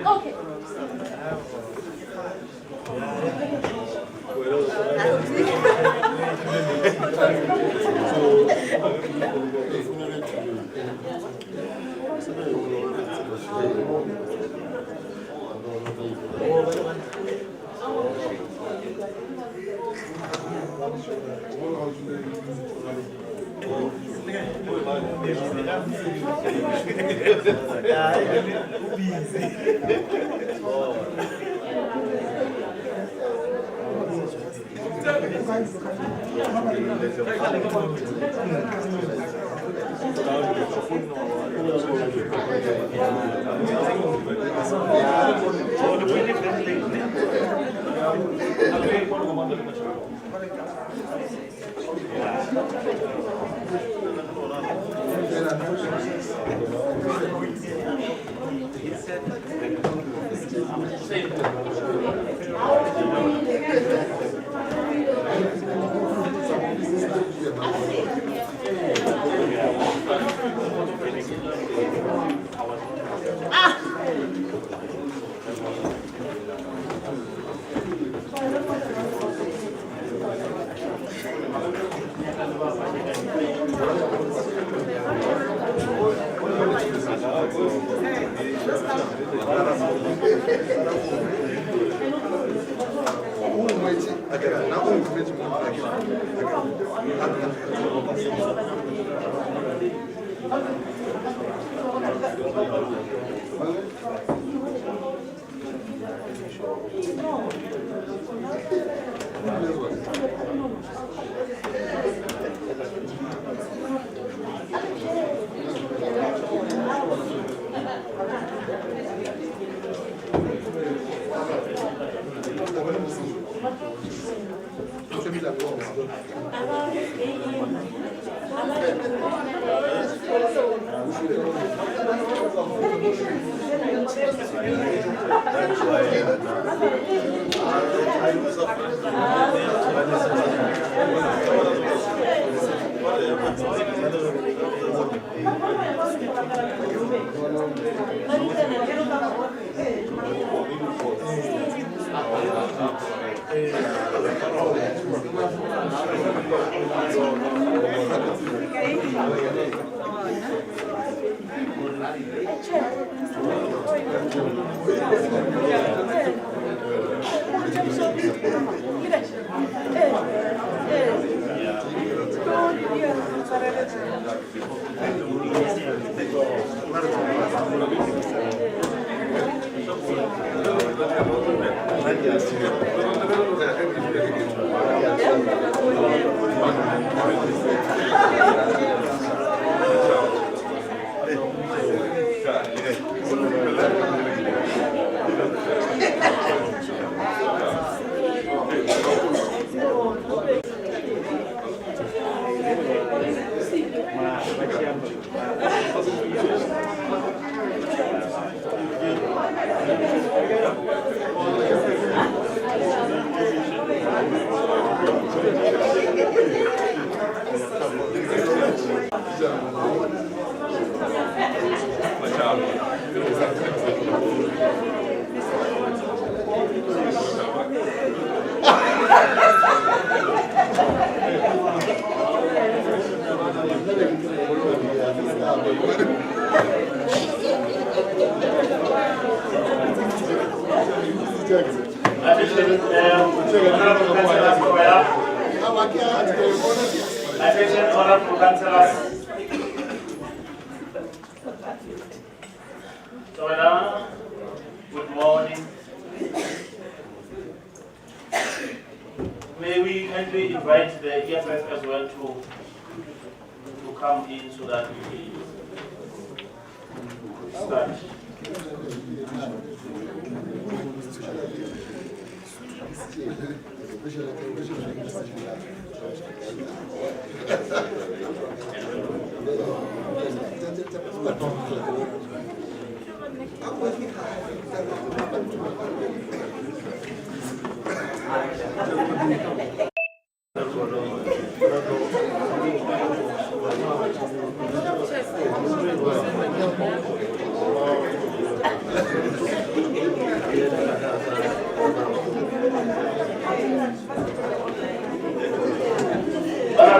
Okay. Attention, honorable councillors. Good morning. May we kindly invite the EFF as well to come in so that we start.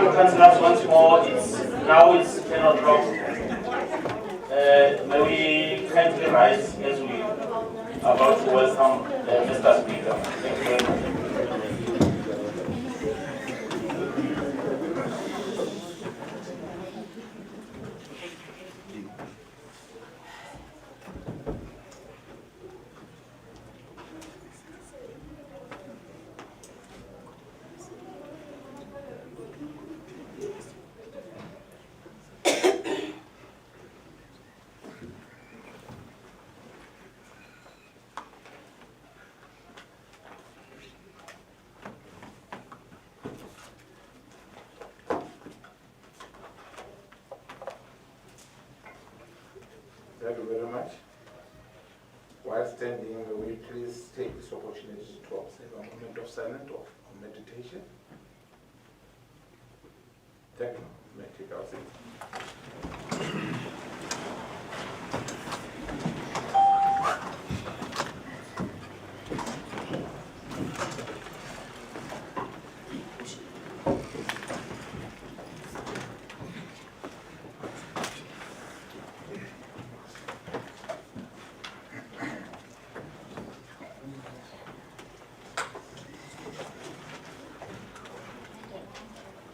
welcome councillors once more. It's 10 o'clock. May we kindly rise as we are about to welcome Mr. Speaker. Thank you very much. Thank you very much. While standing, will you please take this opportunity to observe a moment of silence or meditation? Thank you. May I take our seat?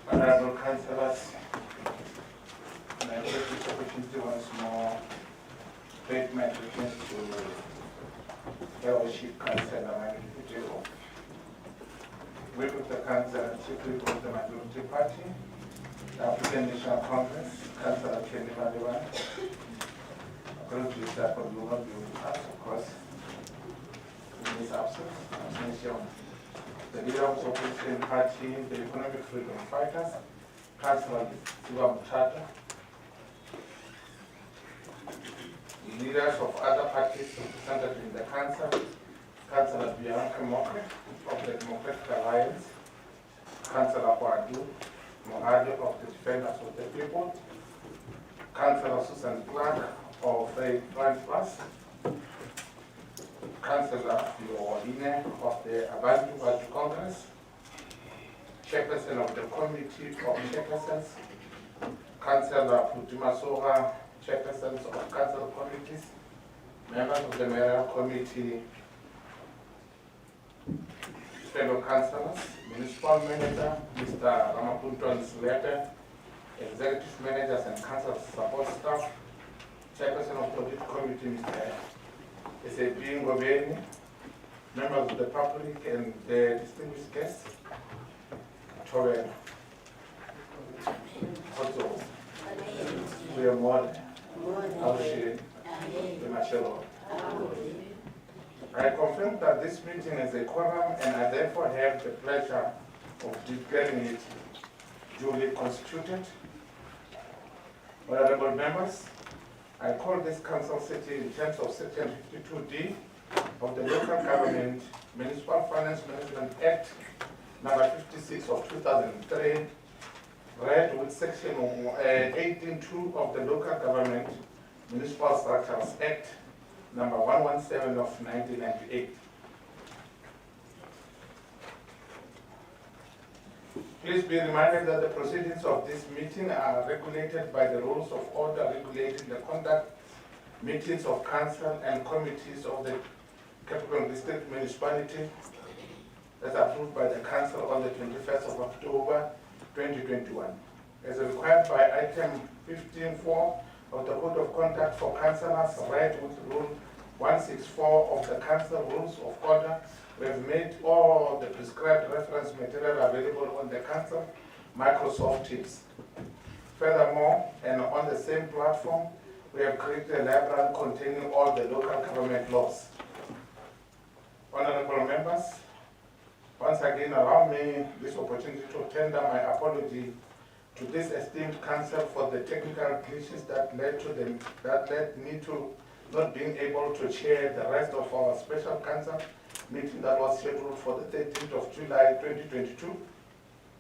Honorable councillors, and I take this opportunity once more to pay my allegiance to our chief councillor and deputy of Whip of the Council and Chief Whip of the Majority Party, the African National Congress, Councillor Kenny Madiwan, according to his record, will not be with us, of course, in his absence. The leader of the opposition party, the Economic Freedom Fighters, Councillor Chapter, the leaders of other parties represented in the council, Councillor Bianca Moke of the Democratic Alliance, Councillor Wadu Mohade of the Defenders of the People, Councillor Susan Clark of the Trans Plus, Councillor Yoline of the Abantu Party Congress, Chairperson of the Committee of Chairpersons, Councillor Putima Soha, Chairpersons of Council Committees, members of the Mayoral Committee, fellow councillors, Municipal Manager, Mr. Ramapunton's letter, Executive Managers and Council Support Staff, Chairperson of the Audit Committee, Mr. S.A.P. Ngobeni, members of the public and the distinguished guests, Tore, also, we are more than I confirm that this meeting is a quorum and I therefore have the pleasure of declaring it duly constituted. Honorable members, I call this council sitting in terms of section 52D of the Local Government Municipal Finance Management Act number 56 of 2003, read with section 18.2 of the Local Government Municipal Structures Act number 117 of 1998. Please be reminded that the proceedings of this meeting are regulated by the rules of order regulating the conduct meetings of council and committees of the Capricorn District Municipality as approved by the council on the 21st of October 2021. As required by item 15.4 of the Code of Conduct for Councillors, read with Rule 164 of the Council Rules of Order, we have made all the prescribed reference material available on the Council Microsoft Teams. Furthermore, and on the same platform, we have created a library containing all the local government laws. Honorable members, once again allow me this opportunity to tender my apology to this esteemed council for the technical glitches that led me to not being able to chair the rest of our special council meeting that was scheduled for the 13th of July 2022.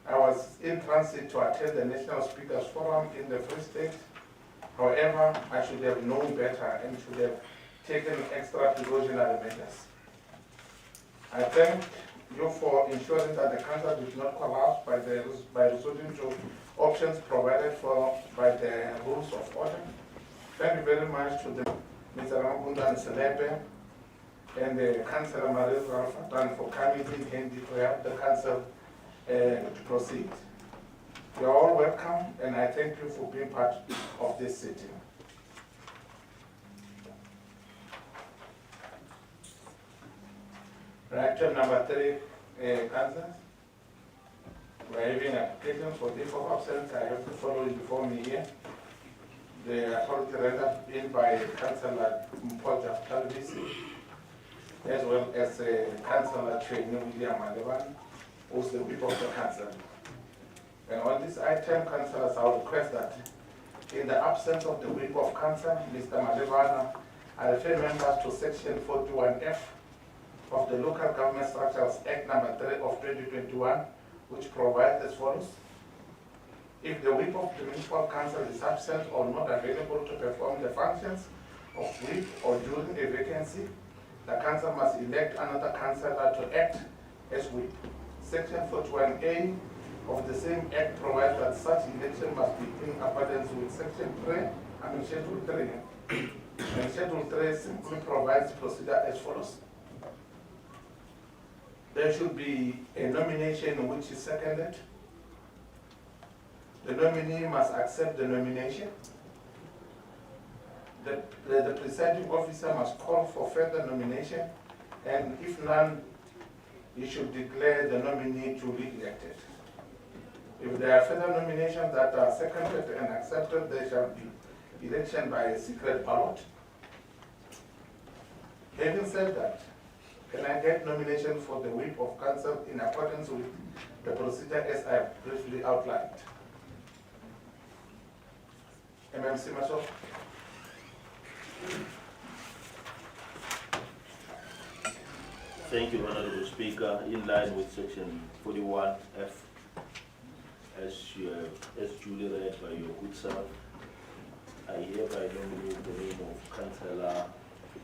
I was in transit to attend the National Speakers Forum in the Free State. However, I should have known better and should have taken extra precautionary measures. I thank you for ensuring that the council is not collapsed by resorting to options provided for by the rules of order. Thank you very much to the Mr. Ramabunda and Selepe and the Councillor Marie Rafatan for coming in handy to help the council to proceed. You are all welcome, and I thank you for being part of this sitting. Item number 3, councillors. We are having applications for leave of absence. I have the following before me here. The authority rendered in by Councillor Mpoja Talvisi, as well as Councillor Trainee William Malevan, who's the whip of the council. And on this item, councillors, I will request that in the absence of the whip of council, Mr. Malevana, I refer members to section 41F of the Local Government Structures Act number 3 of 2021, which provides as follows. If the whip of the municipal council is absent or not available to perform the functions of whip or during a vacancy, the council must elect another councillor to act as whip. Section 41A of the same act provides that such election must be in accordance with Section 3, Schedule 3. And Schedule 3 simply provides procedure as follows. There should be a nomination which is seconded. The nominee must accept the nomination. The presiding officer must call for further nomination, and if none, he should declare the nominee duly elected. If there are further nominations that are seconded and accepted, there shall be election by a secret ballot. Having said that, can I get nomination for the whip of council in accordance with the procedure as I have briefly outlined? MMC Maso. Thank you, Honorable Speaker. In line with Section 41F, as duly read by your good self, I hereby nominate the name of Councillor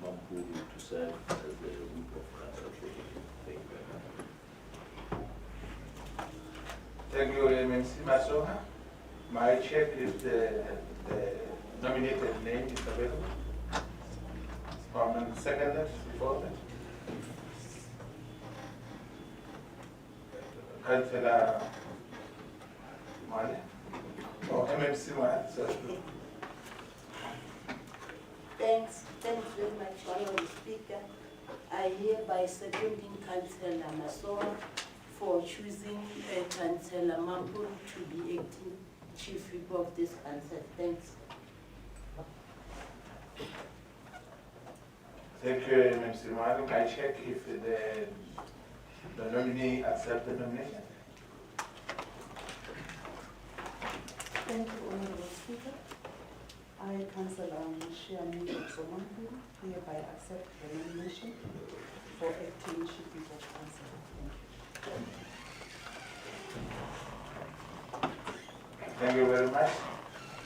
Mampuru to serve as the whip of council. Thank you very much. Thank you, MMC Masoha. May I check if the nominated name is available? Seconded before that. Councillor Male or MMC Male. Thanks very much, Honorable Speaker. I hereby seconding Councillor Masoa for choosing Councillor Mampuru to be acting Chief Whip of this council. Thanks. Thank you, MMC Male. I check if the nominee accepts the nomination. Thank you, Honorable Speaker. I, Councillor Shiami Mampuru, hereby accept the nomination for acting Chief Whip of Council. Thank you. Thank you very much.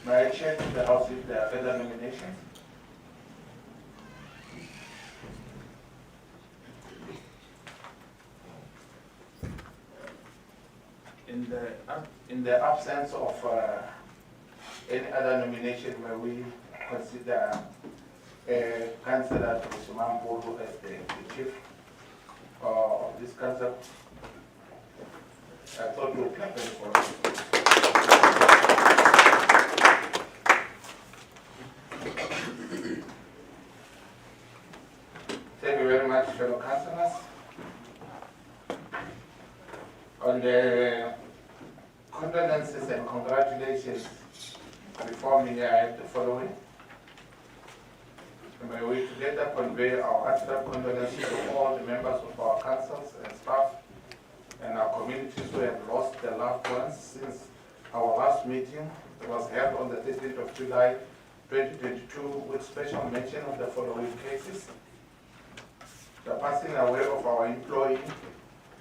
May I check in the House if there are further nominations? In the absence of any other nomination, may we consider Councillor Mampuru as the chief of this council? I thought we would clap for it. Thank you very much, fellow councillors. On the condolences and congratulations, before me, I have the following. May we together convey our heartfelt condolences to all the members of our councils and staff and our communities who have lost their loved ones since our last meeting. It was held on the 13th of July 2022 with special mention of the following cases. The passing away of our employee,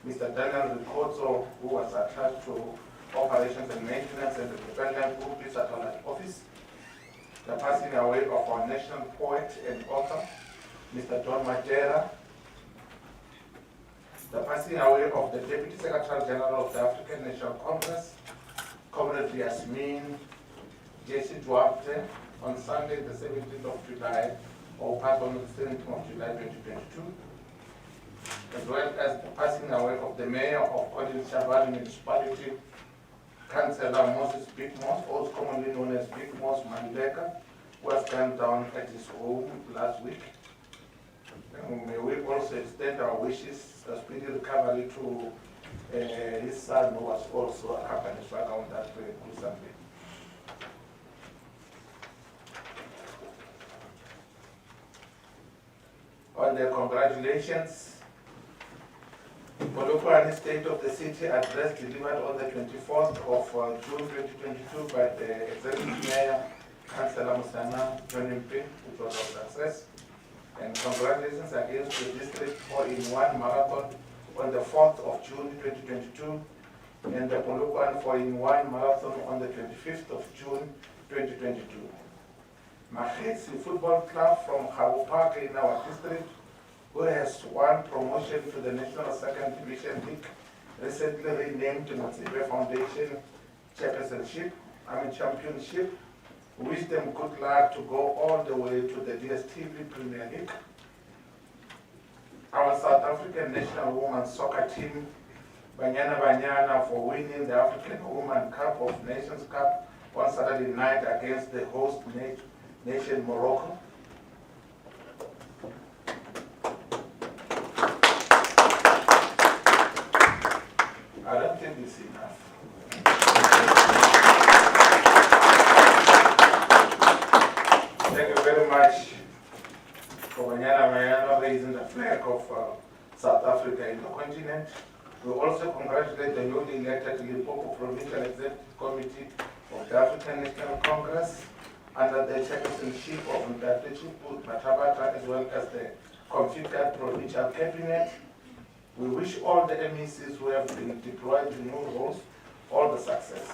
Mr. Daniel Rikozo, who was attached to operations and maintenance and the dependent group satellite office. The passing away of our national poet and author, Mr. John Matera. the passing away of the Deputy Secretary General of the African National Congress, Comrade Yasmin Jesse Duarte, on Sunday, the 17th of July, or passed on the 17th of July 2022, as well as the passing away of the Mayor of Audit Municipality, Councillor Moses Big Moss, also commonly known as Big Moss Mandeka, who has gone down at his home last week. And may we also extend our wishes, a speedy recovery to his son, who was also accompanied on that gruesomely. On the congratulations, Polokwane State of the City address delivered on the 24th of June 2022 by the Executive Mayor, Councillor Musana John Mping, which was a success. And congratulations against the District 4-in-1 Marathon on the 4th of June 2022 and the Polokwane 4-in-1 Marathon on the 25th of June 2022. Magetsi Football Club from Habu Park in our district, who has won promotion to the National Second Division League, recently renamed Municipal Foundation Championship. Wish them good luck to go all the way to the DSTV Premier League. Our South African national women's soccer team, Banyana Banyana, for winning the African Women Cup of Nations Cup on Saturday night against the host nation Morocco. I don't think it's enough. Thank you very much for Banyana Banyana raising the flag of South Africa in the continent. We also congratulate the newly elected Limpopo Provincial Executive Committee of the African National Congress under the chairmanship of Mdadeci Matabata, as well as the configured provincial cabinet. We wish all the MECs who have been deployed to new roles all the success.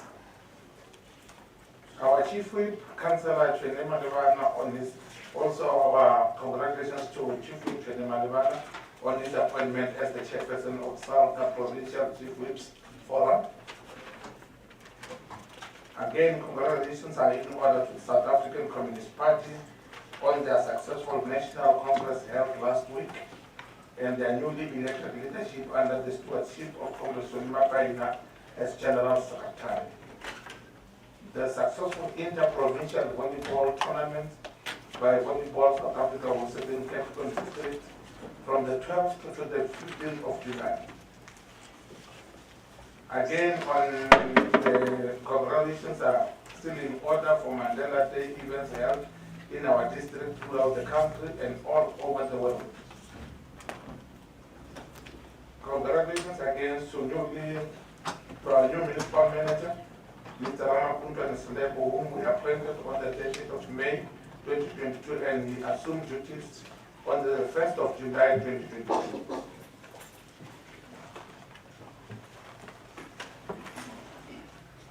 Our Chief Whip, Councillor Chene Malebana, on his, also our congratulations to Chief Whip Chene Malebana on his appointment as the chairperson of South Provincial Chief Whips Forum. Again, congratulations are in order to the South African Communist Party on their successful National Congress held last week and their newly elected leadership under the stewardship of Congressman Mapaina as General Secretary. The successful inter-provincial volleyball tournament by Volleyball South Africa was held in Capricorn District from the 12th to the 15th of July. Again, on the congratulations are still in order for Mandela Day events held in our district throughout the country and all over the world. Congratulations again to our new municipal manager, Mr. Ramapunta Nsilebo, whom we appointed on the 30th of May 2022, and he assumed duties on the 1st of July 2022.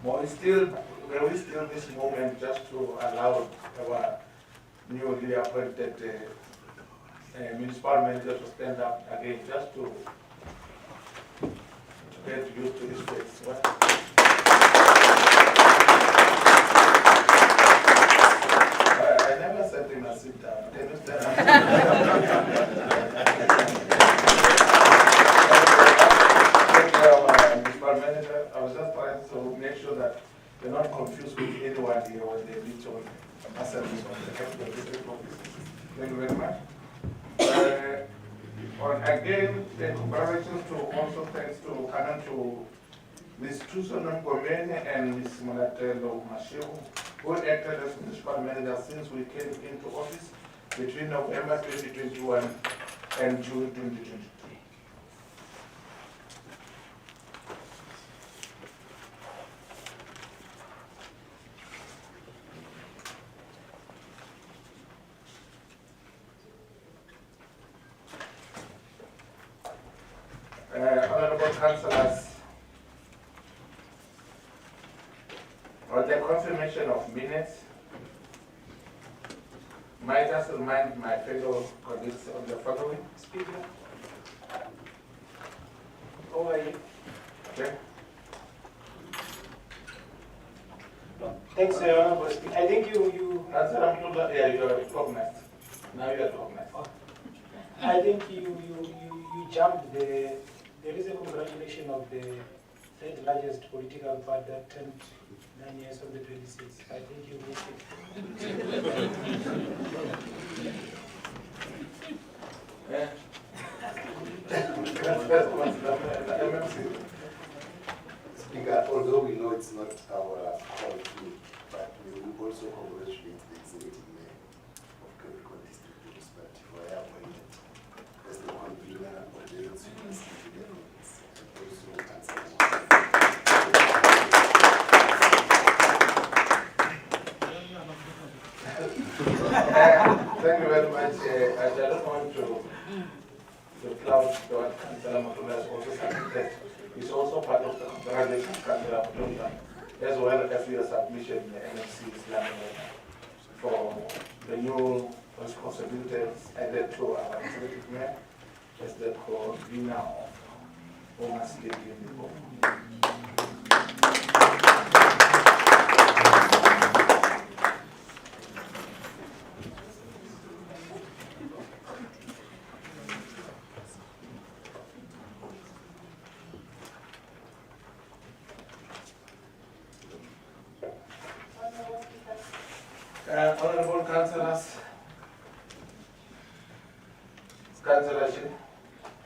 But we still this moment just to allow our newly appointed municipal manager to stand up again, just to get used to his face. I never said him to sit down. Can you stand up? Municipal manager, I was just trying to make sure that you're not confused with anyone here when they meet on assemblies of the capital district office. Thank you very much. Again, the congratulations to also thanks to Ms. Tusonom Gomeni and Ms. Monatello Mashiru, who acted as municipal manager since we came into office between November 2021 and June 2022. Honorable Councillors, on the confirmation of minutes, might I just remind my fellow colleagues on the following. Speaker. How are you? Okay. Thanks, Honorable Speaker. I think you Yeah, you are recognized. Now you are recognized. I think you jumped there is a congratulation of the third largest political party that turned 9 years on the 26th. I think you missed it. Yeah. Speaker, although we know it's not our call to, but we will also congratulate the executive mayor of Capricorn District Municipality for her appointment as the convener of the CDM and also answer Thank you very much. I just want to cloud what Councillor Matula has also submitted. It's also part of the congratulations, Councillor Matula, as well as your submission in the NFC Islam for the new responsibilities added to our executive mayor as the convener of Home State Municipal. Honorable Councillors, Councillor Shin.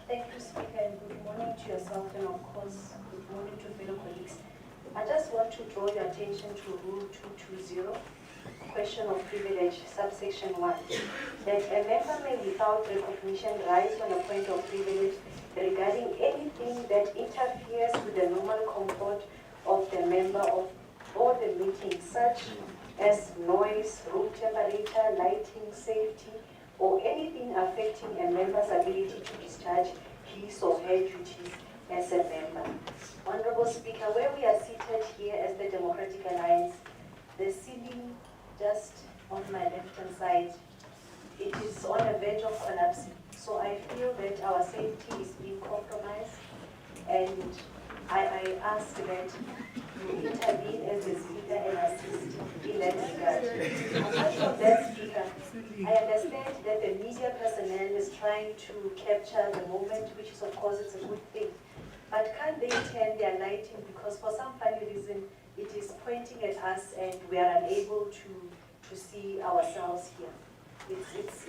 Thank you, Speaker, and good morning to yourself and of course, good morning to fellow colleagues. I just want to draw your attention to Rule 220, question of privilege, subsection 1, that a member may without recognition rise on a point of privilege regarding anything that interferes with the normal comfort of the member of or the meeting, such as noise, room temperature, lighting, safety, or anything affecting a member's ability to discharge his or her duties as a member. Honorable Speaker, where we are seated here as the Democratic Alliance, the ceiling just on my left-hand side, it is on the verge of collapsing. So I feel that our safety is being compromised, and I ask that you intervene as the Speaker and assist in that regard. Apart from that, Speaker, I understand that the media personnel is trying to capture the moment, which is of course it's a good thing. But can't they turn their lighting, because for some funny reason it is pointing at us and we are unable to see ourselves here. It's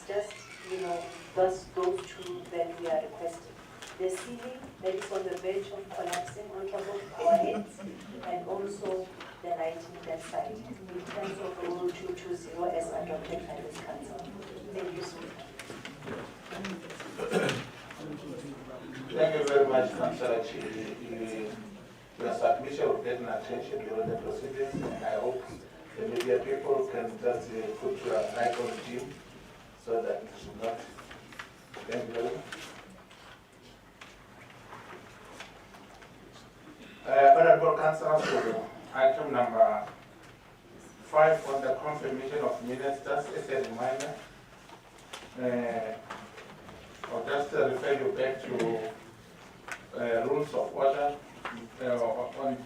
just, you know, those two that we are requesting. The ceiling that is on the verge of collapsing on top of our heads, and also the lighting that side, in terms of Rule 220 as adopted by this Council. Thank you, Speaker. Thank you very much, Councillor Chi. Your submission will get an attention during the proceedings, and I hope the media people can just put your icon team so that it should not. Thank you very much. Honorable Councillors, for item number 5 on the confirmation of minutes, just as a reminder, I'll just refer you back to rules of order on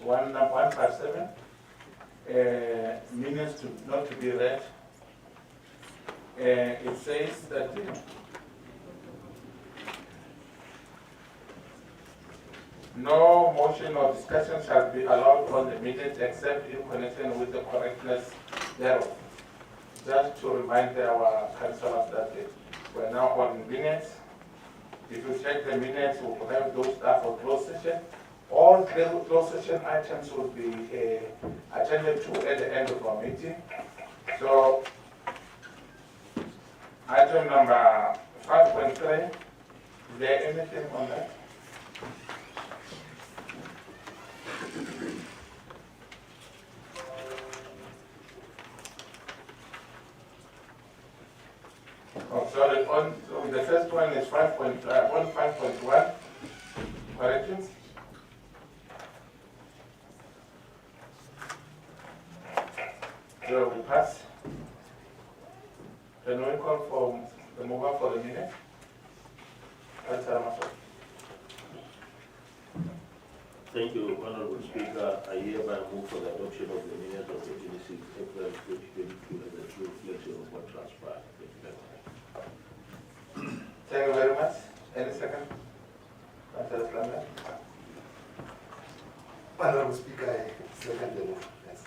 157, minutes not to be read. It says that no motion or discussion shall be allowed on the minutes except in connection with the correctness thereof. Just to remind our councillors that we're now on minutes. If you check the minutes, we'll have those that for closed session. All closed session items will be attended to at the end of our meeting. So, item number 5.3, is there anything on that? Oh, sorry, on the first one is 5.1, corrections. So we pass. Can we call for the mover for the minute? Councillor Maso. Thank you, Honorable Speaker. I hereby move for the adoption of the minutes of the 26th April 2022 as a true reflection of what transpired. Thank you very much. Any second? Councillor Flamer? Honorable Speaker, I second the motion. Yes.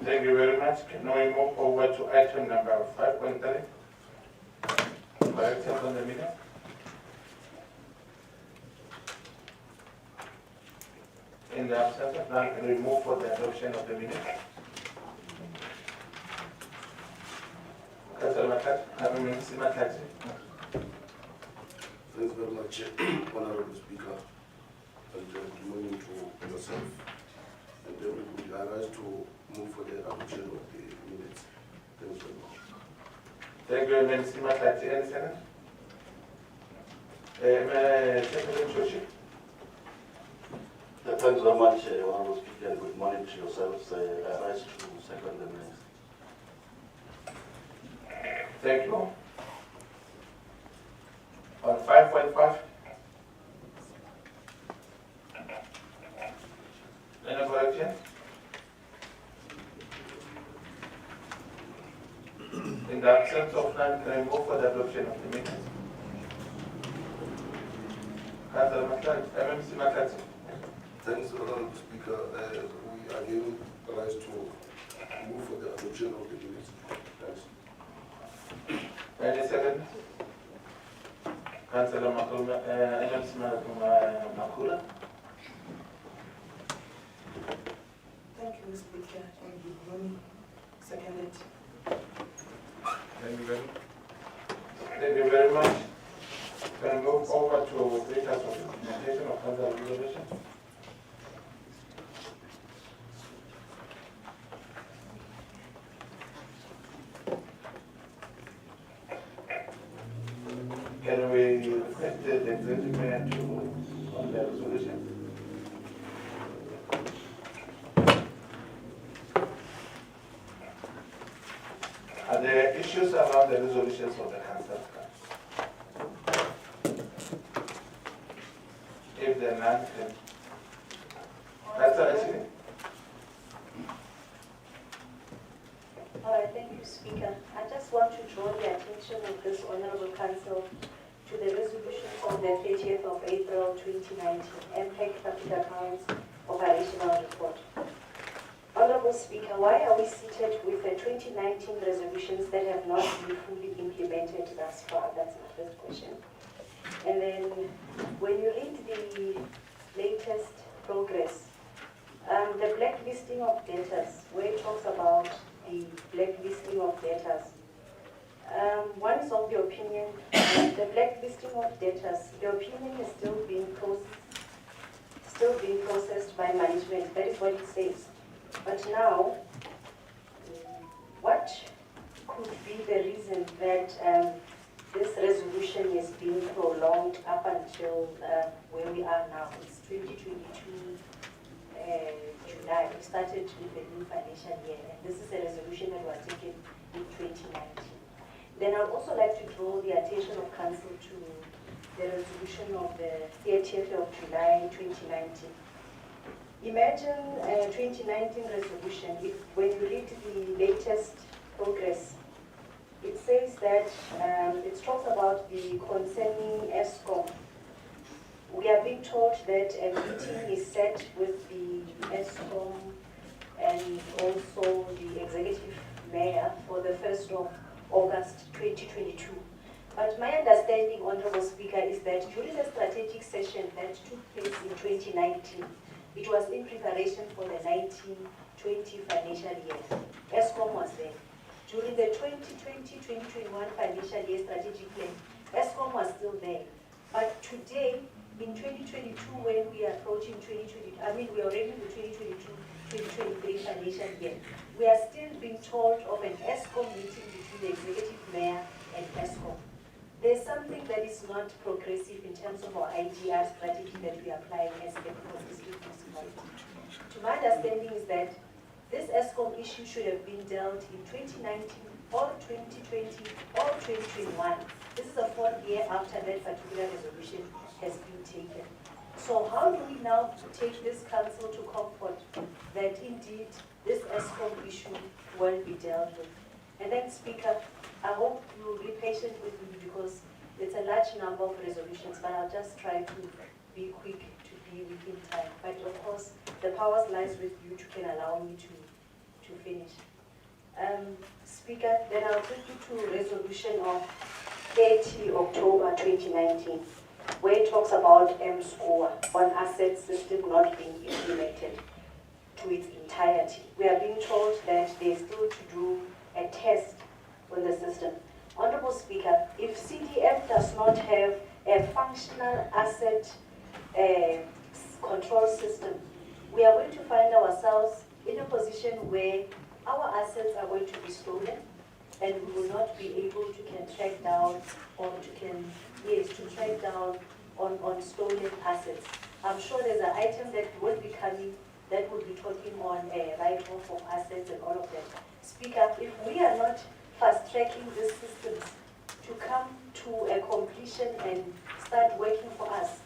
Thank you very much. Can we move over to item number 5.3? Corrections on the minutes? In the absence of none, can we move for the adoption of the minutes? Councillor Mataji? Thanks very much, Honorable Speaker, and good morning to yourself and everybody. I rise to move for the adoption of the minutes. Thanks very much. Thank you, Mr. Mataji. Any second? Secretary Choshi? Thanks very much, Honorable Speaker, and good morning to yourselves. I rise to second the minutes. Thank you. On 5.5? Any correction? In the absence of none, can I move for the adoption of the minutes? Councillor Mataji, MMC Mataji. Thanks, Honorable Speaker. We again rise to move for the adoption of the minutes. Thanks. Any second? Councillor Makula, MMC Makula. Thank you, Mr. Speaker, and good morning. Seconded. Thank you very much. Thank you very much. Can we move over to status of implementation of council resolution? Can we request the executive mayor to on the resolution? Are there issues around the resolutions of the council? If there are none, then actually. All right, thank you, Speaker. I just want to draw the attention of this Honorable Council to the resolutions on the 30th of April 2019, MPEC Capital Accounts Operational Report. Honorable Speaker, why are we seated with the 2019 resolutions that have not been fully implemented thus far? That's my first question. And then when you read the latest progress, the blacklisting of debtors, where it talks about the blacklisting of debtors, one is of the opinion the blacklisting of debtors, the opinion is still being processed by management. That is what it says. But now, what could be the reason that this resolution is being prolonged up until where we are now? It's 2022 July. We started with the new financial year, and this is a resolution that was taken in 2019. Then I'd also like to draw the attention of Council to the resolution of the 30th of July 2019. Imagine a 2019 resolution. When you read the latest progress, it says that it talks about the concerning ESCOM. We are being told that a meeting is set with the ESCOM and also the executive mayor for the 1st of August 2022. But my understanding, Honorable Speaker, is that during the strategic session that took place in 2019, it was in preparation for the 19-20 financial year. ESCOM was there. During the 2020-2021 financial year strategic plan, ESCOM was still there. But today, in 2022, when we are approaching 2022, we are already in the 2022-2023 financial year, we are still being told of an ESCOM meeting between the executive mayor and ESCOM. There's something that is not progressive in terms of our IGR strategy that we are applying as a district municipality. To my understanding is that this ESCOM issue should have been dealt in 2019 or 2020 or 2021. This is the 4th year after that particular resolution has been taken. So how do we now take this council to comfort that indeed this ESCOM issue will be dealt with? And then, Speaker, I hope you will be patient with me because it's a large number of resolutions, but I'll just try to be quick, to be within time. But of course, the powers lies with you to can allow me to finish. Speaker, then I'll take you to resolution of 30 October 2019, where it talks about M-score on asset system not being implemented to its entirety. We are being told that there's still to do a test on the system. Honorable Speaker, if CDM does not have a functional asset control system, we are going to find ourselves in a position where our assets are going to be stolen and we will not be able to track down or to track down on stolen assets. I'm sure there's an item that will be coming that will be talking on a write-off of assets and all of that. Speaker, if we are not fast-tracking these systems to come to a completion and start working for us,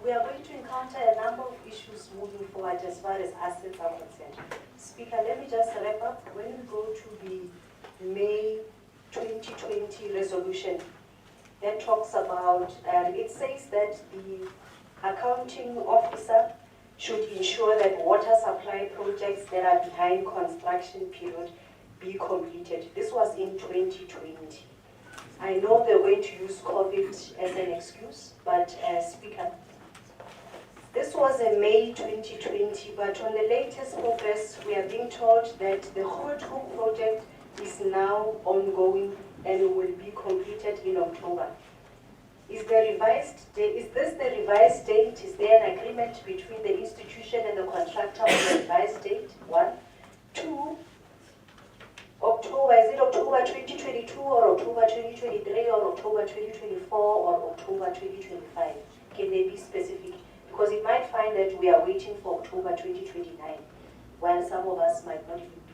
we are going to encounter a number of issues moving forward as far as assets are concerned. Speaker, let me just wrap up. When we go to the May 2020 resolution that talks about, it says that the accounting officer should ensure that water supply projects that are behind construction period be completed. This was in 2020. I know they're going to use COVID as an excuse, but Speaker, this was in May 2020, but on the latest progress, we are being told that the Hood Hook project is now ongoing and will be completed in October. Is this the revised date? Is there an agreement between the institution and the contractor on the revised date? 1. 2. October, is it October 2022 or October 2023 or October 2024 or October 2025? Can they be specific? Because it might find that we are waiting for October 2029, while some of us might not even be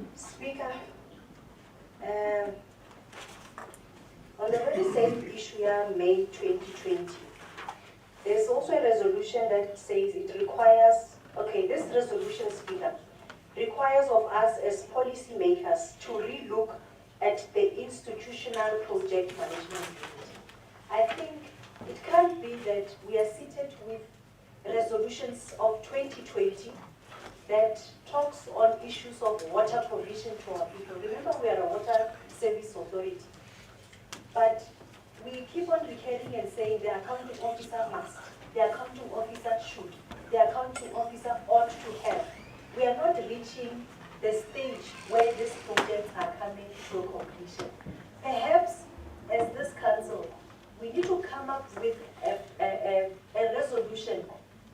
here. Speaker, on the very same issue here, May 2020, there's also a resolution that says it requires, this resolution, Speaker, requires of us as policymakers to relook at the institutional project management unit. I think it can't be that we are seated with resolutions of 2020 that talks on issues of water provision to our people. Remember, we are a water service authority. But we keep on recurring and saying the accounting officer must, the accounting officer should, the accounting officer ought to have. We are not reaching the stage where these projects are coming to completion. Perhaps, as this council, we need to come up with a resolution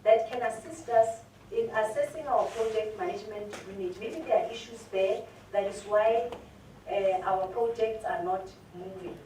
that can assist us in assessing our project management unit. Maybe there are issues there, that is why our projects are not moving.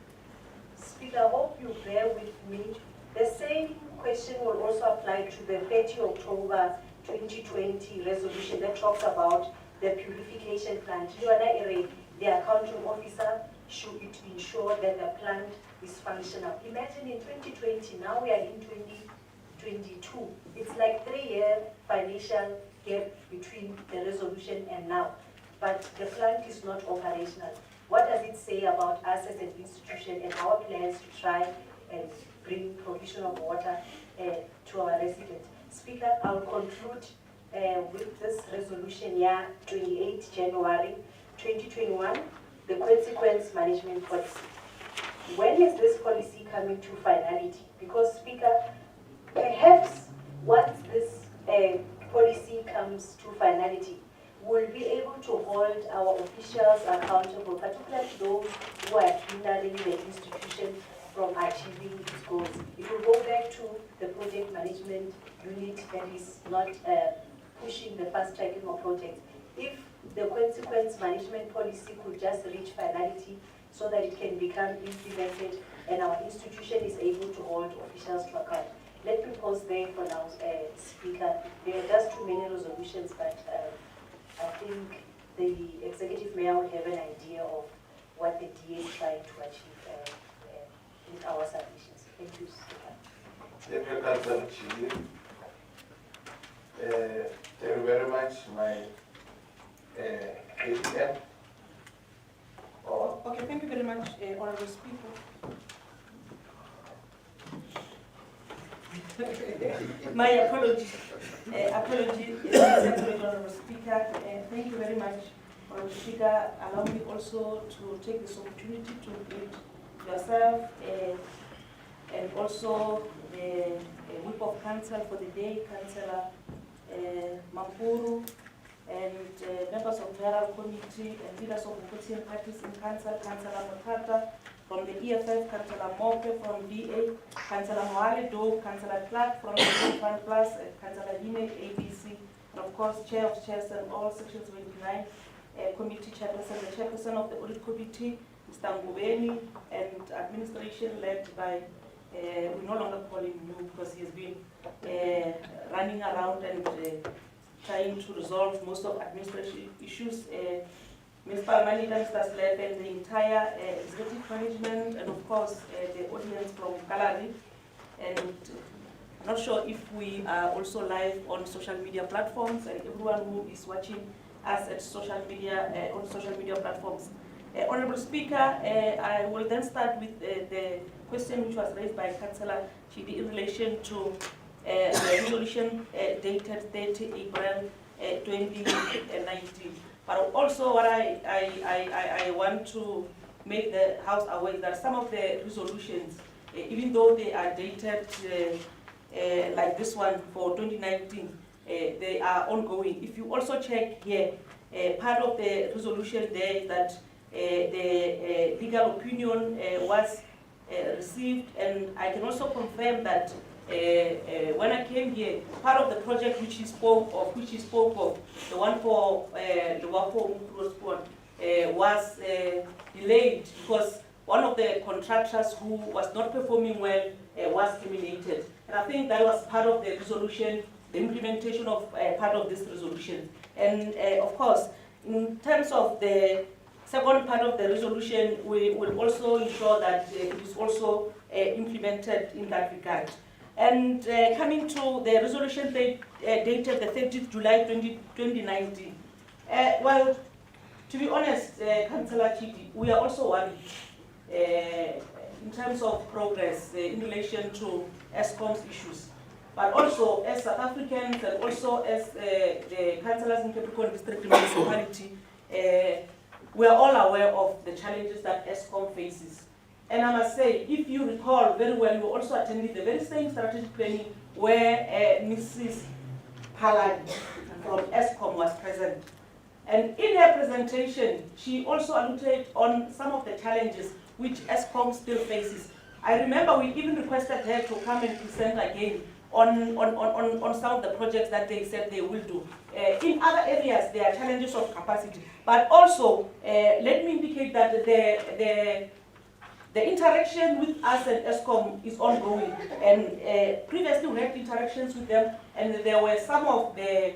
Speaker, I hope you bear with me. The same question will also apply to the 30 October 2020 resolution that talks about the purification plant. The accounting officer should ensure that the plant is functional. Imagine in 2020, now we are in 2022. It's like 3-year financial gap between the resolution and now. But the plant is not operational. What does it say about us as an institution and our plans to try and bring provision of water to our residents? Speaker, I'll conclude with this resolution here, 28 January 2021, the consequence management policy. When is this policy coming to finality? Because, Speaker, perhaps once this policy comes to finality, we'll be able to hold our officials accountable, particularly those who are hindering the institution from achieving its goals. It will go back to the project management unit that is not pushing the fast tracking of projects. If the consequence management policy could just reach finality so that it can become implemented and our institution is able to hold officials to account. Let me pause there for now, Speaker. There are just too many resolutions, but I think the executive mayor will have an idea of what the DA is trying to achieve with our submissions. Thank you, Speaker. Deputy Council Chief. Thank you very much, my APM. Okay, thank you very much, Honorable Speaker. My apologies. Honorable Speaker. Thank you very much, Honorable Speaker. Allow me also to take this opportunity to greet yourself and also the Whip of Council for the day, Councillor Mampuru, and members of the General Committee and leaders of opposition parties in Council, Councillor Motata from the EFF, Councillor Moke from DA, Councillor Moale Do, Councillor Clark from the Fund Plus, Councillor Hine, ABC, and of course, Chair of Chairs and all Sections 29, Committee Chairperson, the Chairperson of the Audit Committee, Mr. Ngubeni, and administration led by, we no longer call him new because he has been running around and trying to resolve most of administration issues. Ms. Palmanita, Mr. Slep, and the entire executive management, and of course the audience from gallery. And I'm not sure if we are also live on social media platforms, and everyone who is watching us at social media on social media platforms. Honorable Speaker, I will then start with the question which was raised by Councillor Chidi in relation to the resolution dated 30 April 2019. But also what I want to make the House aware that some of the resolutions, even though they are dated like this one for 2019, they are ongoing. If you also check here, part of the resolution there is that the legal opinion was received, and I can also confirm that when I came here, part of the project which he spoke of, the one for was delayed because one of the contractors who was not performing well was terminated. And I think that was part of the resolution, the implementation of part of this resolution. And of course, in terms of the second part of the resolution, we will also ensure that it is also implemented in that regard. And coming to the resolution dated the 30th July 2019. Well, to be honest, Councillor Chidi, we are also worried in terms of progress in relation to ESCOM's issues. But also as South Africans and also as the councillors in Capricorn District Municipality, we are all aware of the challenges that ESCOM faces. And I must say, if you recall very well, you also attended the very same strategic planning where Mrs. Paladi from ESCOM was present. And in her presentation, she also alluded on some of the challenges which ESCOM still faces. I remember we even requested her to come and present again on some of the projects that they said they will do. In other areas, there are challenges of capacity. But also, let me indicate that the interaction with us and ESCOM is ongoing. And previously we had interactions with them, and there were some of the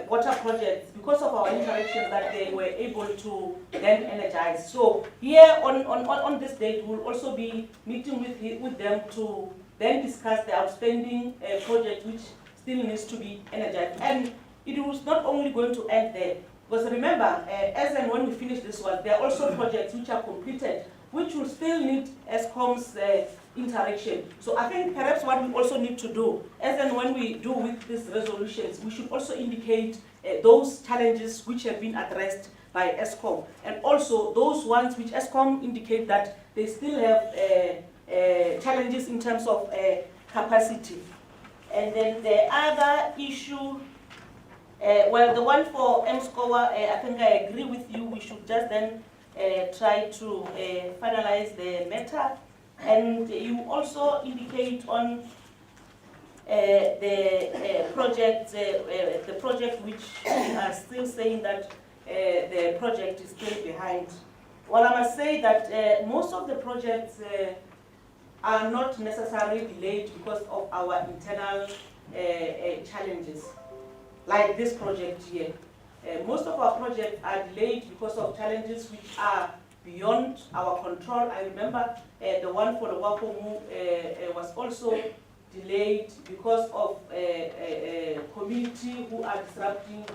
water projects, because of our interactions, that they were able to then energize. So here on this date, we'll also be meeting with them to then discuss the outstanding project which still needs to be energized. And it was not only going to end there, because remember, as and when we finish this one, there are also projects which are completed, which will still need ESCOM's interaction. So I think perhaps what we also need to do, as and when we do with these resolutions, we should also indicate those challenges which have been addressed by ESCOM, and also those ones which ESCOM indicate that they still have challenges in terms of capacity. And then the other issue, well, the one for MSCOA, I think I agree with you, we should just then try to finalize the matter. And you also indicate on the project which are still saying that the project is still behind. Well, I must say that most of the projects are not necessarily delayed because of our internal challenges, like this project here. Most of our projects are delayed because of challenges which are beyond our control. I remember the one for the Wapomu was also delayed because of community who are disrupting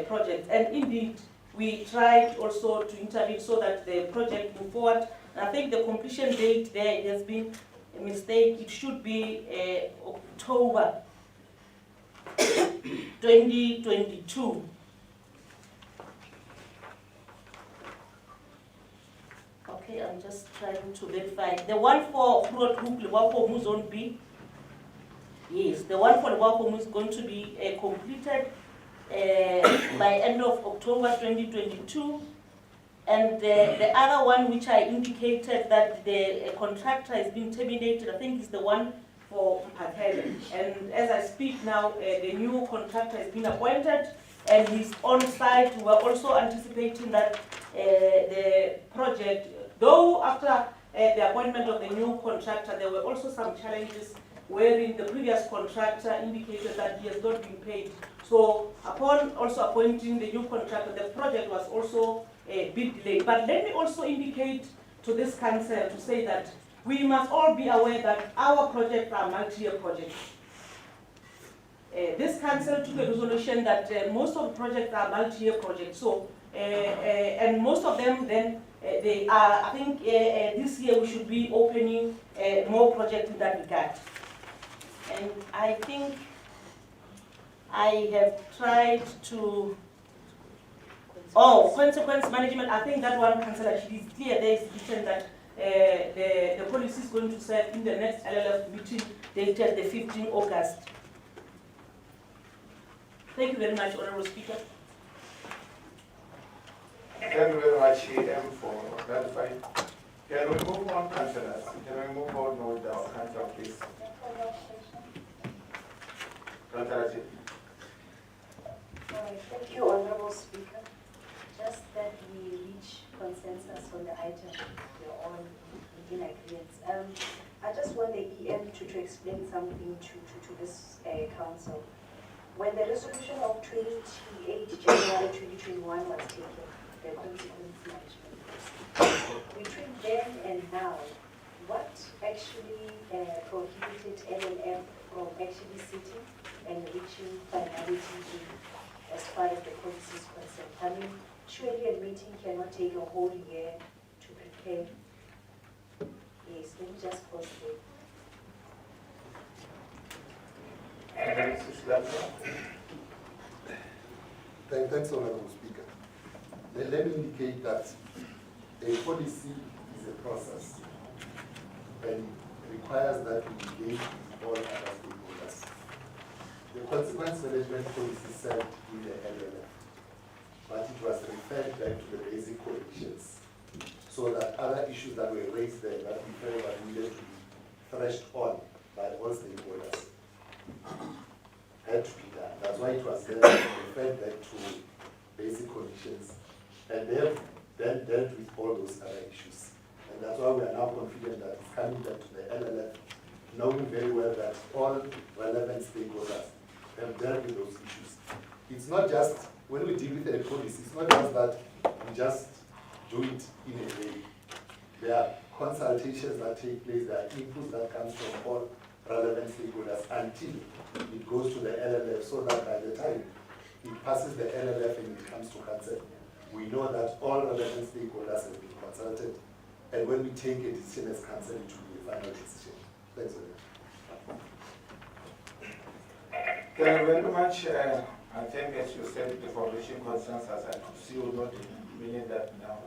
projects. And indeed, we tried also to intervene so that the project move forward. And I think the completion date there has been a mistake. It should be October 2022. Okay, I'm just trying to verify. The one for Wapomu Zone B, yes, the one for the Wapomu is going to be completed by end of October 2022. And the other one which I indicated that the contractor has been terminated, I think is the one for Mpakele. And as I speak now, the new contractor has been appointed and he's on site. We're also anticipating that the project, though after the appointment of the new contractor, there were also some challenges wherein the previous contractor indicated that he has not been paid. So upon also appointing the new contractor, the project was also a bit delayed. But let me also indicate to this council to say that we must all be aware that our projects are multi-year projects. This council took a resolution that most of the projects are multi-year projects. So, and most of them then, they are, I think this year we should be opening more projects in that regard. And I think I have tried to, consequence management, I think that one council actually is clear. There is written that the policy is going to serve in the next LLF meeting dated the 15th August. Thank you very much, Honorable Speaker. Thank you very much, CDM, for clarifying. Can we move on, councillors? Can we move on with our council, please? Councillor. Thank you, Honorable Speaker. Just that we reach consensus on the item we're all in agreement. I just want the EM to explain something to this council. When the resolution of 28 January 2021 was taken, the consequence management, between then and now, what actually prohibited LLF from actually sitting and reaching finality as far as the policy is concerned? I mean, surely a meeting cannot take a whole year to prepare. Yes, let me just pause there. Thanks, Honorable Speaker. Let me indicate that a policy is a process and requires that we engage all other stakeholders. The consequence management policy said in the LLF, but it was referred back to the basic conditions so that other issues that were raised there that we felt that needed to be threshed on by all stakeholders had to be done. That's why it was then referred back to basic conditions, and they have then dealt with all those other issues. And that's why we are now confident that it's coming back to the LLF, knowing very well that all relevant stakeholders have dealt with those issues. It's not just, when we deal with a policy, it's not just that we just do it in a day. There are consultations that take place, there are inputs that come from all relevant stakeholders until it goes to the LLF, so that by the time it passes the LLF and it comes to council, we know that all relevant stakeholders have been consulted, and when we take a decision as council, it will be a final decision. Thanks very much. Thank you very much. I think, as you said, before reaching consensus, I could see you not meaning that now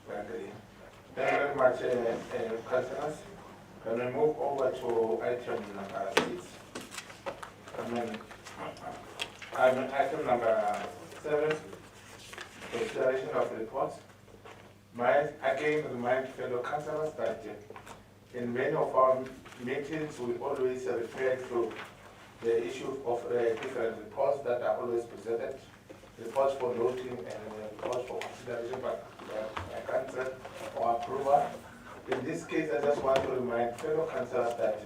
we agree. Thank you very much, councillors. Can we move over to item number 6? Item number 7, consideration of reports. Again, remind fellow councillors that in many of our meetings, we always refer to the issue of different reports that are always presented, reports for noting and reports for consideration by council or approval. In this case, I just want to remind fellow councillors that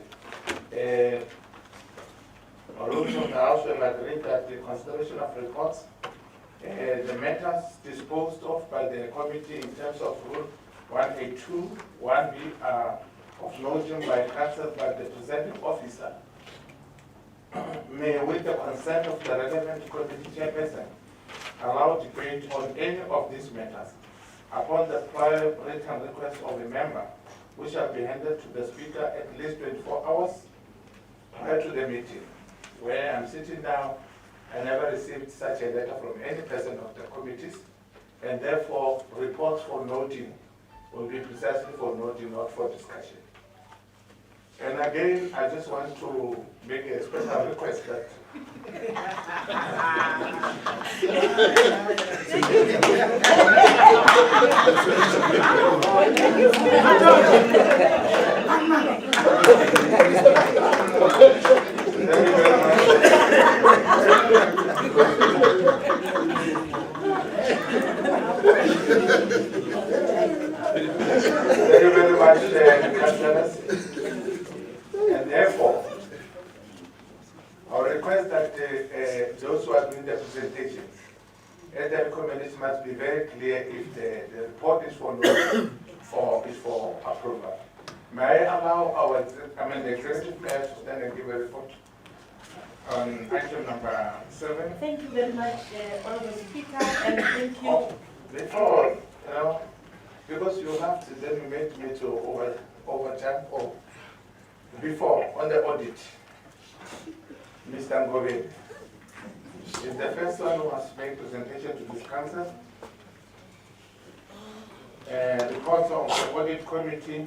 rules of the House have agreed that the consideration of reports, the matters disposed of by the committee in terms of rule 1A2, 1B are of noting by council that the presiding officer may, with the consent of the relevant committee chairperson, allow debate on any of these matters upon the prior written request of a member, which shall be handed to the speaker at least 24 hours prior to the meeting. Where I'm sitting now, I never received such a letter from any person of the committees, and therefore reports for noting will be precisely for noting, not for discussion. And again, I just want to make a special request that thank you very much, councillors. And therefore, I would request that those who are doing the presentations at the committees must be very clear if the report is for notice or is for approval. May I allow the executive mayor to stand and give a report on item number 7? Thank you very much, Honorable Speaker, and thank you. Oh, before, because you have to then make me to overtime or before on the audit. Mr. Ngove is the first one who has made presentation to this council. Reports of the audit committee,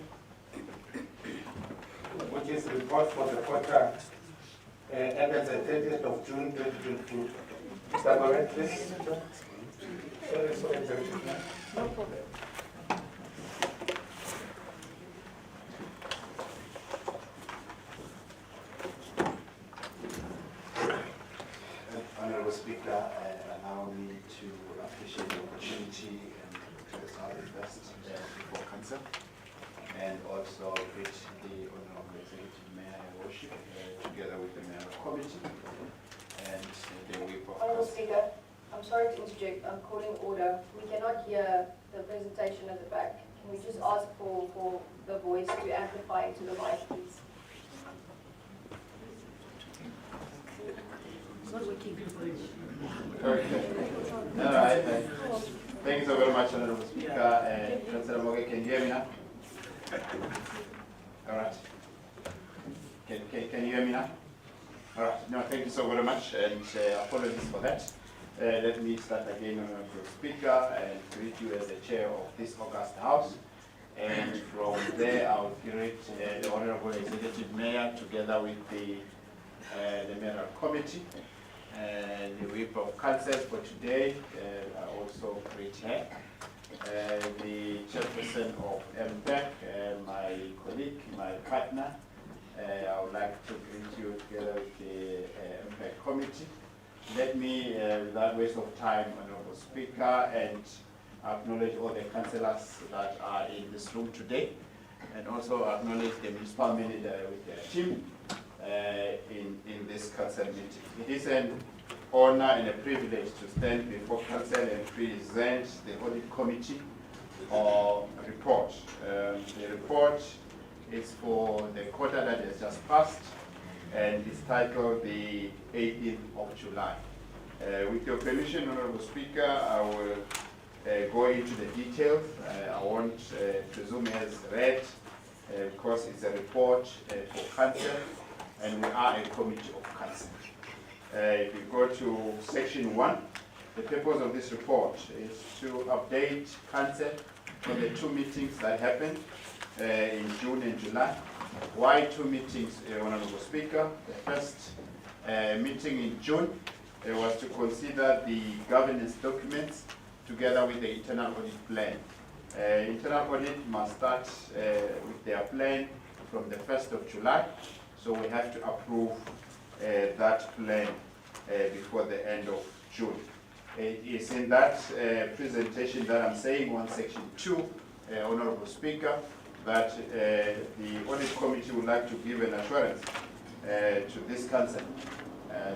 which is report for the quarter ended the 30th of June 2022. Mr. Ngove, please. Sorry, executive. No problem. Honorable Speaker, allow me to appreciate the opportunity and express our best before council, and also greet the Honorable Executive Mayor Worship together with the Mayor Committee and the whip of Honorable council. Speaker, I'm sorry to interject. I'm calling order. We cannot hear the presentation at the back. Can we just ask for the voice to amplify into the mic, please? It's not working. Okay. All right. Thank you so very much, Honorable Speaker. Councillor Moge, can you hear me now? All right. Can you hear me now? All right. No, thank you so very much, and apologies for that. Let me start again, Honorable Speaker, and greet you as the chair of this August House. And from there, I'll greet the Honorable Executive Mayor together with the Mayoral Committee and the whip of council for today. I also greet her, the chairperson of MPEC, my colleague, my partner. I would like to greet you together with the MPEC committee. Let me, without waste of time, Honorable Speaker, and acknowledge all the councillors that are in this room today, and also acknowledge the municipal manager with their team in this council meeting. It is an honor and a privilege to stand before council and present the audit committee report. The report is for the quarter that has just passed, and is titled the 18th of July. With your permission, Honorable Speaker, I will go into the details. I won't presume as read, because it's a report for council, and we are a committee of council. If you go to section 1, the purpose of this report is to update council on the 2 meetings that happened in June and July. Why 2 meetings, Honorable Speaker? The first meeting in June was to consider the governance documents together with the internal audit plan. Internal audit must start with their plan from the 1st of July, so we have to approve that plan before the end of June. It is in that presentation that I'm saying on section 2, Honorable Speaker, that the audit committee would like to give an assurance to this council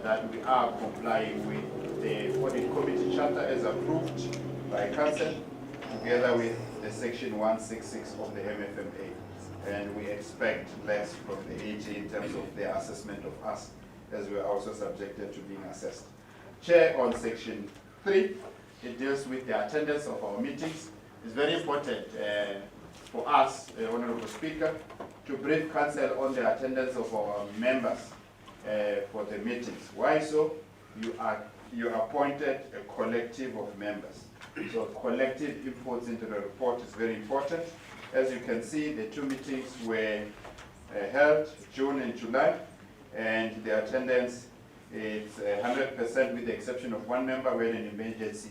that we are complying with the audit committee charter as approved by council, together with the section 166 of the MFMA. And we expect less from the AG in terms of their assessment of us, as we are also subjected to being assessed. Chair, on section 3, it deals with the attendance of our meetings. It's very important for us, Honorable Speaker, to brief Council on the attendance of our members for the meetings. Why so? You appointed a collective of members. So collective inputs into the report is very important. As you can see, the 2 meetings were held June and July, and the attendance is 100% with the exception of 1 member who had an emergency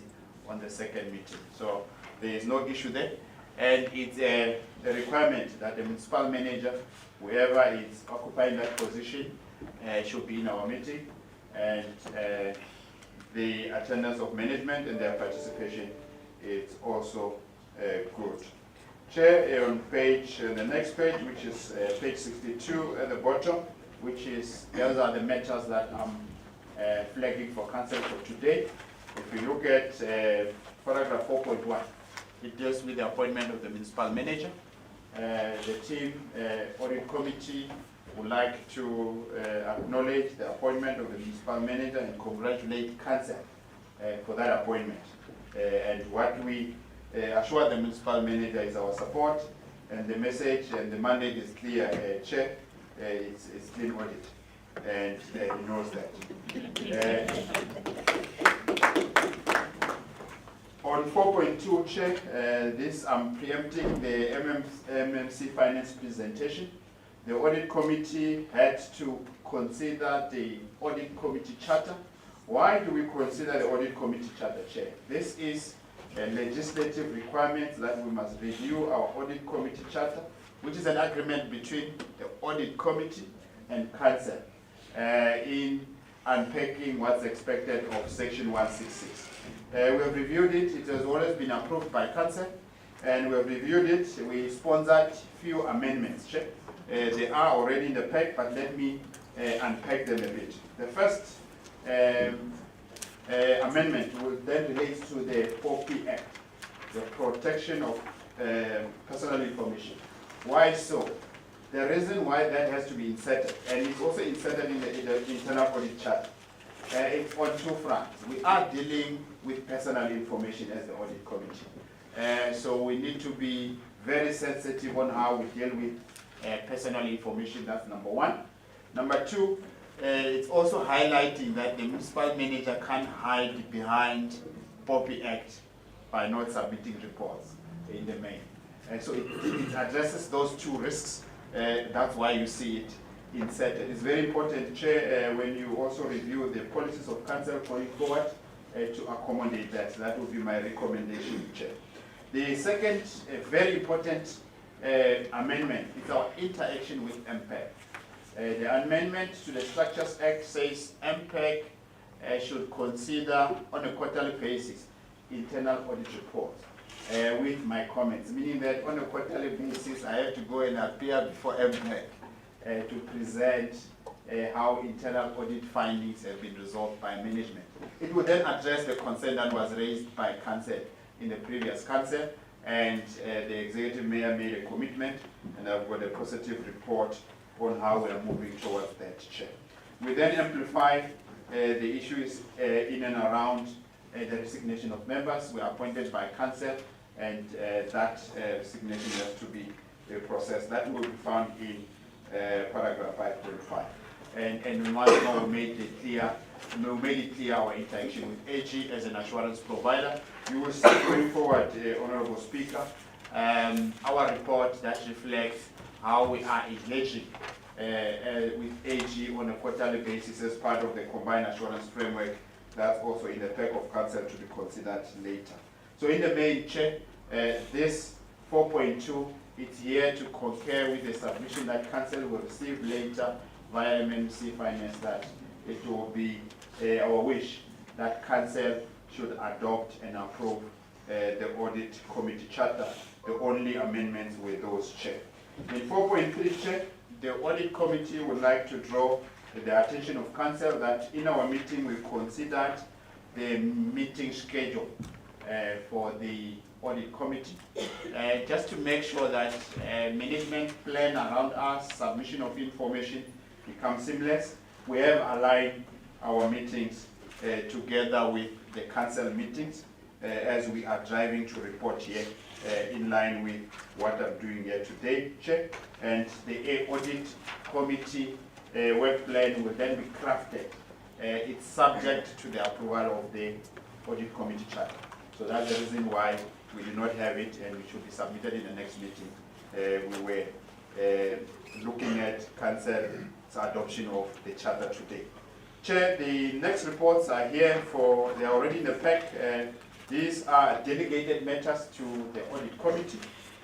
on the 2nd meeting. So there is no issue there. And it's a requirement that the municipal manager, whoever is occupying that position, should be in our meeting. And the attendance of management and their participation is also good. Chair, on the next page, which is page 62 at the bottom, those are the matters that I'm flagging for Council for today. If you look at paragraph 4.1, it deals with the appointment of the municipal manager. The team audit committee would like to acknowledge the appointment of the municipal manager and congratulate Council for that appointment. And what we assure the municipal manager is our support, and the message and the mandate is clear, Chair. It's clean audit, and he knows that. On 4.2, Chair, this I'm preempting the MMC Finance presentation. The audit committee had to consider the audit committee charter. Why do we consider the audit committee charter, Chair? This is a legislative requirement that we must review our audit committee charter, which is an agreement between the audit committee and Council in unpacking what's expected of section 166. We have reviewed it. It has always been approved by Council, and we have reviewed it. We sponsored few amendments. Chair. They are already in the pack, but let me unpack them a bit. The first amendment will then relate to the 4P Act, the protection of personal information. Why so? The reason why that has to be inserted, and it's also inserted in the internal audit charter, it's on 2 fronts. We are dealing with personal information as the audit committee. So we need to be very sensitive on how we deal with personal information. That's number 1. Number 2, it's also highlighting that the municipal manager can't hide behind 4P Act by not submitting reports in the main. And so it addresses those 2 risks. That's why you see it inserted. It's very important, Chair, when you also review the policies of Council going forward to accommodate that. That would be my recommendation, Chair. The second very important amendment is our interaction with MPEG. The amendment to the Structures Act says MPEG should consider on a quarterly basis internal audit reports with my comments, meaning that on a quarterly basis I have to go and appear before MPEG to present how internal audit findings have been resolved by management. It would then address the concern that was raised by Council in the previous Council, and the Executive Mayor made a commitment, and I've got a positive report on how we are moving towards that, Chair. We then amplify the issues in and around the resignation of members. We are appointed by Council, and that resignation has to be processed. That will be found in paragraph 5.5. And once more we made it clear our interaction with AG as an assurance provider. You will see going forward, Honorable Speaker, our report that reflects how we are engaging with AG on a quarterly basis as part of the combined assurance framework. That's also in the pack of Council to be considered later. So in the main, Chair, this 4.2, it's here to concur with the submission that Council will receive later via MMC Finance, that it will be our wish that Council should adopt and approve the Audit Committee Charter. The only amendments were those, Chair. In 4.3, Chair, the Audit Committee would like to draw the attention of Council that in our meeting we considered the meeting schedule for the audit committee, just to make sure that management plan around us, submission of information becomes seamless. We have aligned our meetings together with the council meetings as we are driving to report here in line with what I'm doing here today, Chair. And the audit committee work plan will then be crafted. It's subject to the approval of the audit committee charter. So that's the reason why we do not have it, and it should be submitted in the next meeting. We were looking at council's adoption of the charter today. Chair, the next reports are here they are already in the pack. These are delegated matters to the audit committee,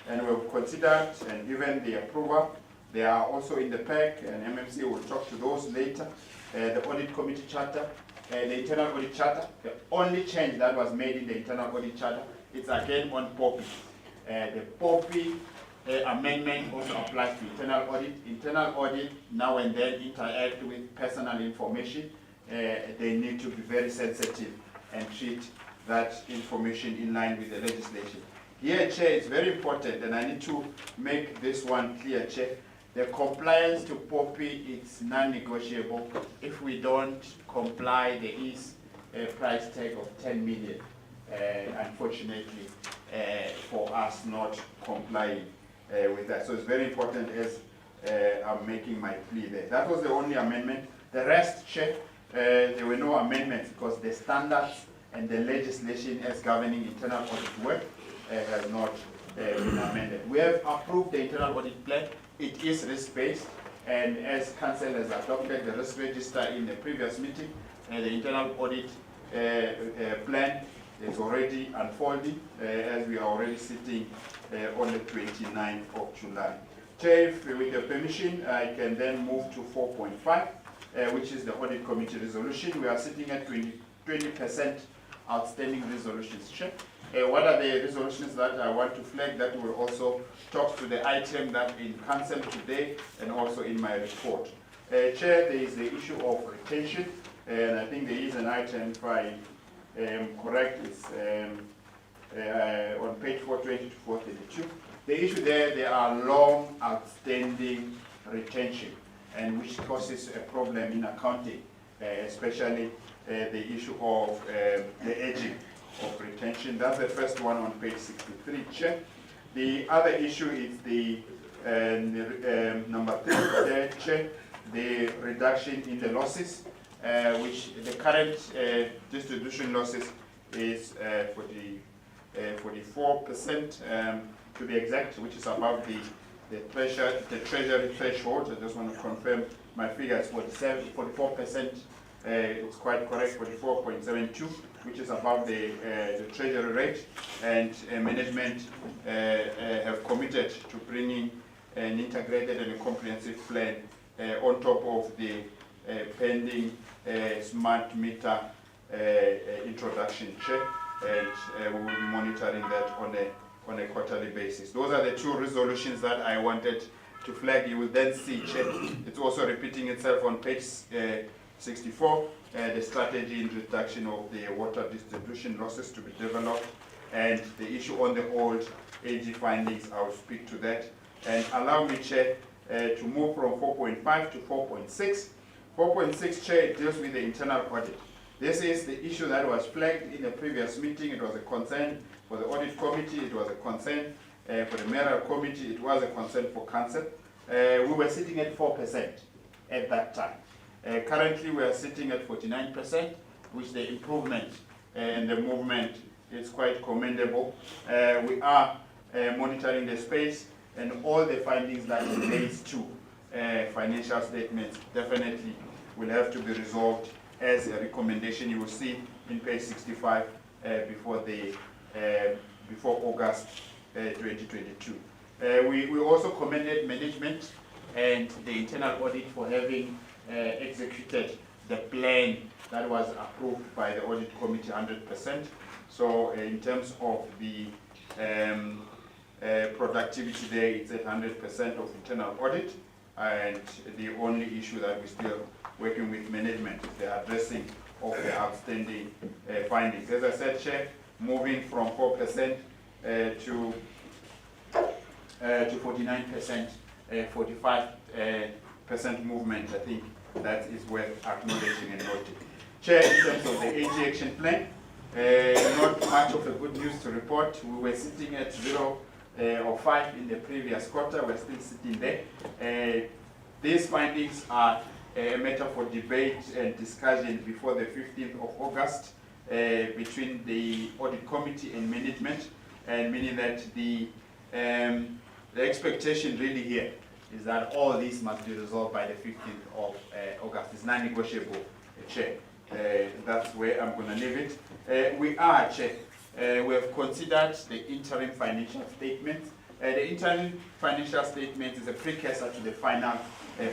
and we've considered and given the approval. They are also in the pack, and MMC will talk to those later. The audit committee charter, the internal audit charter, the only change that was made in the internal audit charter, it's again on POPI. The POPI amendment also applies to internal audit. Internal audit now and then interact with personal information. They need to be very sensitive and treat that information in line with the legislation. Here, Chair, it's very important, and I need to make this one clear, Chair. The compliance to POPI is non-negotiable. If we don't comply, there is a price tag of 10 million, unfortunately, for us not complying with that. So it's very important as I'm making my plea there. That was the only amendment. The rest, Chair, there were no amendments because the standards and the legislation as governing internal audit work has not been amended. We have approved the internal audit plan. It is risk-based, and as Council has adopted the risk register in the previous meeting, the internal audit plan is already unfolding as we are already sitting on the 29th of July. Chair, with your permission, I can then move to 4.5, which is the audit committee resolution. We are sitting at 20% outstanding resolutions. Chair. What are the resolutions that I want to flag that will also talk to the item that in council today and also in my report? Chair, there is the issue of retention, and I think there is an item, if I am correct, it's on page 420 to 432. The issue there are long outstanding retention, and which causes a problem in accounting, especially the issue of the aging of retention. That's the first one on page 63, Chair. The other issue is the number 3, Chair, the reduction in the losses, which the current distribution losses is 44% to be exact, which is above the treasury threshold. I just want to confirm my figures. 44%. It's quite correct, 44.72, which is above the treasury rate, and management have committed to bringing an integrated and a comprehensive plan on top of the pending smart meter introduction check, and we will be monitoring that on a quarterly basis. Those are the two resolutions that I wanted to flag. You will then see, Chair, it's also repeating itself on page 64, the strategy in reduction of the water distribution losses to be developed, and the issue on the old AG findings, I'll speak to that. And allow me, Chair, to move from 4.5 to 4.6. 4.6, Chair, deals with the internal audit. This is the issue that was flagged in the previous meeting. It was a concern for the audit committee, it was a concern for the mayoral committee, it was a concern for council. We were sitting at 4% at that time. Currently, we are sitting at 49%, which the improvement and the movement is quite commendable. We are monitoring the space, and all the findings that relates to financial statements definitely will have to be resolved as a recommendation. You will see in page 65 before August 2022. We also commended management and the internal audit for having executed the plan that was approved by the audit committee 100%. So in terms of the productivity there, it's at 100% of internal audit, and the only issue that we're still working with management is the addressing of the outstanding findings. As I said, Chair, moving from 4% to 49%, 45% movement. I think that is worth acknowledging and noting. Chair, in terms of the AG action plan, not much of a good news to report. We were sitting at 0 or 5 in the previous quarter. We're still sitting there. These findings are a matter for debate and discussion before the 15th of August between the audit committee and management, and meaning that the expectation really here is that all this must be resolved by the 15th of August. It's non-negotiable, Chair. That's where I'm going to leave it. We have considered the interim financial statement. The interim financial statement is a precursor to the final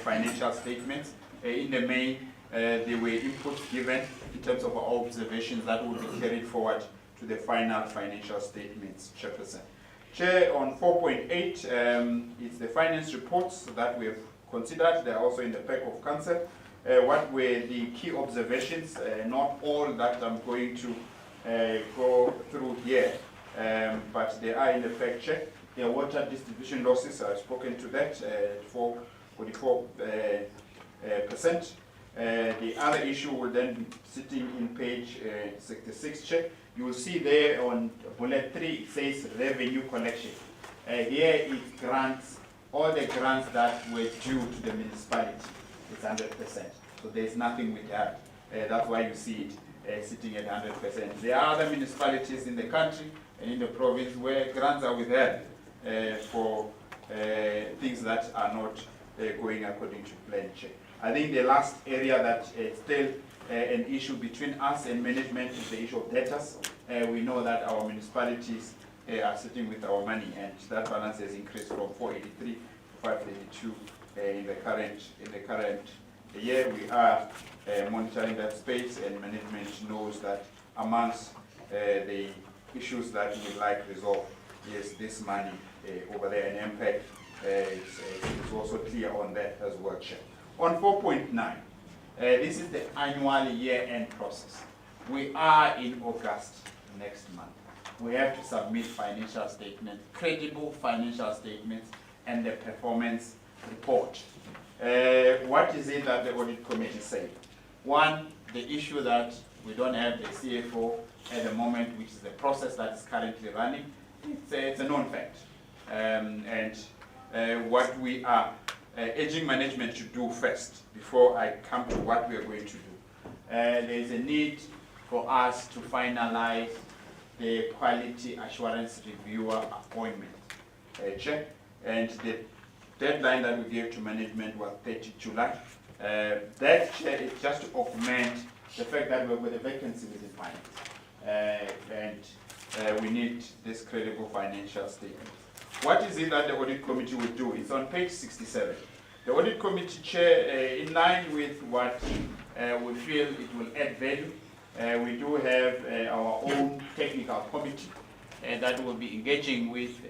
financial statement. In the main, there were inputs given in terms of our observations that will be carried forward to the final financial statements, Chairperson. Chair, on 4.8, it's the finance reports that we have considered. They're also in the pack of council. What were the key observations? Not all that I'm going to go through here, but they are in the fact check. The water distribution losses, I've spoken to that, 44%. The other issue will then be sitting in page 66 check. You will see there on bullet 3, it says revenue collection. Here it grants, all the grants that were due to the municipality. It's 100%. So there's nothing withheld. That's why you see it sitting at 100%. There are other municipalities in the country and in the province where grants are withheld for things that are not going according to plan. I think the last area that is still an issue between us and management is the issue of debtors. We know that our municipalities are sitting with our money, and that balance has increased from 483 to 582 in the current year. We are monitoring that space, and management knows that amongst the issues that we would like resolved is this money over there, and impact is also clear on that as well. On 4.9, this is the annual year-end process. We are in August next month. We have to submit financial statements, credible financial statements, and the performance report. What is it that the audit committee said? One, the issue that we don't have the CFO at the moment, which is the process that is currently running, it's a known fact. What we are urging management to do first, before I come to what we are going to do, there is a need for us to finalize the quality assurance reviewer appointment. Check. And the deadline that we gave to management was 30 July. That is just to augment the fact that we've got a vacancy within finance. We need this credible financial statement. What is it that the audit committee will do? It's on page 67. The audit committee, Chair, in line with what we feel it will add value, we do have our own technical committee that will be engaging with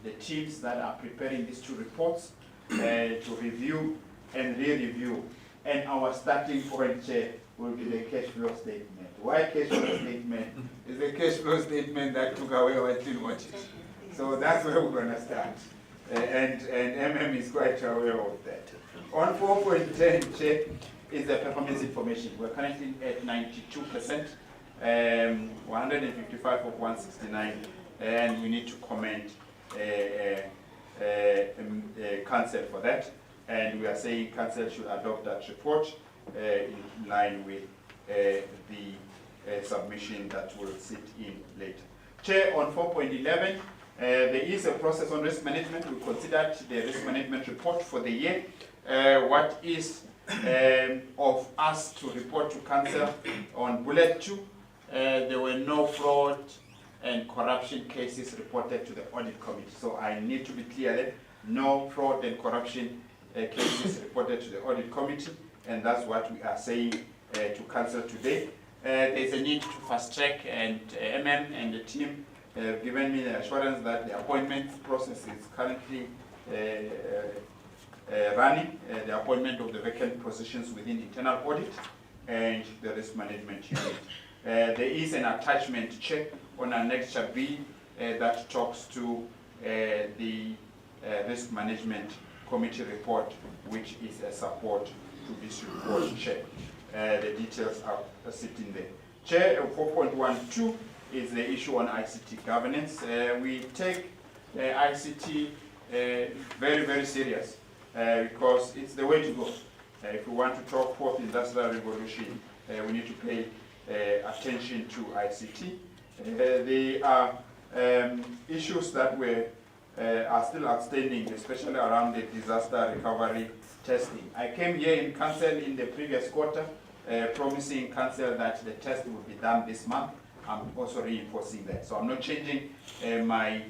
the teams that are preparing these two reports to review and re-review. And our starting point, Chair, will be the cash flow statement. Why cash flow statement? It's the cash flow statement that took away our clean waters. So that's where we're going to start. And MM is quite aware of that. On 4.10, Chair, is the performance information. We're currently at 92%, 155 of 169, and we need to commend council for that. And we are saying council should adopt that report in line with the submission that will sit in later. Chair, on 4.11, there is a process on risk management. We considered the risk management report for the year. What is of us to report to council on bullet 2, there were no fraud and corruption cases reported to the audit committee. So I need to be clear that no fraud and corruption cases reported to the audit committee, and that's what we are saying to council today. There's a need to fast track, and MM and the team have given me the assurance that the appointment process is currently running, the appointment of the vacant positions within internal audit and the risk management unit. There is an attachment check on Annexure B that talks to the Risk Management Committee report, which is a support to this report, Chair. The details are sitting there. Chair, 4.12 is the issue on ICT governance. We take ICT very, very serious because it's the way to go. If we want to talk fourth industrial revolution, we need to pay attention to ICT. There are issues that are still outstanding, especially around the disaster recovery testing. I came here in council in the previous quarter, promising council that the test will be done this month. I'm also reinforcing that. So I'm not changing my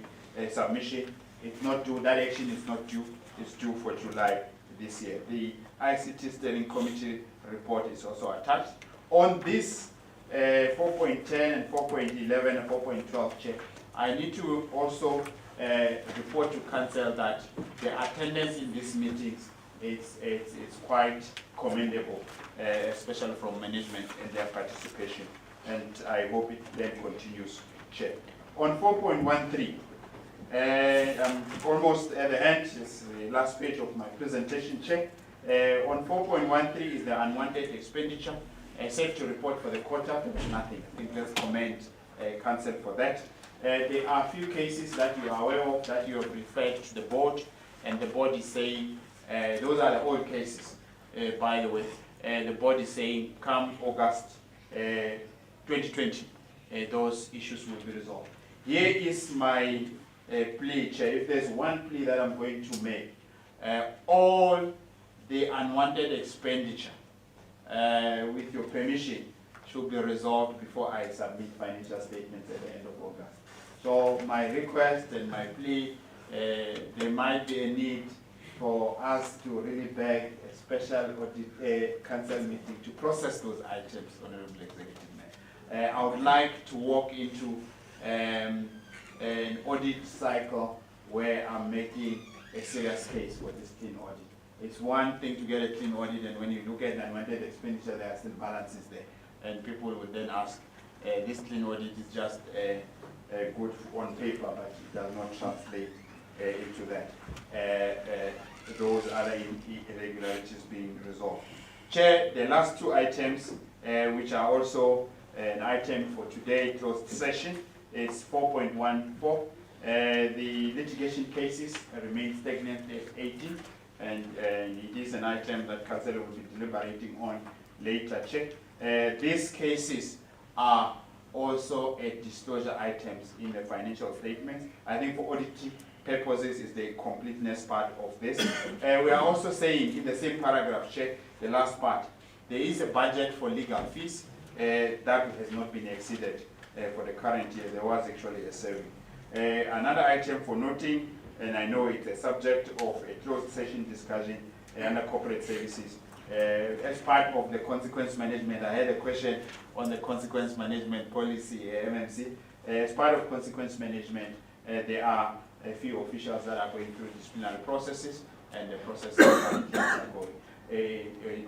submission. It's not due, that action is not due. It's due for July this year. The ICT Steering Committee report is also attached. On this 4.10 and 4.11 and 4.12 check, I need to also report to council that the attendance in these meetings it's quite commendable, especially from management and their participation. And I hope it then continues, Chair. On 4.13, I'm almost at the end, it's the last page of my presentation, Chair. On 4.13 is the unwanted expenditure. Safe to report for the quarter, there is nothing. I think let's commend council for that. There are a few cases that you are aware of that you have referred to the board, and the board is saying, those are the old cases, by the way. The board is saying come August 2020, those issues will be resolved. Here is my plea, Chair. If there's one plea that I'm going to make, all the unwanted expenditure, with your permission, should be resolved before I submit financial statements at the end of August. So my request and my plea, there might be a need for us to really beg a special audit council meeting to process those items, Honorable Executive Mayor. I would like to walk into an audit cycle where I'm making a serious case for this clean audit. It's one thing to get a clean audit, and when you look at unwanted expenditure, there are still balances there. And people will then ask, this clean audit is just good on paper, but it does not translate into that. Those other irregularities being resolved. Chair, the last two items, which are also an item for today, closed session, is 4.14. The litigation cases remain stagnant at 18. And it is an item that council will be deliberating on later, Chair. These cases are also a disclosure items in the financial statements. I think for auditing purposes is the completeness part of this. We are also saying in the same paragraph, Chair, the last part, there is a budget for legal fees that has not been exceeded for the current year. There was actually a saving. Another item for noting, and I know it's a subject of a closed session discussion under corporate services. As part of the consequence management, I had a question on the consequence management policy, MMC. As part of consequence management, there are a few officials that are going through disciplinary processes, and the processes are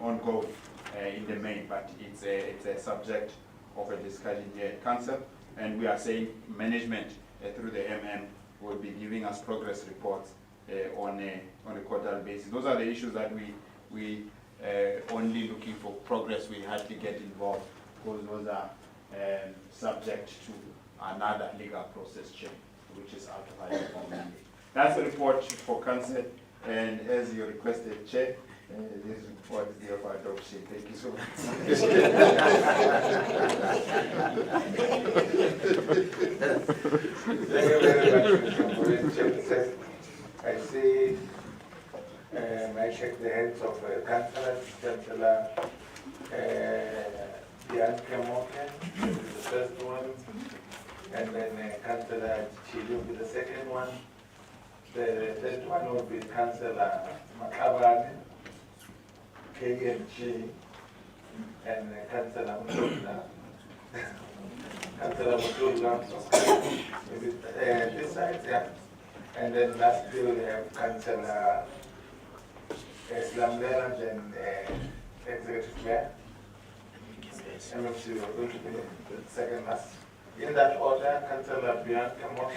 ongoing in the main, but it's a subject of a discussion here at council, and we are saying management through the MM will be giving us progress reports on a quarterly basis. Those are the issues that we only looking for progress. We hardly get involved because those are subject to another legal process chain, which is out of our mandate. That's the report for council, and as you requested, Chair, this report is here for adoption. Thank you so much. Thank you very much, Mr. I see, I shake the hands of Councillor Diane Kemoke, the first one, and then Councillor Chidi will be the second one. The third one will be Councillor Makabane, KMG, and Councillor Mutula. Councillor Mutula, this side, yeah. And then lastly we have Councillor Islam Leraj and Executive Mayor. MMC, you are going to be second last. In that order, Councillor Bianca Moto.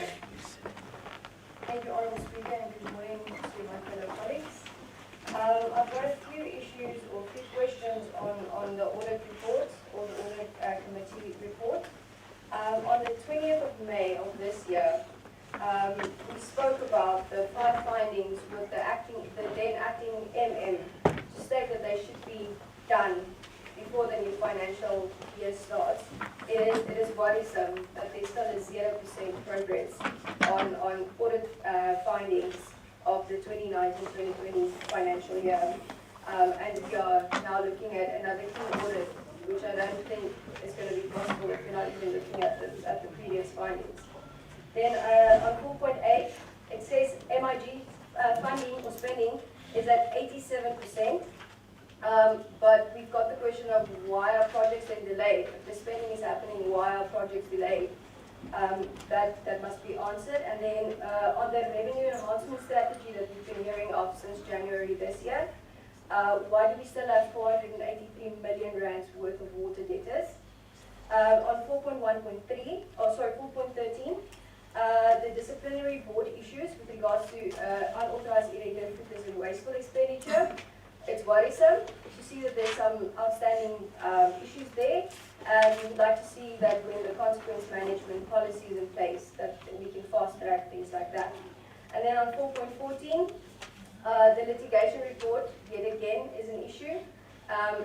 Thank you, Honourable Speaker, and good morning to my fellow colleagues. I've got a few issues or few questions on the audit report or the audit committee report. On the 20th of May of this year, we spoke about the 5 findings with the then acting MM to state that they should be done before the new financial year starts. It is worrisome that there still is 0% progress on audit findings of the 2019-2020 financial year. And we are now looking at another key audit, which I don't think is going to be possible if we're not even looking at the previous findings. Then on 4.8, it says MIG funding or spending is at 87%. But we've got the question of why are projects then delayed? If the spending is happening, why are projects delayed? That must be answered. And then on the revenue enhancement strategy that we've been hearing of since January this year, why do we still have 483 million rands worth of water debtors? On 4.1.3, oh sorry, 4.13, the disciplinary board issues with regards to unauthorized irregular frivolous and wasteful expenditure. It's worrisome to see that there's some outstanding issues there, and we'd like to see that when the consequence management policy is in place, that we can fast track things like that. And then on 4.14, the litigation report, yet again, is an issue.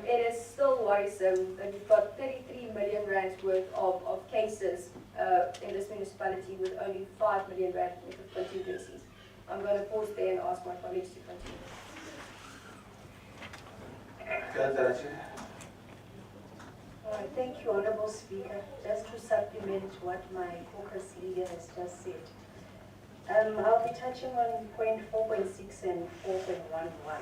It is still worrisome that we've got 33 million rands worth of cases in this municipality with only 5 million rand worth of contingencies. I'm going to pause there and ask my colleagues to continue. Thank you, Honourable Speaker. Just to supplement what my focus leader has just said. I'll be touching on point 4.6 and 4.11.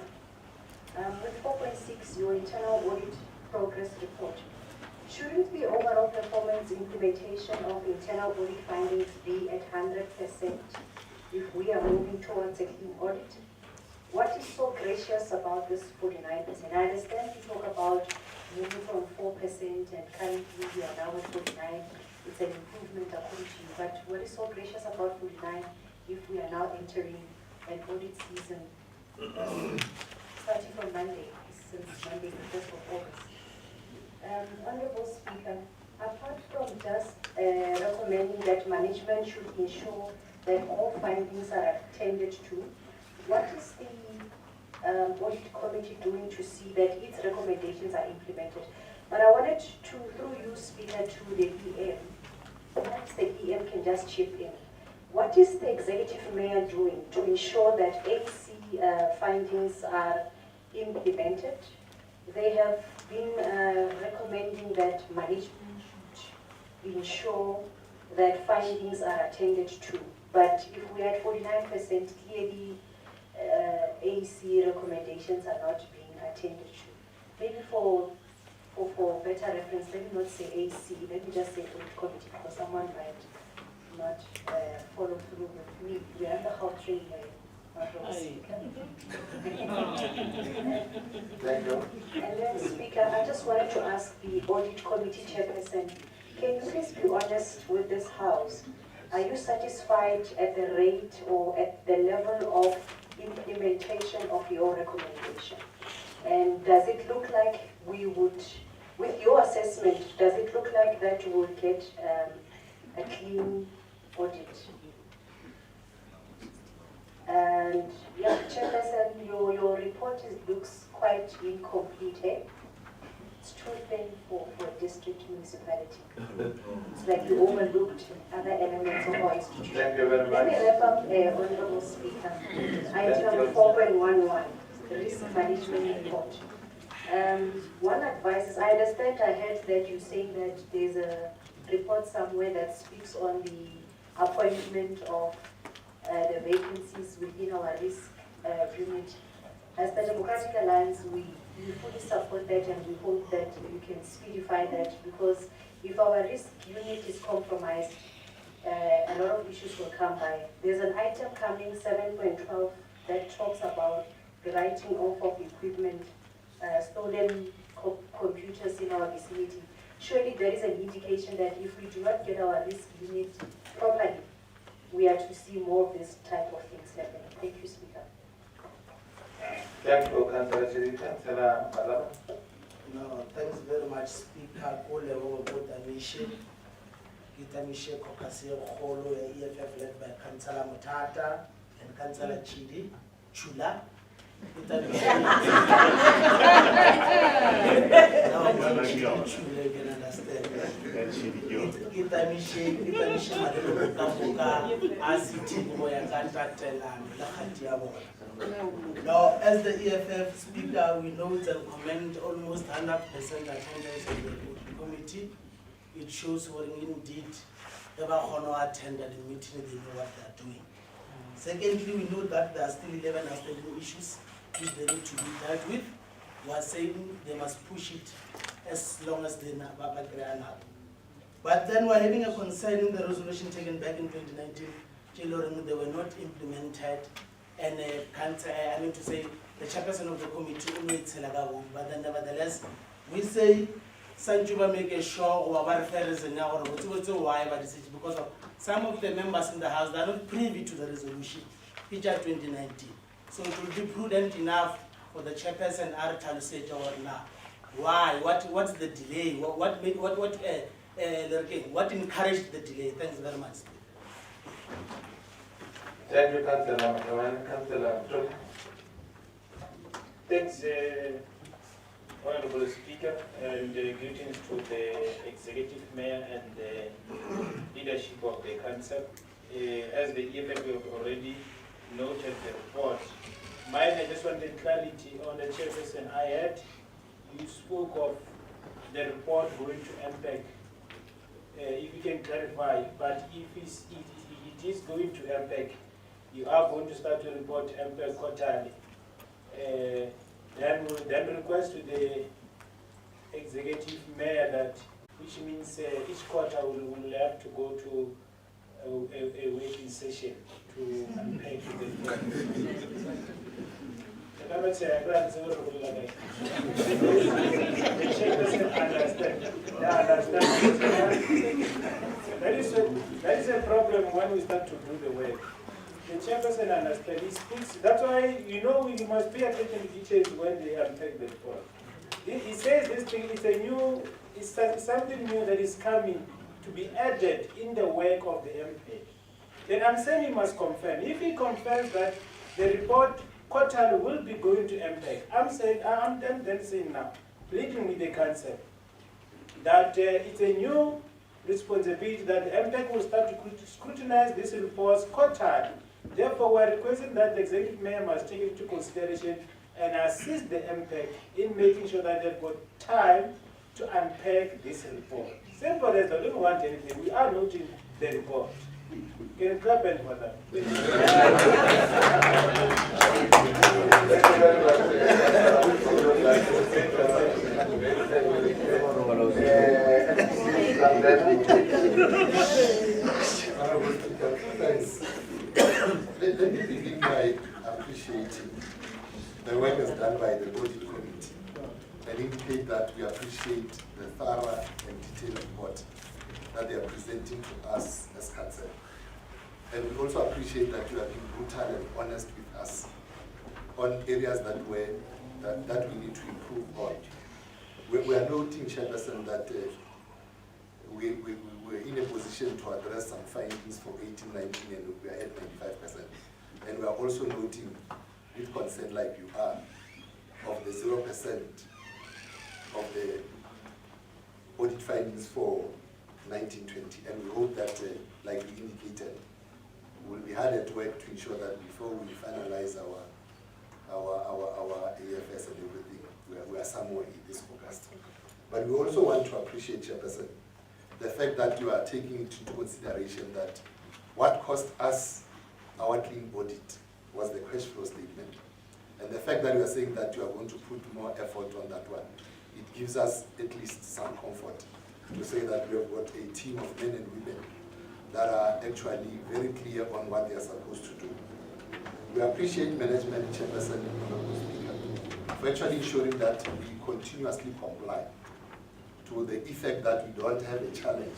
With 4.6, your internal audit progress report. Shouldn't the overall performance implementation of internal audit findings be at 100% if we are moving towards a clean audit? What is so gracious about this 49%? I understand you talk about moving from 4% and currently we are now at 49. It's an improvement according to you. But what is so gracious about 49 if we are now entering an audit season starting from Monday, since Monday, the 1st of August? Honourable Speaker, apart from just recommending that management should ensure that all findings are attended to, what is the audit committee doing to see that its recommendations are implemented? But I wanted to, through you, Speaker, to the EM. Perhaps the EM can just chip in. What is the executive mayor doing to ensure that AC findings are implemented? They have been recommending that management should ensure that findings are attended to. But if we are at 49%, clearly AC recommendations are not being attended to. Maybe for better reference, let me not say AC, let me just say audit committee, because someone might not follow through with me. We are the whole tree here. Thank you. And then, Speaker, I just wanted to ask the audit committee chairperson, can you please be honest with this House? Are you satisfied at the rate or at the level of implementation of your recommendation? And does it look like we would, with your assessment, does it look like that we will get a clean audit? And yeah, Chairperson, your report looks quite incomplete. Eh? It's too thin for a district municipality. It's like you overlooked other elements of our institution. Thank you very much. Let me wrap up, Honourable Speaker. Item 4.11, the risk management report. One advice is, I understand, I heard that you saying that there's a report somewhere that speaks on the appointment of the vacancies within our risk unit. As the Democratic Alliance, we fully support that, and we hope that you can speedify that, because if our risk unit is compromised, a lot of issues will come by. There's an item coming, 7.12, that talks about the writing off of equipment, stolen computers in our vicinity. surely there is an indication that if we do not get our risk unit properly, we are to see more of this type of things happening. Thank you, Speaker. Thank you, Councillor Chidi. Councillor Malaba. No, thanks very much, Speaker. Kole Obotamishe. Kitamishe Kokasi Holo, EFF led by Councillor Mutata and Councillor Chidi. Chula. Kitamishe. Chula, you can understand. Kitamishe Madelo Kabuka, Asiti Moyakanta Telan, Lahatiabo. Now, as the EFF Speaker, we note and commend almost 100% attendance of the committee. It shows what indeed Ebahono attended the meeting, they know what they are doing. Secondly, we know that there are still 11 outstanding issues which they need to be dealt with. We are saying they must push it as long as they are. But then we are having a concern in the resolution taken back in 2019, they were not implemented. And I mean to say, the chairperson of the committee only but then nevertheless, we say Sanjuba make a show or affairs in our why, but it's because of some of the members in the house that are not privy to the resolution, PJ 2019. So it will be prudent enough for the chairperson to say now. Why? What's the delay? What encouraged the delay? Thanks very much. Thank you, Councillor. Councillor Troy. Thanks, Honorable Speaker, and greetings to the Executive Mayor and the leadership of the Council. As the EFF have already noted the report, mine, I just wanted clarity on the chairperson. I heard you spoke of the report going to MPEC. If you can clarify, but if it is going to MPEC, you are going to start to report MPEC quarterly. Then we'll then request to the executive mayor that, which means each quarter will have to go to a waiting session to unpack the report. The chairperson understand. That is a problem when we start to do the work. The chairperson understands. He speaks. That's why we must pay attention to details when they unpack the report. He says this thing is it's something new that is coming to be added in the work of the MP. Then I'm saying he must confirm. If he confirms that the report quarterly will be going to MPEC, I'm then saying now, pleading with the council that it's a new responsibility that the MPEC will start to scrutinize these reports quarterly. Therefore, we are requesting that the executive mayor must take it into consideration and assist the MPEC in making sure that they've got time to unpack this report. Simple as that. We don't want anything. We are noting the report. Can you clap and for that? Let me begin by appreciating the work that's done by the Audit Committee and indicate that we appreciate the thorough and detailed report that they are presenting to us as Council. And we also appreciate that you have been brutal and honest with us on areas that we need to improve on. We are noting, Chairperson, that we were in a position to address some findings for 18-19 and we are at 95%. And we are also noting, with concern like you are, of the 0% of the audit findings for 1920. And we hope that, like we indicated, we'll be hard at work to ensure that before we finalize our AFS and everything, we are somewhere in this August. But we also want to appreciate, Chairperson, the fact that you are taking into consideration that what cost us our clean audit was the cash flow statement. And the fact that you are saying that you are going to put more effort on that one, it gives us at least some comfort to say that we have got a team of men and women that are actually very clear on what they are supposed to do. We appreciate management, Chairperson and Honorable Speaker, for actually ensuring that we continuously comply to to the effect that we don't have a challenge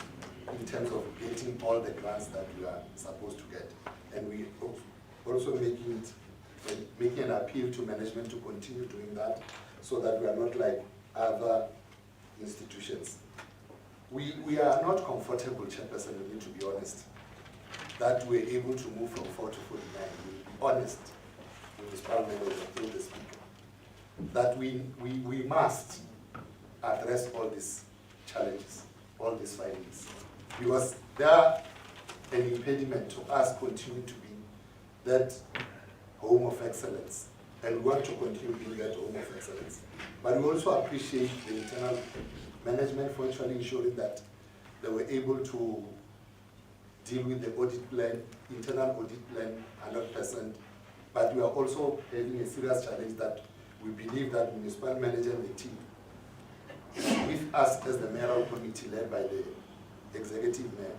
in terms of getting all the grants that we are supposed to get. And we also making an appeal to management to continue doing that so that we are not like other institutions. We are not comfortable, Chairperson, we need to be honest, that we're able to move from 4 to 49. We'll be honest with this parliament and the speaker, that we must address all these challenges, all these findings, because they are an impediment to us continuing to be that home of excellence, and we want to continue being that home of excellence. But we also appreciate the internal management for actually ensuring that they were able to deal with the audit plan, internal audit plan, 100%. But we are also having a serious challenge that we believe that municipal manager and the team, with us as the mayoral committee led by the executive mayor,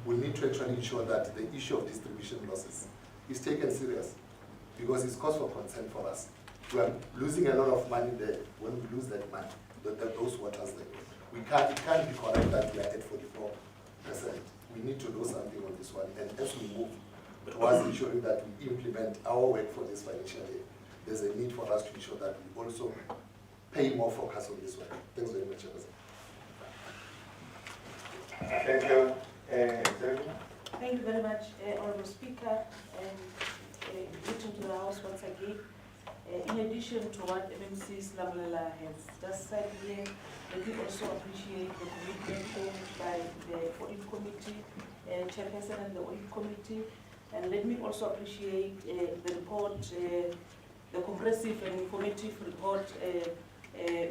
will need to actually ensure that the issue of distribution losses is taken serious, because it's cause for concern for us. We are losing a lot of money there. When we lose that money, those waters there, it can't be correct that we are at 44%. We need to do something on this one, and as we move towards ensuring that we implement our work for this financial year, there's a need for us to ensure that we also pay more focus on this one. Thanks very much, Chairperson. Thank you. Thank you very much, Honourable Speaker, and greeting to the House once again. In addition to what MMC Slamulela has just said here, let me also appreciate the commitment shown by the Audit Committee, Chairperson and the Audit Committee, and let me also appreciate the report, the comprehensive and informative report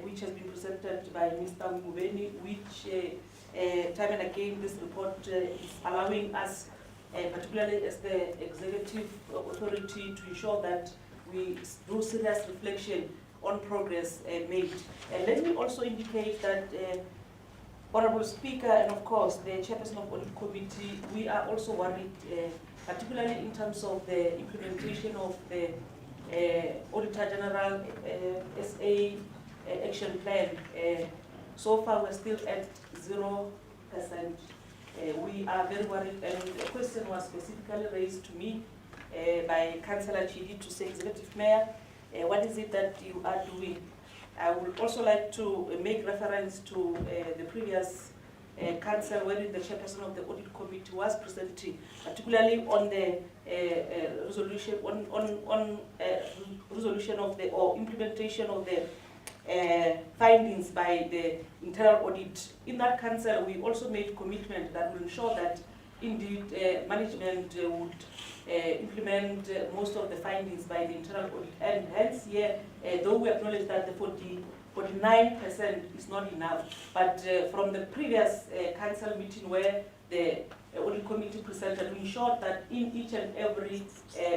which has been presented by Mr. Mubeni, which time and again this report is allowing us, particularly as the executive authority, to ensure that we do serious reflection on progress made. And let me also indicate that, Honourable Speaker, and of course the Chairperson of Audit Committee, we are also worried, particularly in terms of the implementation of the Auditor General SA action plan. So far we're still at 0%. We are very worried, and a question was specifically raised to me by Councillor Chidi to say, Executive Mayor, what is it that you are doing? I would also like to make reference to the previous council wherein the Chairperson of the Audit Committee was presenting, particularly on the resolution resolution of the or implementation of the findings by the internal audit. In that council, we also made commitment that will ensure that indeed management would implement most of the findings by the internal audit. And hence here, though we acknowledge that the 49% is not enough, but from the previous council meeting where the audit committee presented, we ensured that in each and every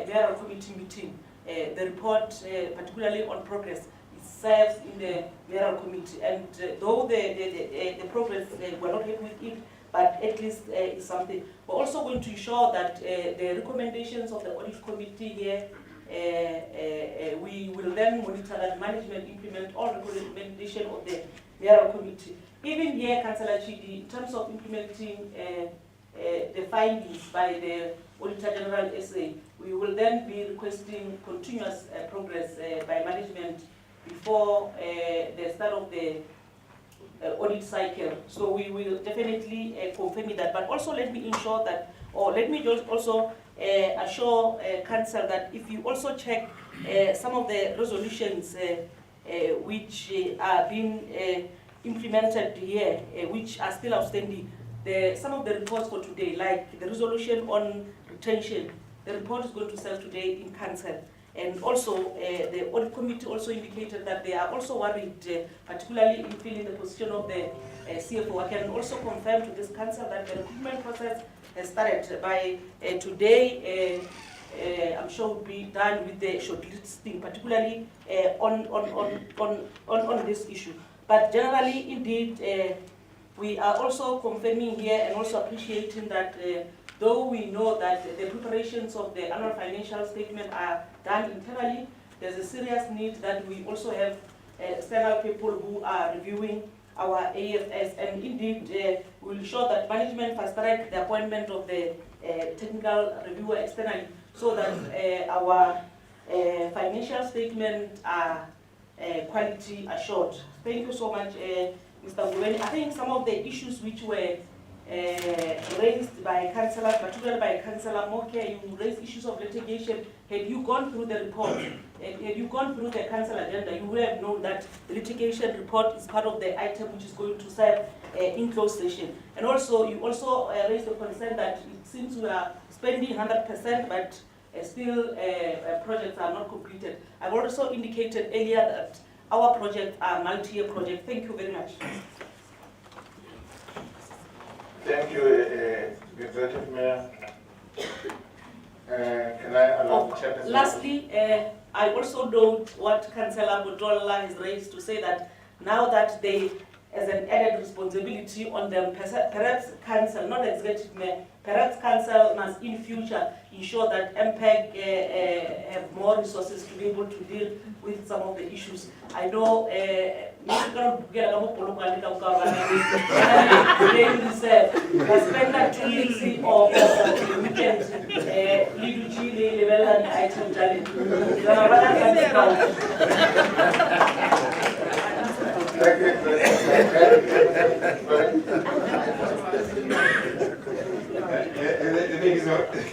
mayoral committee meeting, the report, particularly on progress, serves in the mayoral committee. And though the progress, we're not happy with it, but at least it's something. We're also going to ensure that the recommendations of the audit committee here, we will then monitor that management implement all recommendations of the mayoral committee. Even here, Councillor Chidi, in terms of implementing the findings by the Auditor General SA, we will then be requesting continuous progress by management before the start of the audit cycle. So we will definitely confirm that. But also let me ensure that, or let me just also assure Council that if you also check some of the resolutions which are being implemented here, which are still outstanding, some of the reports for today, like the resolution on retention, the report is going to sell today in Council. And also, the audit committee also indicated that they are also worried, particularly in filling the position of the CFO. I can also confirm to this council that the recruitment process has started. By today, I'm sure will be done with the shortlisting, particularly on this issue. But generally, indeed, we are also confirming here and also appreciating that though we know that the preparations of the annual financial statement are done internally, there's a serious need that we also have external people who are reviewing our AFS, and indeed will ensure that management fast-track the appointment of the technical reviewer externally, so that our financial statements are quality assured. Thank you so much, Mr. Ngubeni. I think some of the issues which were raised by Councillor, particularly by Councillor Moke, you raised issues of litigation. Had you gone through the report, had you gone through the council agenda, you would have known that the litigation report is part of the item which is going to serve in closed session. And also, you also raised the concern that it seems we are spending 100%, but still projects are not completed. I've also indicated earlier that our projects are multi-year projects. Thank you very much. Thank you, Executive Mayor. Can I allow the chairperson? Lastly, I also note what Councillor Botola has raised to say that now that they, as an added responsibility on them, perhaps council, not executive mayor, perhaps council must in future ensure that MPEG have more resources to be able to deal with some of the issues. I know spend that 2 weeks or weekends item challenge.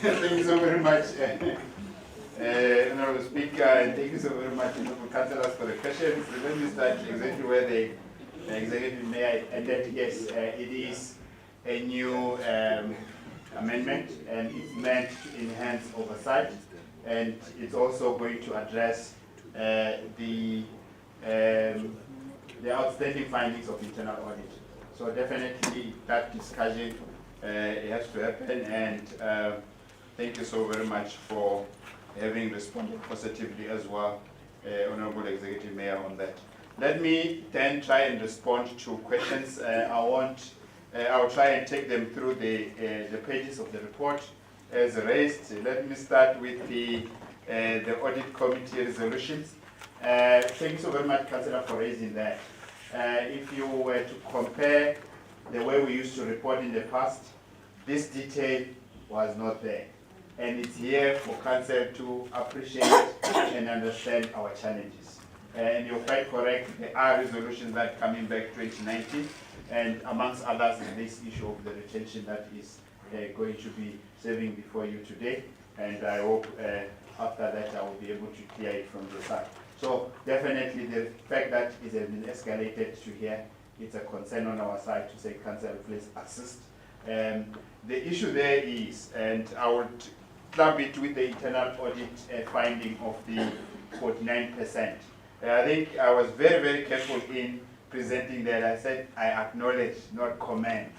Thank you so very much, Honorable Speaker, and thank you so very much, Honorable Councillors, for the questions. Let me start exactly where the Executive Mayor ended. Yes, it is a new amendment, and it's meant to enhance oversight, and it's also going to address the outstanding findings of internal audit. So definitely that discussion has to happen, and thank you so very much for having responded positively as well, Honorable Executive Mayor, on that. Let me then try and respond to questions. I'll try and take them through the pages of the report as raised. Let me start with the Audit Committee resolutions. Thank you so very much, Councillor, for raising that. If you were to compare the way we used to report in the past, this detail was not there. And it's here for Council to appreciate and understand our challenges. And you're quite correct, there are resolutions that are coming back 2019, and amongst others is this issue of the retention that is going to be serving before you today. And I hope after that I will be able to clear it from the side. So definitely the fact that it has been escalated to here, it's a concern on our side to say, Council, please assist. The issue there is, and I would club it with the internal audit finding of the 49%. I think I was very, very careful in presenting that. I said I acknowledge, not comment.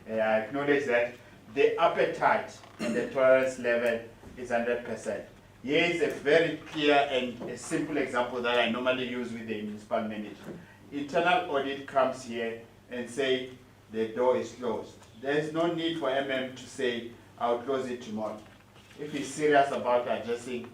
I acknowledge that the appetite and the tolerance level is 100%. Here is a very clear and a simple example that I normally use with the municipal manager. Internal audit comes here and say the door is closed. There is no need for MM to say I'll close it tomorrow. If he's serious about addressing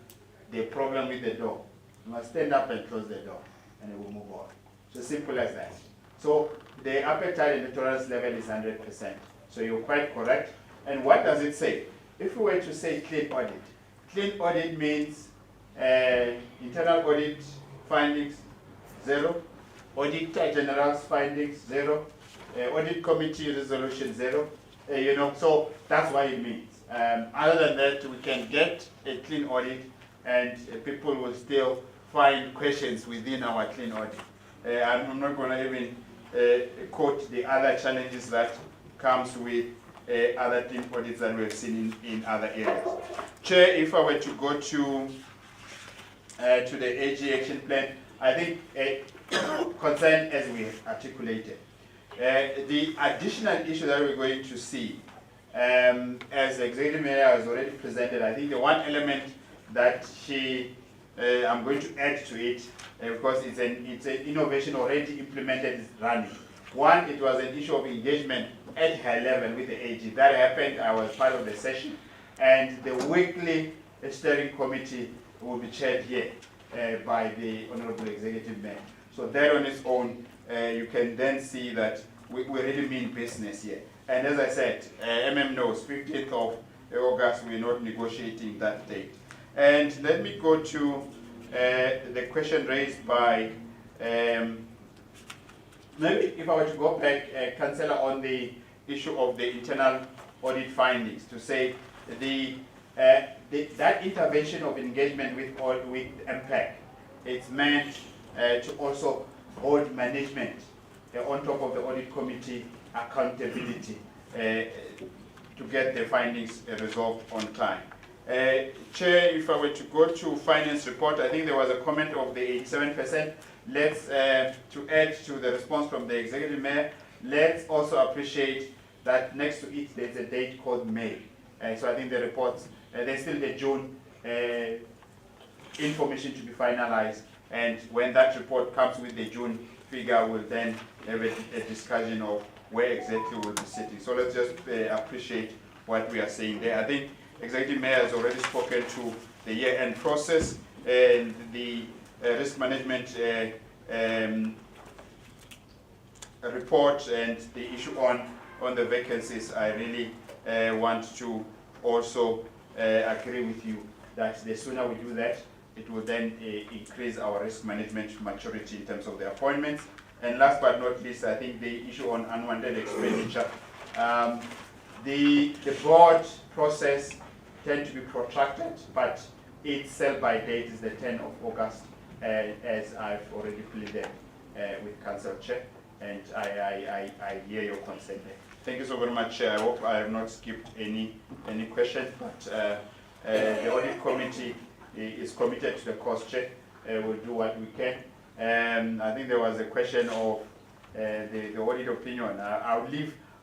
the problem with the door, you must stand up and close the door, and it will move on. So simple as that. So the appetite and the tolerance level is 100%. So you're quite correct. And what does it say? If we were to say clean audit means internal audit findings, 0. Auditor General's findings, 0. Audit Committee resolution, 0. So that's what it means. Other than that, we can get a clean audit, and people will still find questions within our clean audit. I'm not going to even quote the other challenges that comes with other clean audits that we've seen in other areas. Chair, if I were to go to the AG action plan, I think concern as we articulated. The additional issue that we're going to see, as the Executive Mayor has already presented, I think the one element that I'm going to add to it, because it's an innovation already implemented, is running. One, it was an issue of engagement at high level with the AG. That happened, I was part of the session, and the weekly steering committee will be chaired here by the Honorable Executive Mayor. So that on its own you can then see that we really mean business here. And as I said, knows 15th of August, we're not negotiating that date. And let me go to the question raised by, maybe if I were to go back, Councillor, on the issue of the internal audit findings, to say that intervention of engagement with MPAC, it's meant to also hold management on top of the audit committee accountability to get the findings resolved on time. Chair, if I were to go to finance report, I think there was a comment of the 87%. Let's, to add to the response from the executive mayor, let's also appreciate that next to it there's a date called May. So I think the reports, there's still the June information to be finalized, and when that report comes with the June figure, we'll then have a discussion of where exactly we'll be sitting. So let's just appreciate what we are saying there. I think Executive Mayor has already spoken to the year-end process and the risk management report and the issue on the vacancies. I really want to also agree with you that the sooner we do that, it will then increase our risk management maturity in terms of the appointments. And last but not least, I think the issue on unwanted expenditure. The board process tends to be protracted, but its sell-by date is the 10th of August, as I've already pleaded with Council Chair, and I hear your consent there. Thank you so very much. I hope I have not skipped any questions, but the audit committee is committed to the cost check. We'll do what we can. I think there was a question of the audit opinion.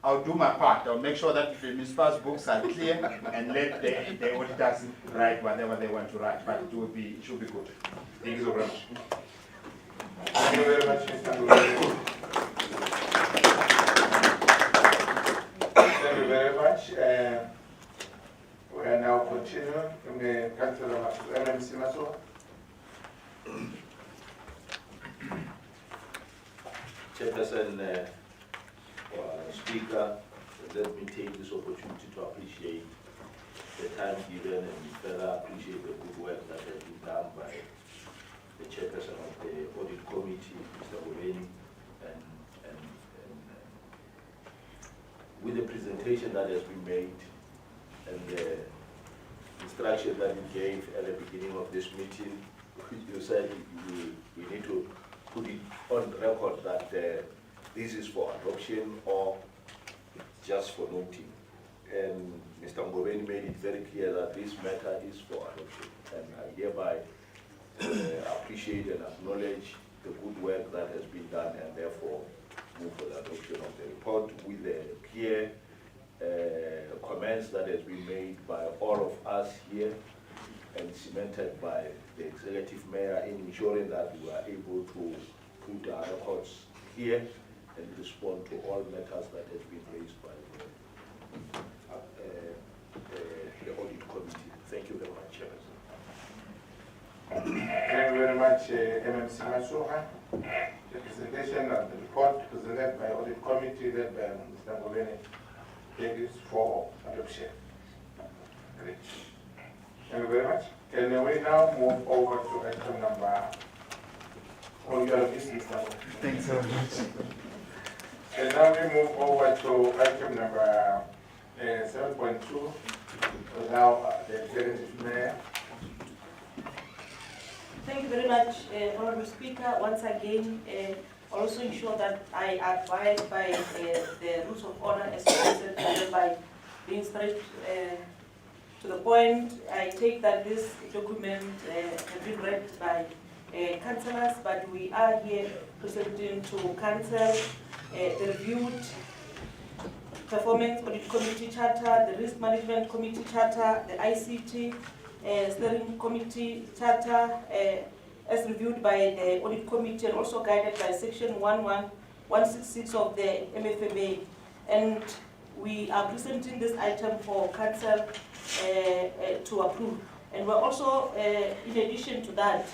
I'll do my part. I'll make sure that the municipal's books are clear and let the auditors write whatever they want to write. But it should be good. Thank you so very much. Thank you very much, Mr. Ngubeni. Thank you very much. We are now continuing from the Councillor MMC Maswa. Chairperson, Speaker, let me take this opportunity to appreciate the time given and further appreciate the good work that has been done by the Chairperson of the Audit Committee, Mr. Ngubeni, and with the presentation that has been made and the instruction that you gave at the beginning of this meeting. You said we need to put it on record that this is for adoption or just for noting. And Mr. Ngubeni made it very clear that this matter is for adoption. And I hereby appreciate and acknowledge the good work that has been done, and therefore move for the adoption of the report with the clear comments that has been made by all of us here and cemented by the executive mayor in ensuring that we are able to put our records here and respond to all matters that has been raised by the audit committee. Thank you very much, Chairperson. Thank you very much, MMC Masuha. The presentation of the report presented by Audit Committee led by Mr. Ngubeni. It is for adoption. Great. Thank you very much. Can we now move over to item number? Oh, you are busy, Mr. Thanks so much. And now we move over to item number 7.2. Now the executive mayor. Thank you very much, Honorable Speaker. Once again, also ensure that I advise by the rules of order as presented by being straight to the point. I take that this document has been read by councillors, but we are here presenting to council the reviewed performance audit committee charter, the risk management committee charter, the ICT steering committee charter, as reviewed by the audit committee and also guided by section 11166 of the MFMA. And we are presenting this item for council to approve. And we're also, in addition to that,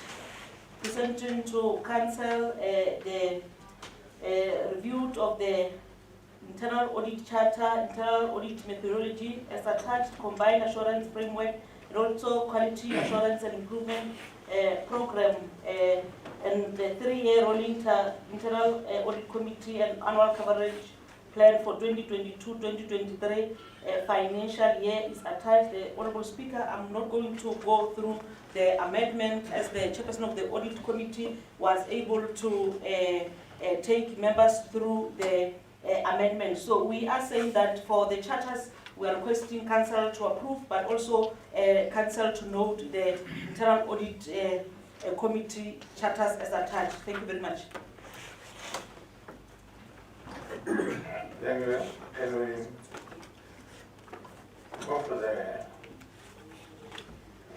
presenting to council the review of the internal audit charter, internal audit methodology as attached, combined assurance framework, and also quality assurance and improvement program, and the 3-year rolling internal audit committee and annual coverage plan for 2022-2023 financial year is attached. The Honorable Speaker, I'm not going to go through the amendment as the chairperson of the audit committee was able to take members through the amendment. So we are saying that for the charters, we are requesting council to approve, but also council to note the internal audit committee charters as attached. Thank you very much. Thank you. Can we go for the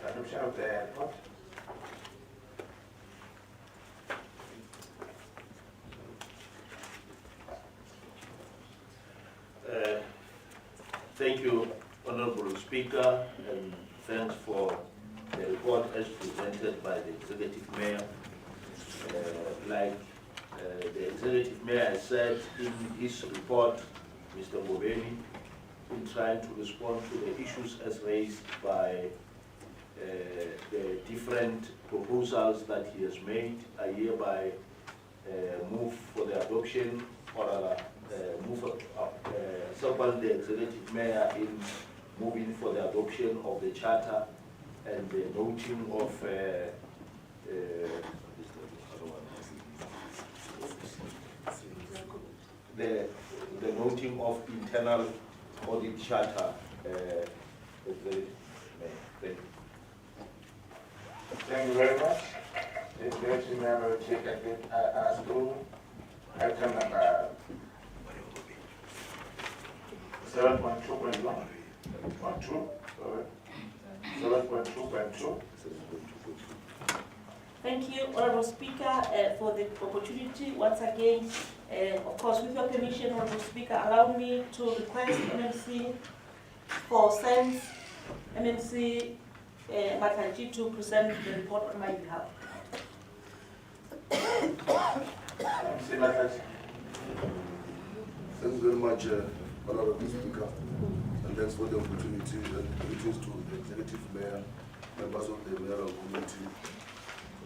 adoption of the report? Thank you, Honorable Speaker, and thanks for the report as presented by the Executive Mayor. The Executive Mayor has said in his report, Mr. Mbobeni, in trying to respond to the issues as raised by the different proposals that he has made, I hereby move for the adoption, or rather support the Executive Mayor in moving for the adoption of the charter and the noting of the noting of internal audit charter. Thank you very much. The Executive Mayor will take a bit as through item number 7.2.1. 7.2.2. Thank you, Honorable Speaker, for the opportunity. Once again, of course, with your permission, Honorable Speaker, allow me to request MMC for SENS, MMC Mataji to present the report on my behalf. MC Mataji. Thank you very much, Honorable Speaker, and thanks for the opportunity and greetings to the Executive Mayor, members of the Mayoral Committee,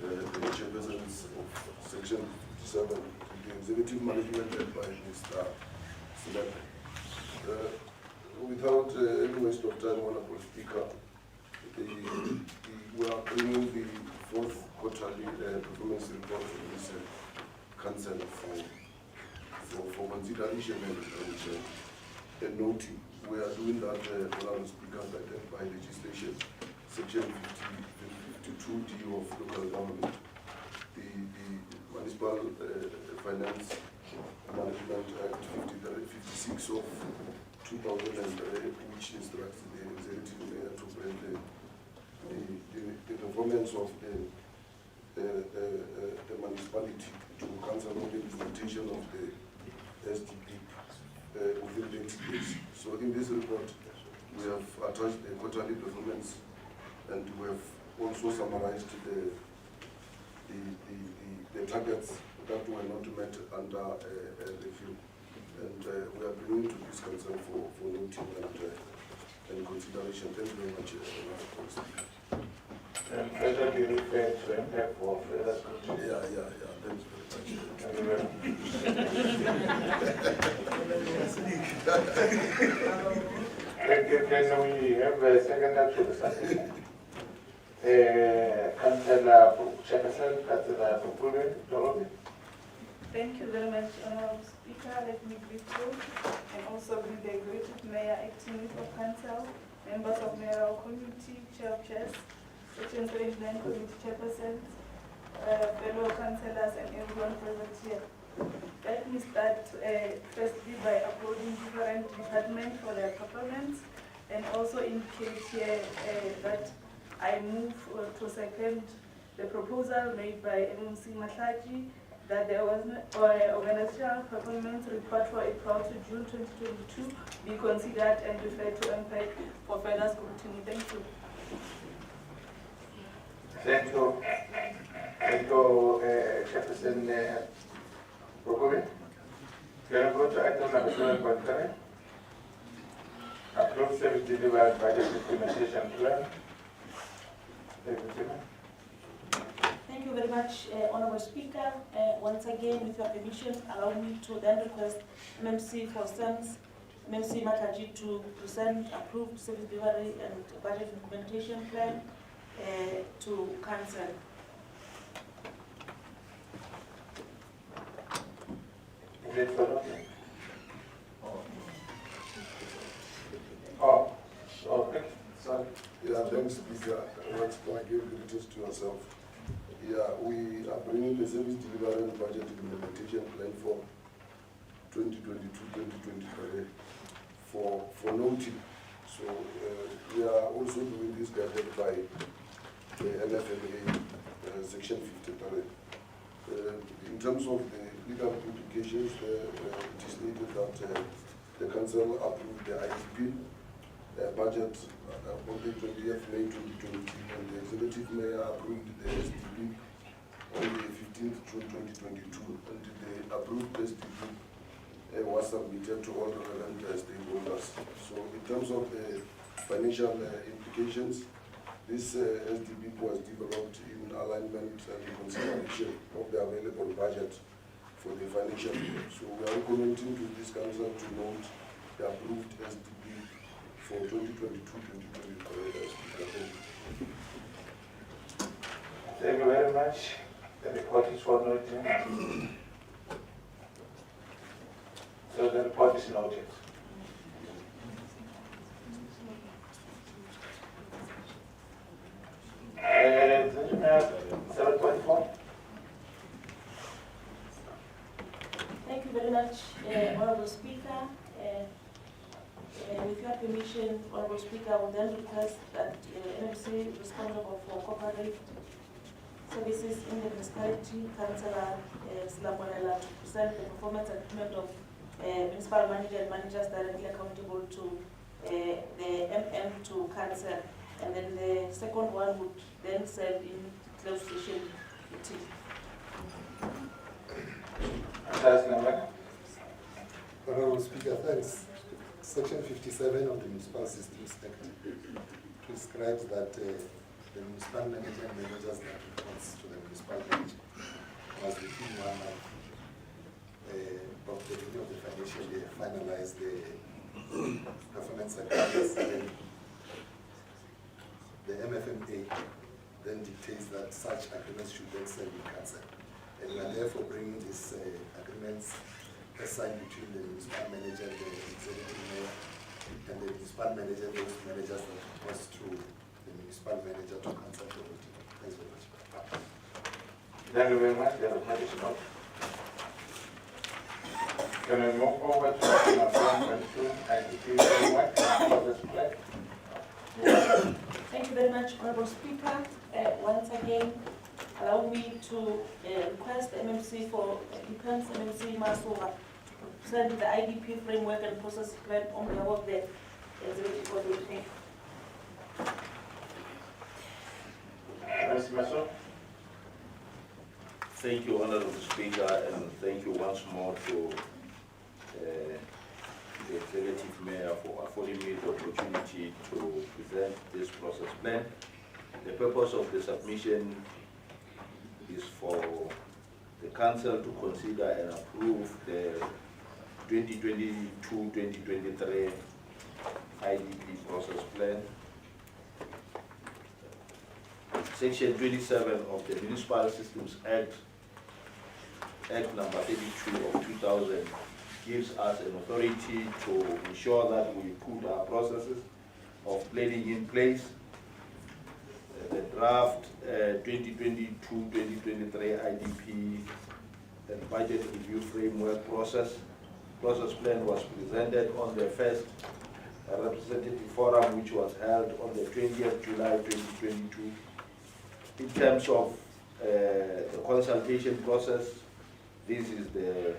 the chairpersons of Section 57, the Executive Management led by Mr. Sinek. Without any waste of time, Honorable Speaker, we are bringing the 4th quarterly performance report of this council for consideration and noting. We are doing that, Honorable Speaker, by legislation, Section 52D of local government, the Municipal Finance Management Act 56 of 2003, which instructs the Executive Mayor to bring the performance of the municipality to council on the implementation of the SDP within 80 days. So in this report, we have attached the quarterly performance, and we have also summarized the targets that were not met under review. And we are bringing to this council for noting and consideration. Thank you very much, Honorable Speaker. And further be referred to impact for further scrutiny. Yeah. Thanks very much. Thank you. Can we have a second to the submission? Councillor Chairperson, Councillor Pupulu. Thank you very much, Honorable Speaker. Let me greet you and also greet the Executive Mayor, acting of Council, members of Mayoral Committee, Chairs, Section 79 Committee Chairpersons, fellow councillors, and everyone present here. Let me start firstly by applauding different departments for their performance, and also indicate here that I move to second the proposal made by MMC Mahlaji that the organizational performance report for April to June 2022 be considered and referred to MPEC for further scrutiny. Thank you. Thank you. Thank you, Chairperson Rogove. Can I go to item number 7.3? Approve service delivery budget implementation plan. Thank you very much, Honorable Speaker. Once again, with your permission, allow me to then request MMC for SEMS, MMC Mataji to present approved service delivery and budget implementation plan to Council. Is it for nothing? Oh, okay, sorry. Yeah, thanks, Speaker. Let's give greetings to yourself. Yeah, we are bringing the service delivery and budget implementation plan for 2022-2023 for noting. So we are also doing this guided by the NFMA section 53. In terms of the legal implications, it is stated that the Council approved the IEP budget on the 20th May 2020, and the Executive Mayor approved the SDP on the 15th June 2022, and the approved SDP was submitted to all relevant stakeholders. So in terms of the financial implications, this SDP was developed in alignment and consideration of the available budget for the financial year. So we are recommending to this Council to note the approved SDP for 2022-2023. Thank you very much. The report is for noting. So the report is noted. Thank you, Mayor. 7.4. Thank you very much, Honorable Speaker. With your permission, Honorable Speaker, I will then request that MMC responsible for corporate services in the municipality, Councillor Silamonela, to present the performance agreement of municipal manager and managers directly accountable to the MM to Council. And then the second one would then serve in closed session meeting. Honorable Speaker, thanks. Section 57 of the Municipal Systems Act prescribes that the municipal manager and managers that reports to the municipal manager must within 1 month of the beginning of the financial year finalize the performance agreements. The MFMA then dictates that such agreements should then serve in Council. And we are therefore bringing these agreements assigned between the municipal manager and the executive mayor, and the municipal manager, those managers that pass through the municipal manager to Council for voting. Thanks very much. Thank you very much. The report is not. Can we move over to item 7.2, IDP framework for this plan? Thank you very much, Honorable Speaker. Once again, allow me to request the MMC for Defense MMC Masova to present the IDP framework and process plan on behalf of the executive body. Mr. Maso. Thank you, Honorable Speaker, and thank you once more to the Executive Mayor for affording me the opportunity to present this process plan. The purpose of the submission is for the Council to consider and approve the 2022-2023 IDP process plan. Section 27 of the Municipal Systems Act, Act number 32 of 2000, gives us an authority to ensure that we put our processes of planning in place. The draft 2022-2023 IDP and budget review framework process plan was presented on the first representative forum, which was held on the 20th July 2022. In terms of the consultation process, this is the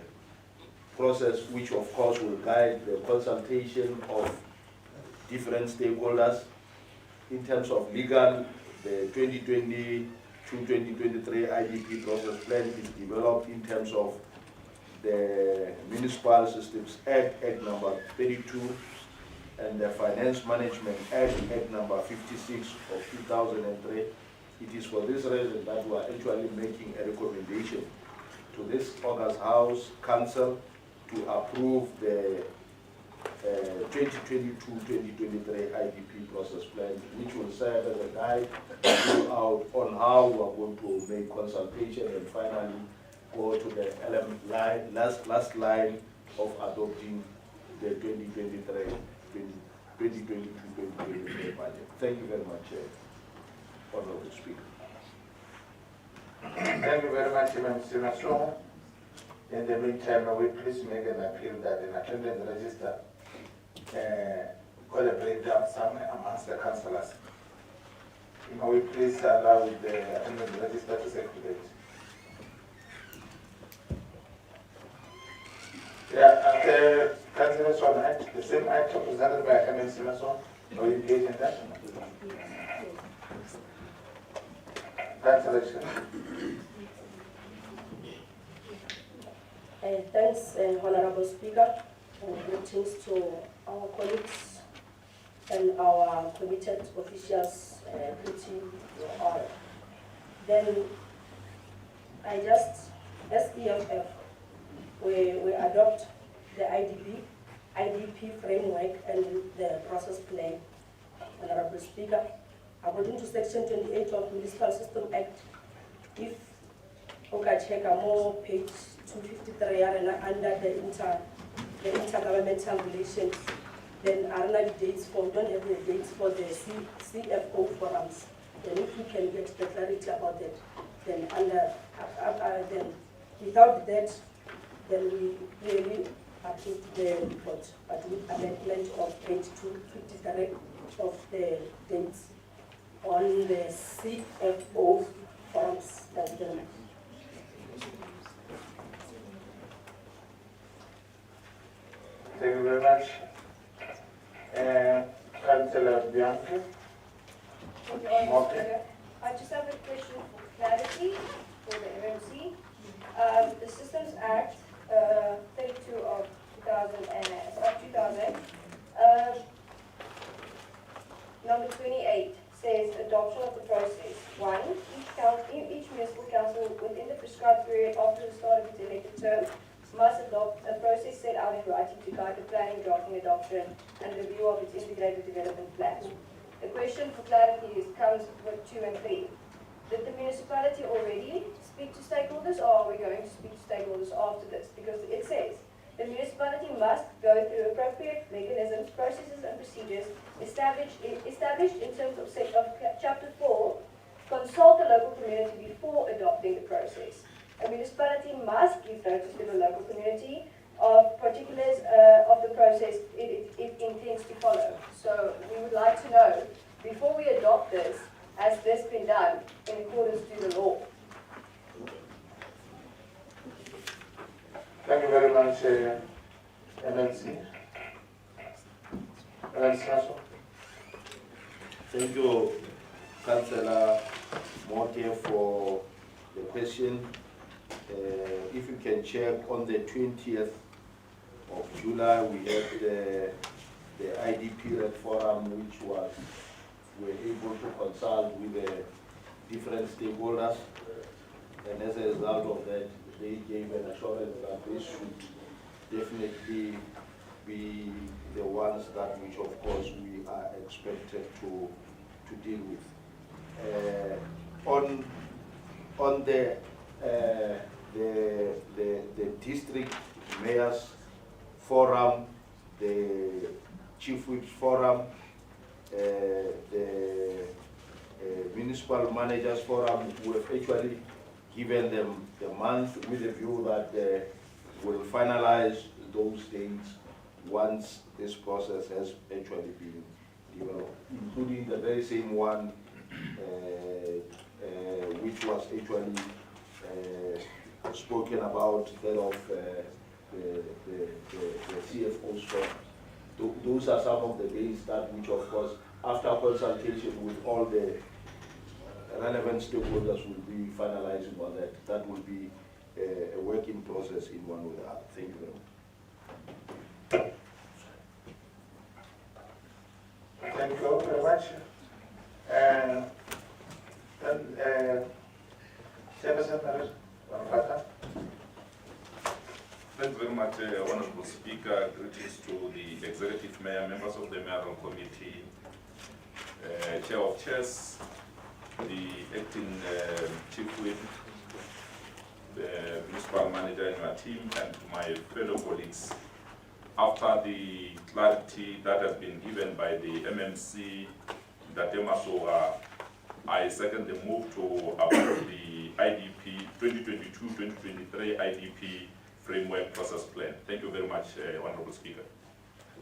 process which of course will guide the consultation of different stakeholders. In terms of legal, the 2022-2023 IDP process plan is developed in terms of the Municipal Systems Act, Act number 32, and the Finance Management Act, Act number 56 of 2003. It is for this reason that we are actually making a recommendation to this August House Council to approve the 2022-2023 IDP process plan, which will serve as a guide out on how we are going to make consultation and finally go to the last line of adopting the 2022-2023 budget. Thank you very much, Honorable Speaker. Thank you very much, Mr. Nasrong. In the meantime, we please make an appeal that in attendance register, call a breakdown somewhere amongst the councillors. May we please allow the attendance register to circulate. Yeah, Councillor Swan, the same item presented by MNC Mason, are you engaged in that? Councillor Swan. Thanks, Honorable Speaker, and greetings to our colleagues and our committed officials putting your order. Then I just, as EFF, we adopt the IDP framework and the process plan. Honorable Speaker, according to Section 28 of Municipal System Act, if okay, check more page 253 under the intergovernmental relations, then are not dates for, don't have the dates for the CFO forums. Then if we can get the clarity about that, then then without that, then we really approve the report, but with amendment of page 253 of the dates on the CFO forums. That's the next. Thank you very much. Councillor Bianca. Okay. I just have a question for clarity for the MMC. The Systems Act 32 of 2000, number 28 says adoption of the process. 1. Each municipal council within the prescribed period after the start of its elected term must adopt a process set out in writing to guide the planning, drafting, adoption, and review of its integrated development plan. The question for clarity comes with 2 and 3. Did the municipality already speak to stakeholders, or are we going to speak to stakeholders after this? Because it says the municipality must go through appropriate mechanisms, processes, and procedures established in terms of Chapter 4, consult the local community before adopting the process. A municipality must give notice to the local community of particulars of the process it intends to follow. So we would like to know, before we adopt this, has this been done in accordance to the law? Thank you very much, MLC. Thank you, Councillor Mote, for the question. If you can check, on the 20th of July, we had the IDP Red Forum, which was, we were able to consult with the different stakeholders. And as a result of that, they gave an assurance that they should definitely be the ones that which, of course, we are expected to deal with. On the district mayors forum, the chief whips forum, the municipal managers forum, we have actually given them the month with a view that we'll finalize those dates once this process has actually been developed, including the very same one which was actually spoken about, that of the CFO spot. Those are some of the days that which, of course, after consultation with all the relevant stakeholders, will be finalizing on that. That will be a work in process in one or the other. Thank you very much. Thank you very much. Then, Chairperson, Thanks very much, Honorable Speaker. Greetings to the Executive Mayor, members of the Mayoral Committee, Chair of Chairs, the Acting Chief Whip, the Municipal Manager in your team, and my fellow colleagues. After the clarity that has been given by the MMC, Datemasoa, I second the move to approve the IDP 2022-2023 IDP Framework Process Plan. Thank you very much, Honorable Speaker.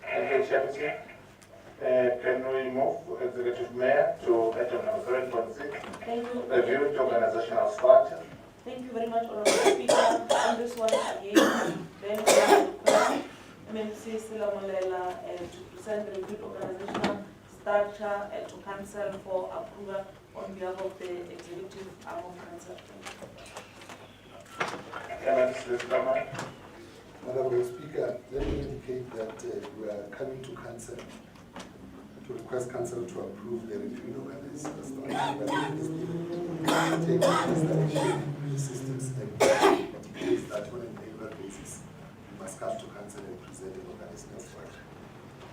thank you, Chairperson. Can we move Executive Mayor to item number 7.6? Thank you. Review the organizational structure. Thank you very much, Honorable Speaker. On this one again, then I request MMC Silamolela to present the reviewed organizational structure to Council for approval on behalf of the executive arm of Council. Honorable Speaker, let me indicate that we are coming to Council to request Council to approve the reviewed organizational structure. Take consideration systems and indicates that on an annual basis we must come to Council and present an organizational structure.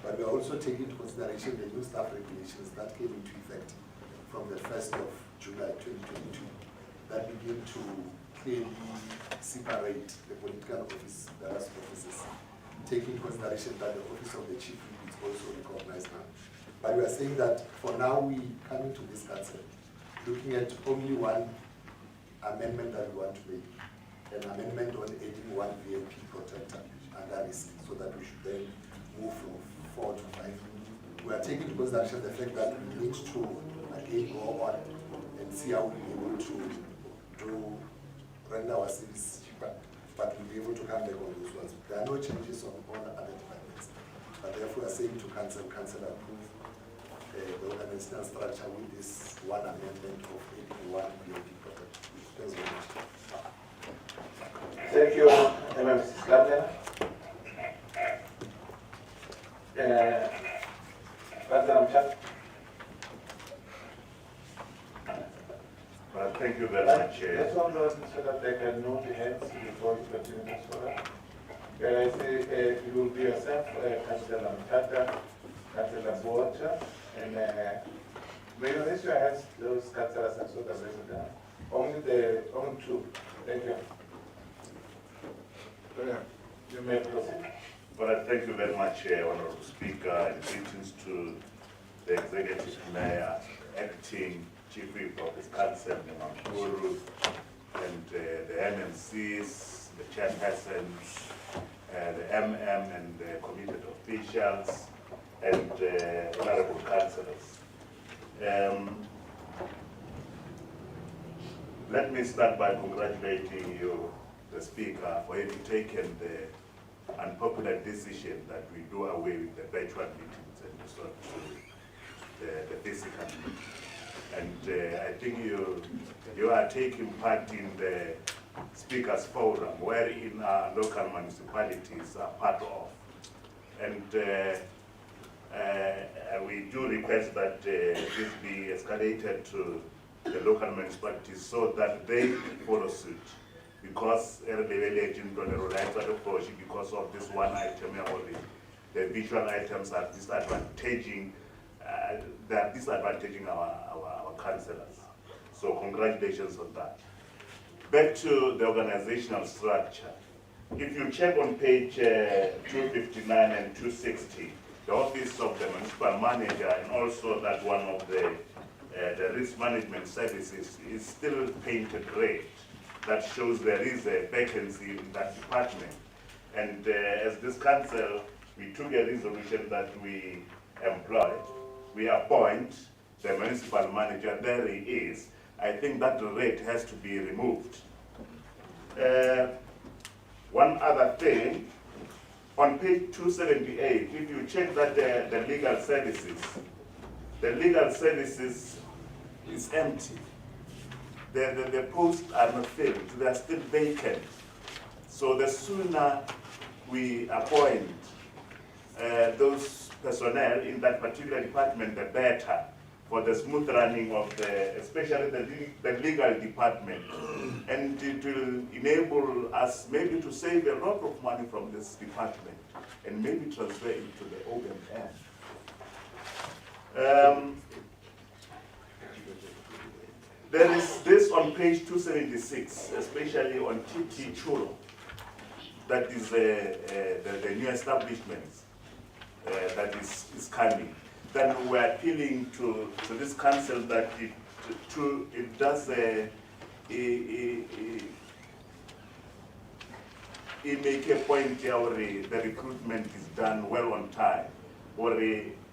But we are also taking into consideration the new staff regulations that came into effect from the 1st of July 2022 that begin to clearly separate the political offices, taking into consideration that the office of the chief whip is also recognized now. But we are saying that for now we coming to this council, looking at only one amendment that we want to make, an amendment on adding one VIP protector under risk, so that we should then move from 4 to 5. We are taking into consideration the fact that we need to again go on and see how we'll be able to render our service cheaper, but we'll be able to come back on those ones. There are no changes on other departments, but therefore we are saying to council approve the organizational structure with this one amendment of 81 VIP protector. Thanks very much. Thank you, MMC Slamdena. Thank you very much. Let's hold on so that they can note the hands before you continue this further. I say it will be yourself, Councillor Mtata, Councillor Boacha, and may you raise your hands, those councillors, and so that raise it down. Only two. Thank you. You may proceed. Well, thank you very much, Honorable Speaker, and greetings to the Executive Mayor, Acting Chief Whip of the Council, Mamshuru, and the MMCs, the chairpersons, the MM and the committed officials, and honorable councillors. Let me start by congratulating you, the Speaker, for having taken the unpopular decision that we do away with the virtual meetings and resort to the physical meetings. And I think you are taking part in the Speakers Forum, wherein our local municipalities are part of. And we do request that this be escalated to the local municipalities so that they follow suit. Because because of this one item, the visual items are disadvantaging. They are disadvantaging our councillors. So congratulations on that. Back to the organizational structure. If you check on page 259 and 260, the office of the municipal manager and also that one of the risk management services is still painted red. That shows there is a vacancy in that department. And as this council, we took a resolution that we appoint the municipal manager. There he is. I think that rate has to be removed. One other thing, on page 278, if you check that the legal services is empty. the posts are not filled, they are still vacant. So the sooner we appoint those personnel in that particular department, the better for the smooth running of especially the legal department. And it will enable us maybe to save a lot of money from this department and maybe transfer it to the OMM. There is this on page 276, especially on TT Chulo. That is the new establishments that is coming. Then we're appealing to this council that it does make a point where the recruitment is done well on time, or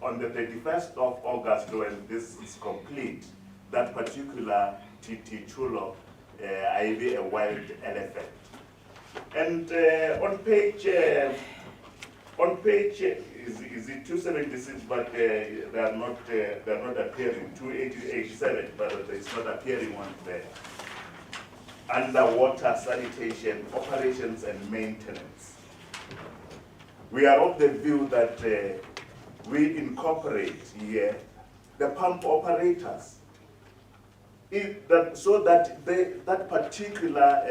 on the 31st of August when this is complete, that particular TT Chulo, I be a wild elephant. And on page is it 276, but they are not appearing. 287, but it's not appearing on there. Underwater sanitation operations and maintenance. We are of the view that we incorporate here the pump operators, so that that particular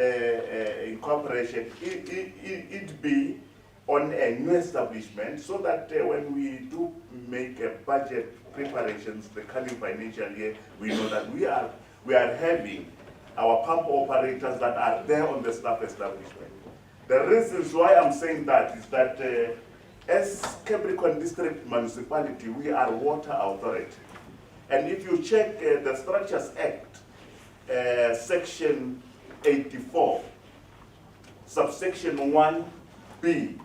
incorporation it be on a new establishment, so that when we do make a budget preparations the coming financial year, we know that we are having our pump operators that are there on the staff establishment. The reasons why I'm saying that is that as Capricorn District Municipality, we are water authority. And if you check the Structures Act, section 84, subsection 1B,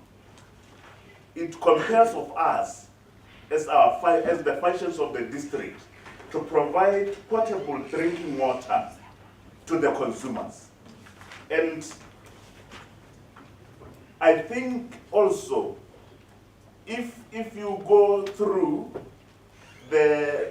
it compares of us as the functions of the district to provide potable drinking water to the consumers. And I think also, if you go through the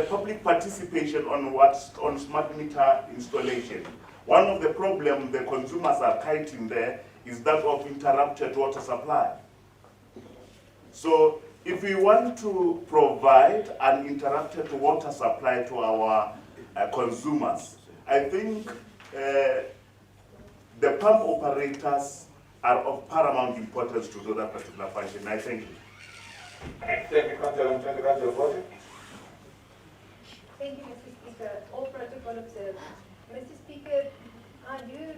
public participation on smart meter installation, one of the problems the consumers are citing there is that of interrupted water supply. So if we want to provide an interrupted water supply to our consumers, I think the pump operators are of paramount importance to do that particular function. I thank you. Thank you, Councillor. Thank you, Councillor Bode. Thank you, Mr. Speaker. All protocol observed. Mr. Speaker, I do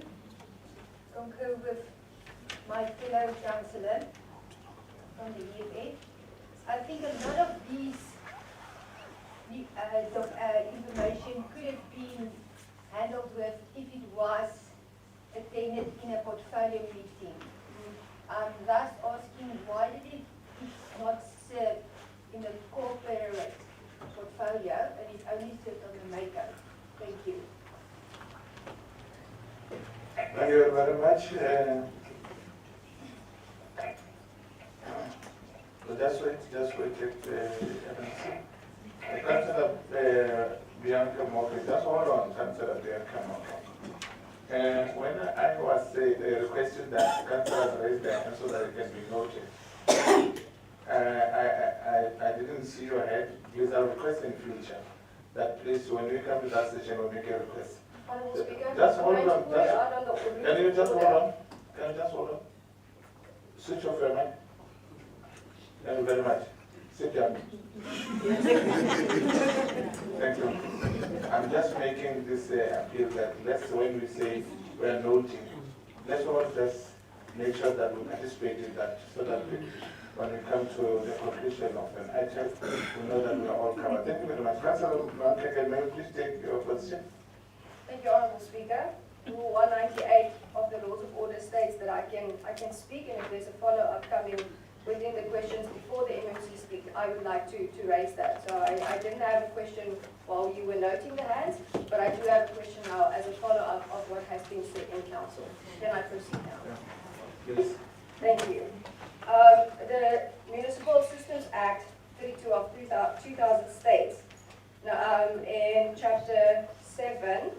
concur with my fellow councillor from the EFF. I think a lot of these information could have been handled with if it was attended in a portfolio meeting. Thus asking why did it not serve in the corporate portfolio and it only served on the maker. Thank you. Thank you very much. Just wait. Councillor Bianca Moke, just hold on, Councillor Bianca Moke. When I was requesting that councillors raise their hand so that it can be noted, I didn't see your head. Please, I'll request in future that please, when we come to that session, we'll make a request. Just hold on. Can you just hold on? Switch off your mic. Thank you very much. Sit down. Thank you. I'm just making this appeal that when we say we're noting, let's all just make sure that we participate in that so that when we come to the conclusion of an item, we know that we are all covered. Thank you very much. Councillor Mankeke, may you please take your position? Thank you, Honourable Speaker. Rule 198 of the Laws of Order states that I can speak, and if there's a follow-up coming within the questions before the MMC speak, I would like to raise that. So I didn't have a question while you were noting the hands, but I do have a question now as a follow-up of what has been said in council. Can I proceed now? Please. Thank you. The Municipal Systems Act 32 of 2000 states, now, in chapter 7,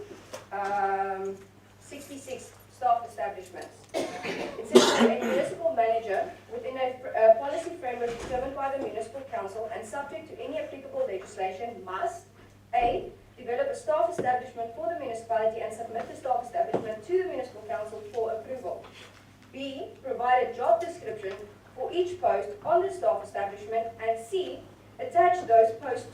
66, staff establishments. It says that a municipal manager within a policy framework determined by the municipal council and subject to any applicable legislation must A, develop a staff establishment for the municipality and submit the staff establishment to the municipal council for approval. B, provide a job description for each post on the staff establishment, and C, attach those posts,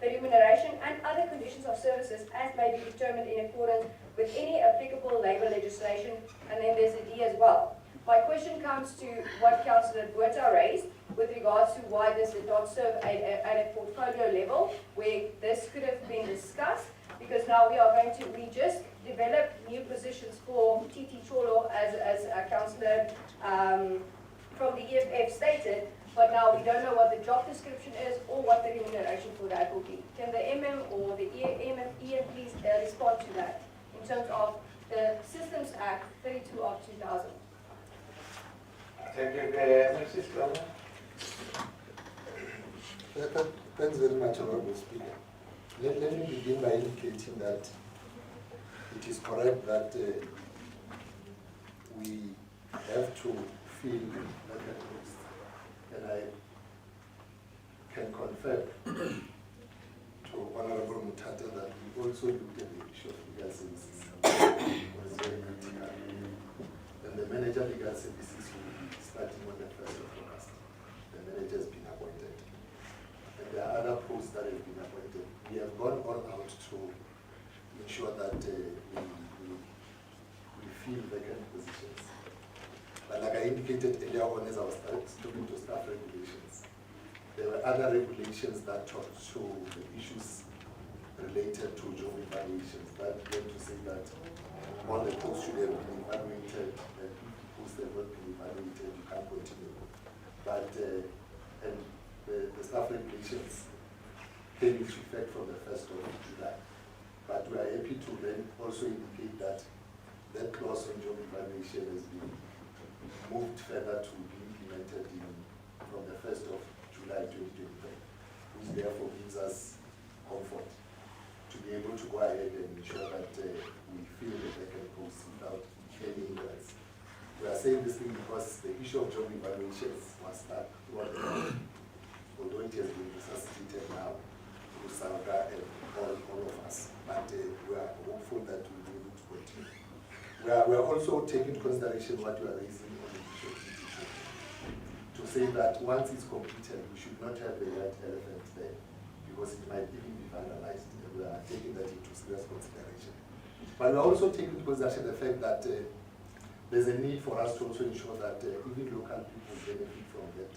the remuneration and other conditions of services as may be determined in accordance with any applicable labour legislation, and then there's a D as well. My question comes to what Councillor Botha raised with regards to why this did not serve at a portfolio level, where this could have been discussed, because now we just developed new positions for TT Cholo, as Councillor from the EFF stated, but now we don't know what the job description is or what the remuneration for that will be. Can the MM or the EM please respond to that in terms of the Systems Act 32 of 2000? Thank you, Mrs. Plummer. Thanks very much, Honorable Speaker. Let me begin by indicating that it is correct that we have to fill vacant posts, and I can confirm to Honorable Mutata that we also looked at the issue of legal services. It was very critical. And the manager legal services will be starting on the 1st of August. The manager has been appointed. And there are other posts that have been appointed. We have gone all out to ensure that we fill vacant positions. But like I indicated earlier on as I was talking to staff regulations, there were other regulations that talked to the issues related to job evaluations. That came to say that all the posts should have been evaluated, and if the posts have not been evaluated, you can't continue. But and the staff regulations came into effect from the 1st of July. But we are happy to then also indicate that that clause on job evaluation has been moved further to be implemented from the 1st of July 2023, which therefore gives us comfort to be able to go ahead and ensure that we fill the vacant posts without any hindrance. We are saying this thing because the issue of job evaluations was stuck throughout the year, although it has been resuscitated now through Salga and all of us. But we are hopeful that we will be able to continue. We are also taking into consideration what you are raising on the issue of TTT, to say that once it's completed, we should not have the white elephant there, because it might even be vandalized. We are taking that into serious consideration. But we are also taking into consideration the fact that there's a need for us to also ensure that even local people benefit from that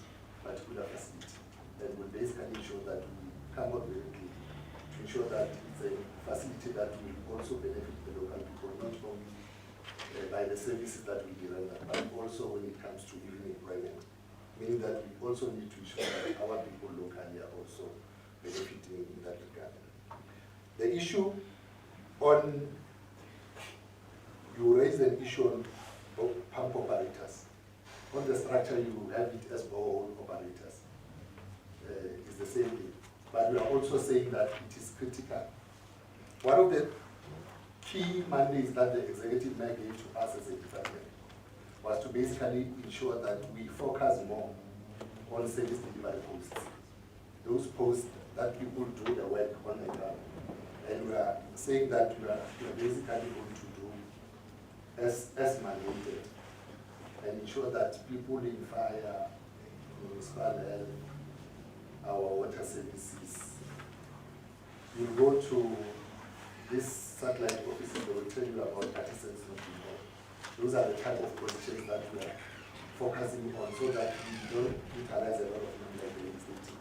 particular facility. And we basically ensure that we come out very clear to ensure that it's a facility that will also benefit the local people, not only by the services that we deliver, but also when it comes to even employment. Meaning that we also need to ensure that our people locally are also benefiting in that regard. The issue on, you raised an issue on pump operators. On the structure, you have it as borehole operators. It's the same thing. But we are also saying that it is critical. One of the key mandates that the executive mayor gave to us as a department was to basically ensure that we focus more on service delivery posts. Those posts that people do the work on the ground. And we are saying that we are basically going to do as mandated and ensure that people in fire, municipal health, our water services, you go to this satellite office and they will tell you about participants not involved. Those are the type of positions that we are focusing on so that we don't utilize a lot of money like the legislative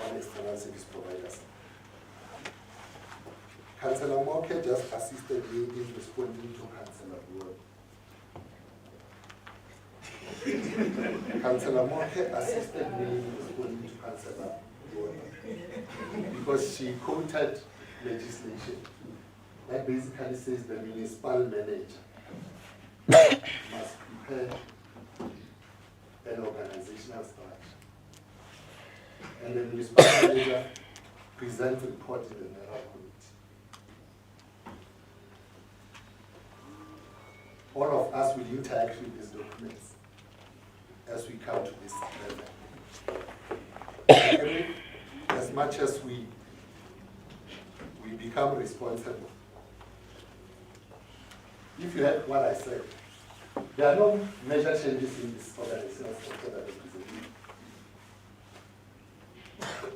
on external service providers. Councillor Moke just assisted me in responding to Councillor Buol. Councillor Moke assisted me in responding to Councillor Buol because she quoted legislation that basically says the municipal manager must prepare an organizational structure. And the municipal manager present report in the mayoral committee. All of us will interact with these documents as we come to this level. As much as we become responsible. If you had what I said, there are no major changes in this organizational structure that we presented.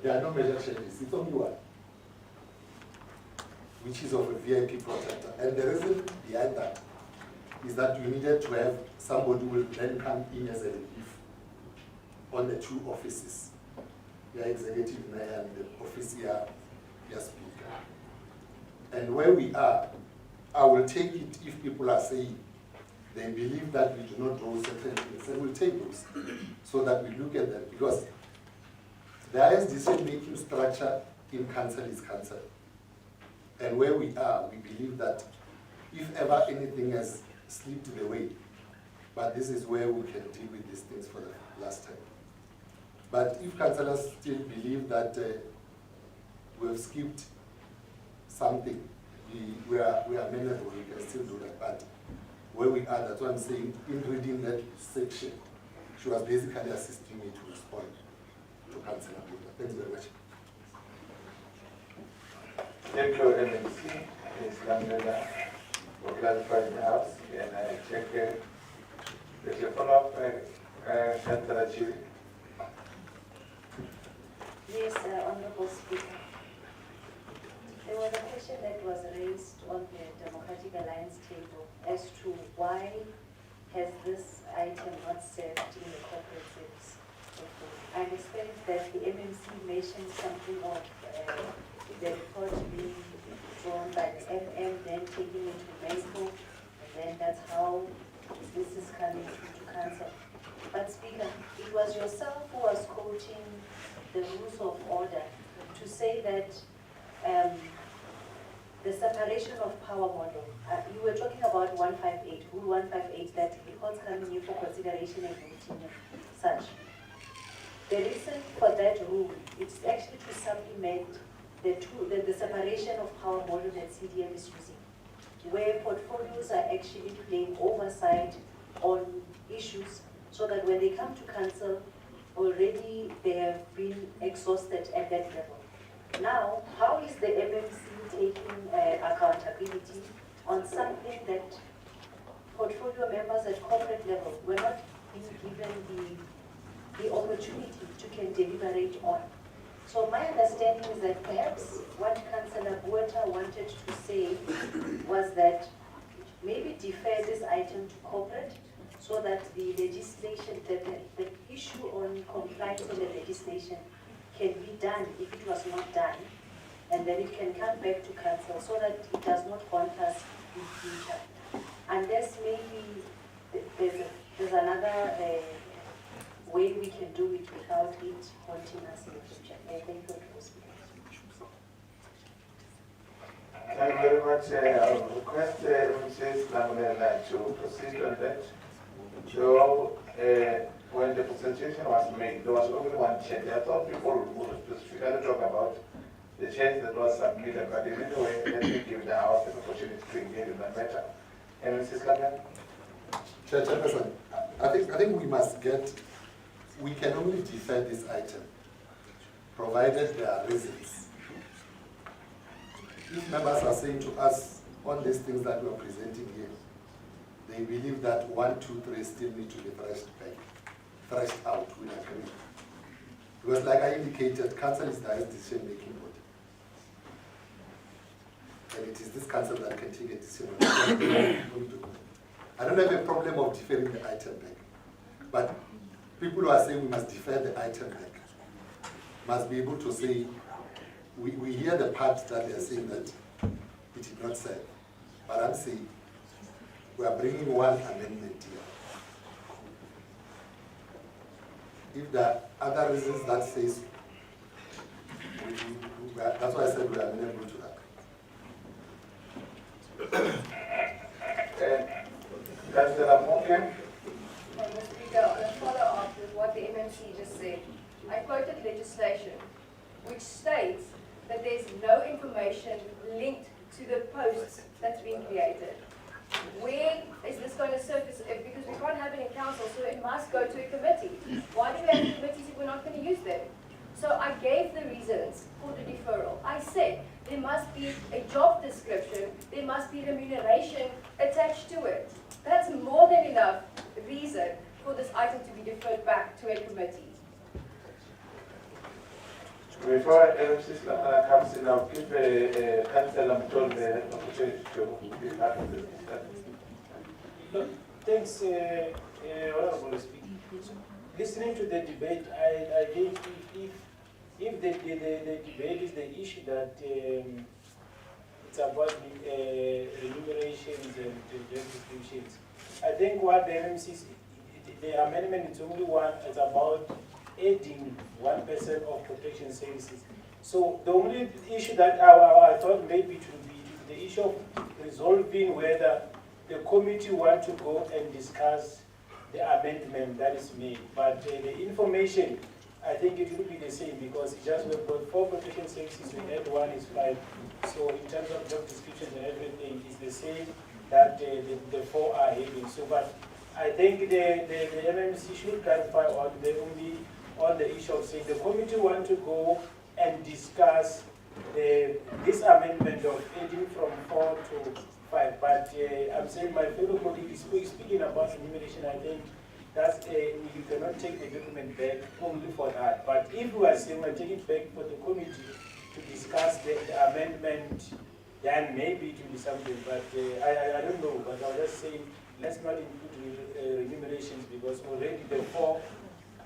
There are no major changes, it's only one, which is of a VIP protector. And the reason behind that is that you needed to have somebody who will then come in as a relief on the two offices, the executive mayor and the office here, your speaker. And where we are, I will take it if people are saying they believe that we do not draw certain things, and we'll take those so that we look at them, because the highest decision-making structure in council is council. And where we are, we believe that if ever anything has slipped away, but this is where we can deal with these things for the last time. But if councillors still believe that we have skipped something, we are amenable, we can still do that. But where we are, that's what I'm saying, in reading that section, she was basically assisting me to respond to Councillor Buddha. Thanks very much. Thank you, MMC. Ms. Lamela, for clarifying the house. And I check the follow-up, Councillor Chiri. Yes, Honorable Speaker. There was a question that was raised on the Democratic Alliance table as to why has this item not served in the corporate service. I understand that the MMC mentioned something of the report being drawn by the FM, then taking it to Municipal, and then that's how this is coming to council. But Speaker, it was yourself who was quoting the rules of order to say that the separation of power model, you were talking about 158, Rule 158, that reports coming in for consideration and voting such. The reason for that rule is actually to supplement the separation of power model that CDM is using, where portfolios are actually playing oversight on issues so that when they come to council, already they have been exhausted at that level. Now, how is the MMC taking accountability on something that portfolio members at corporate level were not being given the opportunity to can deliberate on? So my understanding is that perhaps what Councillor Bueta wanted to say was that maybe defer this item to corporate so that the legislation, the issue on compliance with the legislation can be done if it was not done, and then it can come back to council so that it does not haunt us in future. Unless maybe there's another way we can do it without it haunting us in the future. Thank you. Thank you very much. I will request Mrs. Lamela to proceed on that. So, when the presentation was made, there was only one change. I thought people would specifically talk about the change that was submitted, but anyway, let me give the House an opportunity to engage in that matter. And Mrs. Lamela? Chairperson, I think we can only defer this item, provided there are reasons. If members are saying to us on these things that we are presenting here, they believe that 1, 2, 3 still need to be threshed out, we agree. Because like I indicated, council is the highest decision-making body. And it is this council that can take a decision. I don't have a problem of deferring the item back. But people who are saying we must defer the item back must be able to say, we hear the part that they are saying that it did not serve. But I'm saying, we are bringing one amendment here. If there are other reasons that says, that's why I said we are amenable to that. Councillor Morgan? Mr. Speaker, on a follow-up with what the MMC just said, I quoted legislation which states that there's no information linked to the posts that's being created. Where is this going to surface? Because we can't have it in council, so it must go to a committee. Why do we have committees if we're not going to use them? So I gave the reasons for the deferral. I said there must be a job description, there must be remuneration attached to it. That's more than enough reason for this item to be deferred back to a committee. Before LMC comes in, I'll give Councillor Mtol the opportunity to be part of this discussion. Thanks, Honorable Speaker. Listening to the debate, I think if the debate is the issue that it's about remunerations and job descriptions, I think what the MMC, the amendment is only one, it's about adding 1% of protection services. So the only issue that I thought maybe it would be the issue of resolving whether the committee want to go and discuss the amendment that is made. But the information, I think it will be the same because it's just we've got 4 protection services, we add 1 is 5. So in terms of job description and everything is the same that the 4 are having. So, but I think the MMC should clarify on the issue of saying the committee want to go and discuss this amendment of adding from 4 to 5. But I'm saying my fellow colleague is speaking about enumeration. I think that's you cannot take the document back only for that. But if we are saying we're taking it back for the committee to discuss the amendment, then maybe it will be something. But I don't know. But I was just saying let's not include remunerations because already the 4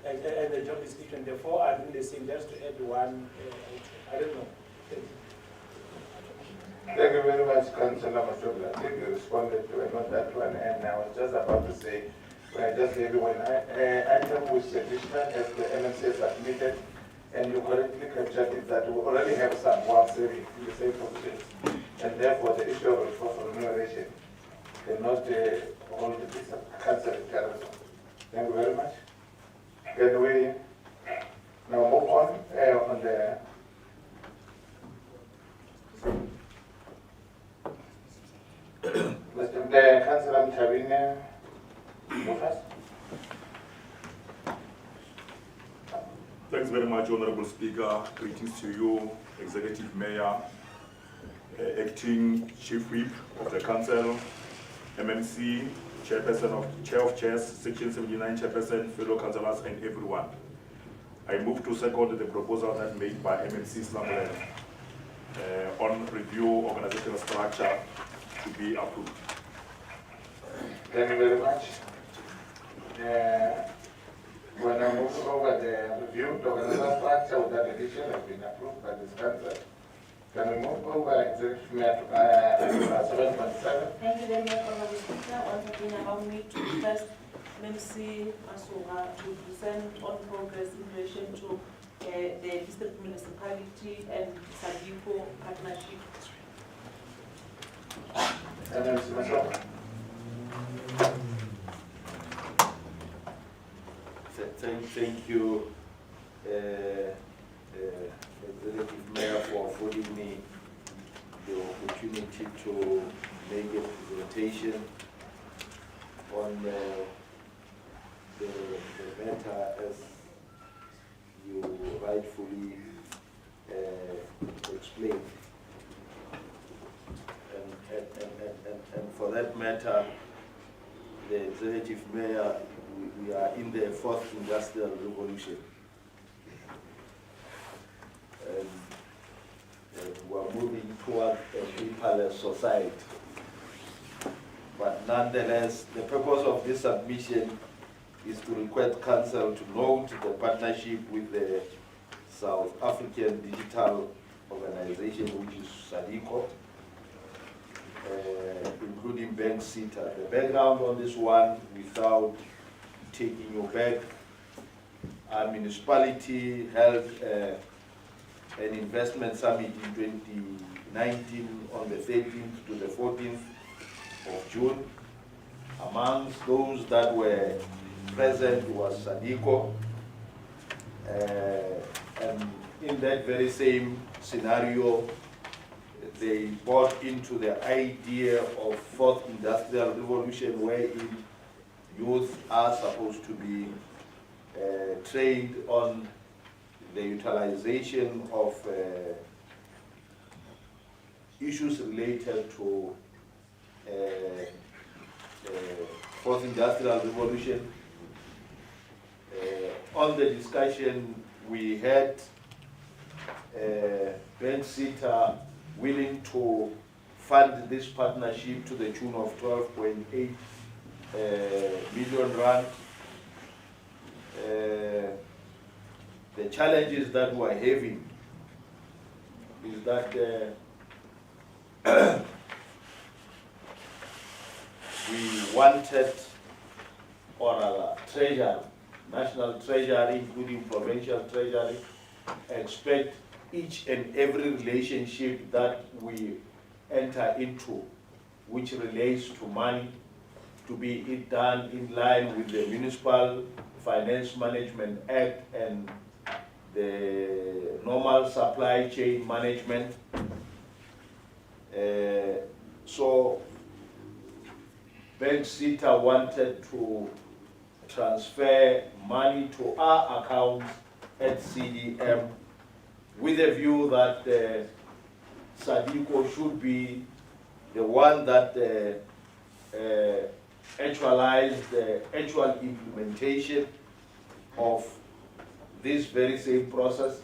and the job description, the 4 are doing the same. Just to add 1, I don't know. Thank you very much, Councillor Mashobla. I think you responded to not that one, and I was just about to say, when I just gave you one item which is additional as the MMC submitted, and you correctly captured it that we already have some ones in the same positions, and therefore the issue of remuneration cannot hold this council terrorism. Thank you very much. Can we now move on the Mr. Councillor Mtabine, move us. Thanks very much, Honorable Speaker. Greetings to you, Executive Mayor, Acting Chief Whip of the Council, MMC, Chair of Chairs, Section 79 Chairperson, fellow councillors, and everyone. I move to second the proposal that made by MMC Slumberland on review organizational structure to be approved. Thank you very much. When I move over the review, the organizational structure with that addition has been approved by this council. Can we move over Executive Mayor to 7.7? Thank you very much, Honorable Speaker. Once again, allow me to request MMC Masuga to present on progress in relation to the district municipality and SADICO partnership. MMC Masuga. Thank you, Executive Mayor, for affording me the opportunity to make a presentation on the matter as you rightfully explained. And for that matter, the Executive Mayor, we are in the 4th Industrial Revolution. And we're moving toward a paperless society. But nonetheless, the purpose of this submission is to request Council to note the partnership with the South African Digital Organization, which is SADICO, including Bank CETA. The background on this one, without taking you back, our municipality held an investment summit in 2019 on the 13th to the 14th of June. Amongst those that were present was SADICO, and in that very same scenario, they bought into the idea of fourth industrial revolution, wherein youth are supposed to be trained on the utilization of issues related to fourth industrial revolution. On the discussion, we had Ben Sita willing to fund this partnership to the tune of 12.8 million rand. The challenges that we're having is that we wanted, or rather, treasury, national treasury, including provincial treasury, expect each and every relationship that we enter into, which relates to money, to be done in line with the Municipal Finance Management Act and the normal supply chain management. So Bank Sita wanted to transfer money to our accounts at CDM with a view that SADICO should be the one that actualized the actual implementation of this very same process,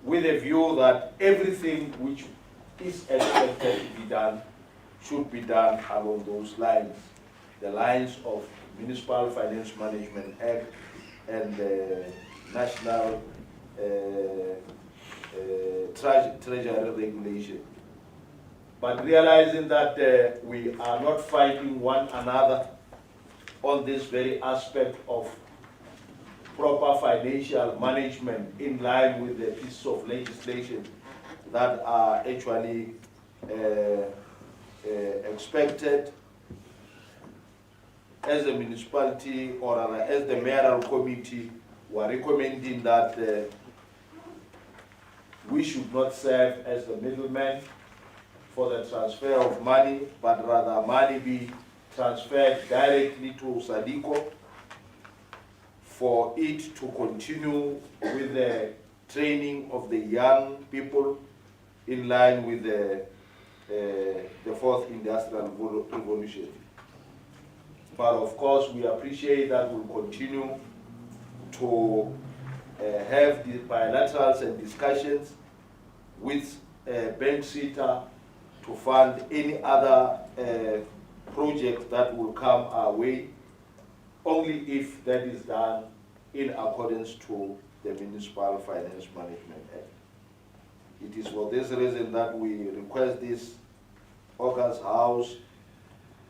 with a view that everything which is expected to be done should be done along those lines, the lines of Municipal Finance Management Act and the National Treasury Regulation. But realizing that we are not fighting one another on this very aspect of proper financial management in line with the pieces of legislation that are actually expected, as a municipality or as the mayoral committee, we are recommending that we should not serve as the middleman for the transfer of money, but rather money be transferred directly to SADICO for it to continue with the training of the young people in line with the fourth industrial revolution. But of course, we appreciate that we'll continue to have the bilaterals and discussions with Bank Sita to fund any other project that will come our way, only if that is done in accordance to the Municipal Finance Management Act. It is for this reason that we request this August House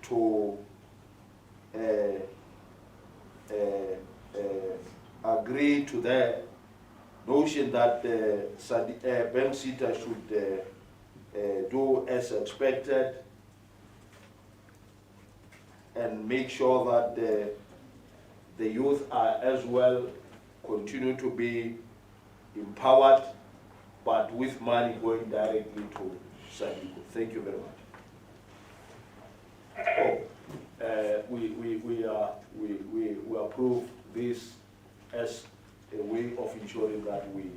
to agree to the notion that Bank Sita should do as expected and make sure that the youth are as well continue to be empowered, but with money going directly to SADICO. Thank you very much. We approve this as a way of ensuring that we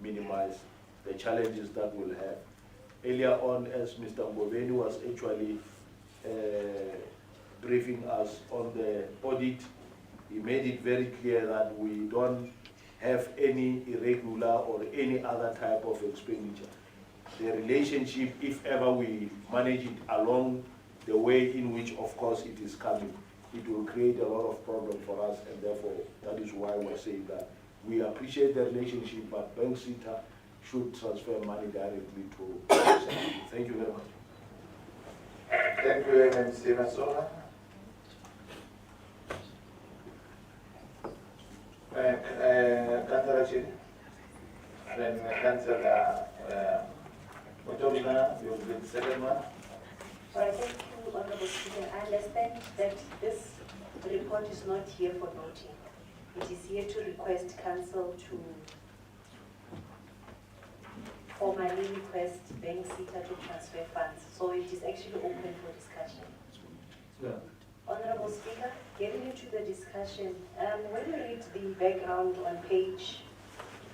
minimize the challenges that we'll have. Earlier on, as Mr. Mboveni was actually briefing us on the audit, he made it very clear that we don't have any irregular or any other type of expenditure. The relationship, if ever we manage it along the way in which, of course, it is coming, it will create a lot of problem for us, and therefore, that is why we're saying that we appreciate the relationship, but Bank Sita should transfer money directly to SADICO. Thank you very much. Thank you, MC Masola. Councillor Chidi. Then Councillor Otomina, you will be the second one. Well, thank you, Honorable Speaker. I understand that this report is not here for voting. It is here to request Council to formally request Bank CETA to transfer funds, so it is actually open for discussion. Honorable Speaker, getting into the discussion, when you read the background on page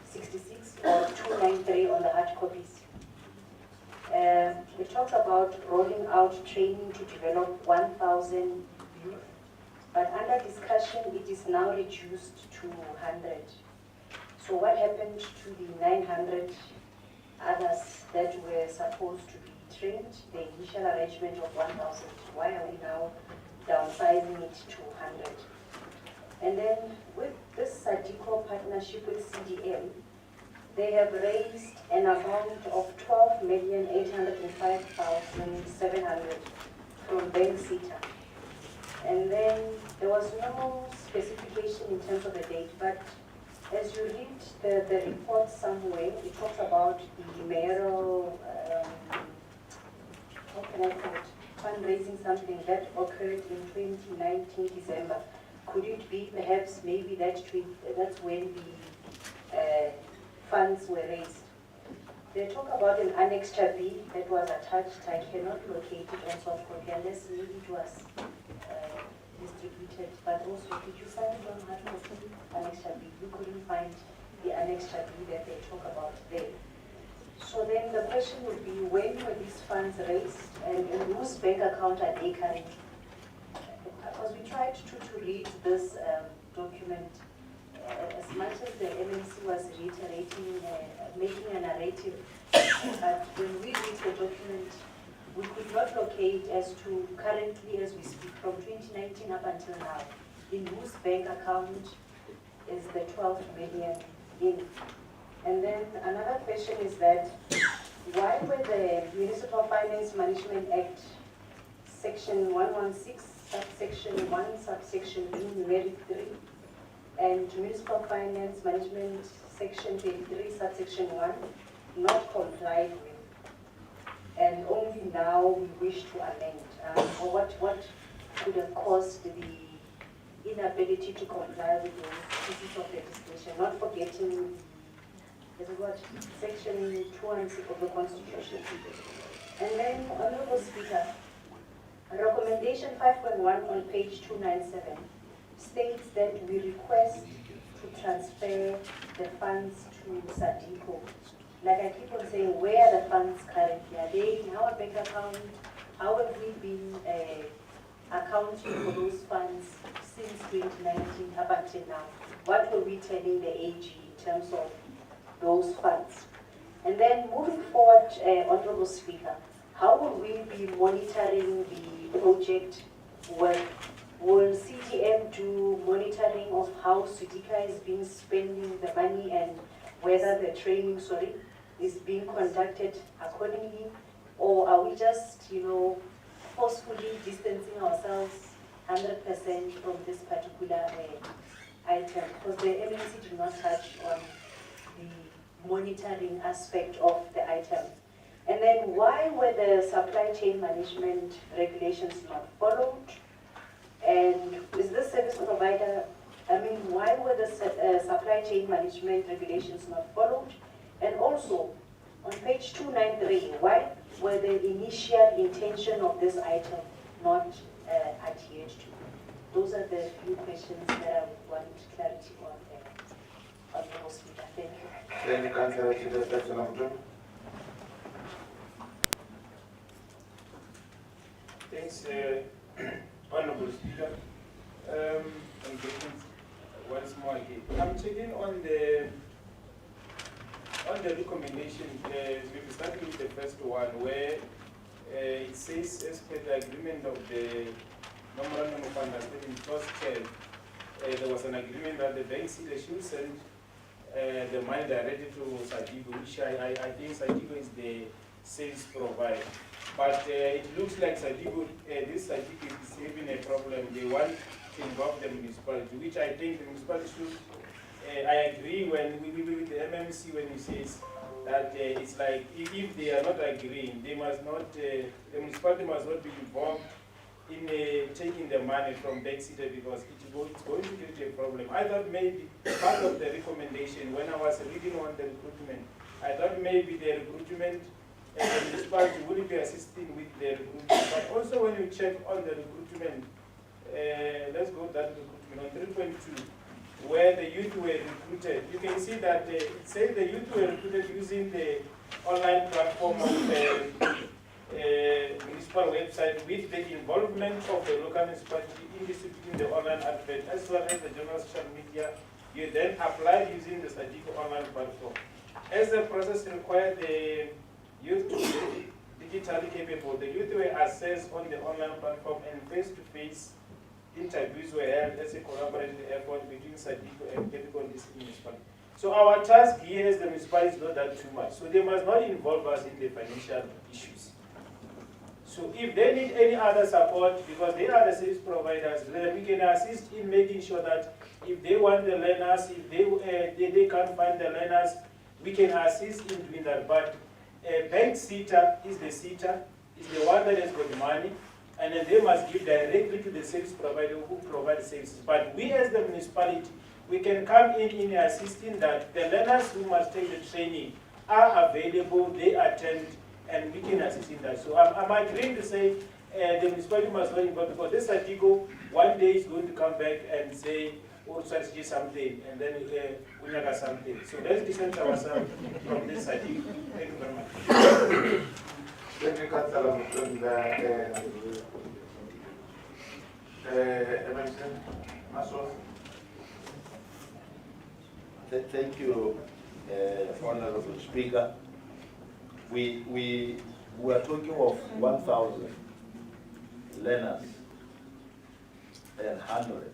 66 or 293 on the hard copies, it talks about rolling out training to develop 1,000 youth, but under discussion it is now reduced to 100. So what happened to the 900 others that were supposed to be trained, the initial arrangement of 1,000? Why are we now downsizing it to 100? And then with this SADICO partnership with CDM, they have raised an amount of 12,805,700 from Bank CETA. And then there was no specification in terms of the date, but as you read the report somewhere, it talks about the mayoral, how can I call it, fundraising, something that occurred in 2019 December. Could it be perhaps maybe that's when the funds were raised? They talk about an Annexure B that was attached. I cannot locate it on soft copy unless maybe it was distributed. But also, did you find it on hard copy? Annexure B. You couldn't find the Annexure B that they talk about there. So then the question would be, when were these funds raised and in whose bank account are they currently? Because we tried to read this document, as much as the MNC was reiterating, making a narrative, but when we read the document, we could not locate as to currently as we speak from 2019 up until now, in whose bank account is the 12 million in. And then another question is that, why were the Municipal Finance Management Act, Section 116, Subsection 1, Subsection B, numeric 3, and Municipal Finance Management Section 23, Subsection 1, not complied with? And only now we wish to amend. Or what could have caused the inability to comply with those pieces of legislation, not forgetting Section 206 of the Constitution. And then, Honorable Speaker, recommendation 5.1 on page 297 states that we request to transfer the funds to SADICO. Like I keep on saying, where are the funds currently? Are they in our bank account? How have we been accounting for those funds since 2019 up until now? What were we telling the AG in terms of those funds? And then moving forward, Honorable Speaker, how will we be monitoring the project work? Will CDM do monitoring of how SUDICA is being spending the money and whether the training, is being conducted accordingly? Or are we just, forcefully distancing ourselves 100% from this particular item? Because the MNC did not touch on the monitoring aspect of the item. And then why were the supply chain management regulations not followed? And is this service provider, why were the supply chain management regulations not followed? And also, on page 293, why were the initial intention of this item not adhered to? Those are the few questions that I would want clarity on there. Honorable Speaker, thank you. Thank you, Councillor Chidestefano. Thanks, Honorable Speaker. I'm getting once more again. I'm checking on the recommendation, maybe starting with the first one, where it says, as per the agreement of the Memorandum of Understanding first chair, there was an agreement that the bank should send the money directly to SADICO, which I think SADICO is the sales provider. But it looks like SADICO, this SADICO is having a problem. They want to involve the municipality, which I think the municipality should. I agree when we with the MMC when he says that it's like if they are not agreeing, they must not. The municipality must not be involved in taking the money from backseater because it's going to create a problem. I thought maybe part of the recommendation when I was reading on the recruitment, I thought maybe the recruitment and the municipality will be assisting with the recruitment. But also when you check on the recruitment, let's go that recruitment on 3.2, where the youth were recruited. You can see that it says the youth were recruited using the online platform of the municipal website with the involvement of the local municipality in distributing the online advert as well as the general social media. You then applied using the Sadiq online platform. As the process required the youth to be digitally capable, the youth were assessed on the online platform and face-to-face interviews were held as a collaborative effort between Sadiq and Capricorn District Municipality. So our task here as the municipality is not that too much. So they must not involve us in the financial issues. So if they need any other support, because they are the service providers, then we can assist in making sure that if they want the learners, if they can't find the learners, we can assist in doing that. But a bank seater is the seater, is the one that has got money, and then they must give directly to the service provider who provides services. But we as the municipality, we can come in assisting that the learners who must take the training are available, they attend, and we can assist in that. So I'm agreeing to say the municipality must not involve because this Sadigo one day is going to come back and say, oh, such something, and then we never something. So let's distance ourselves from this Sadigo. Thank you very much. Thank you, Councillor Mukunda. Emerson, Maso. Thank you, Honorable Speaker. We are talking of 1,000 learners and 100.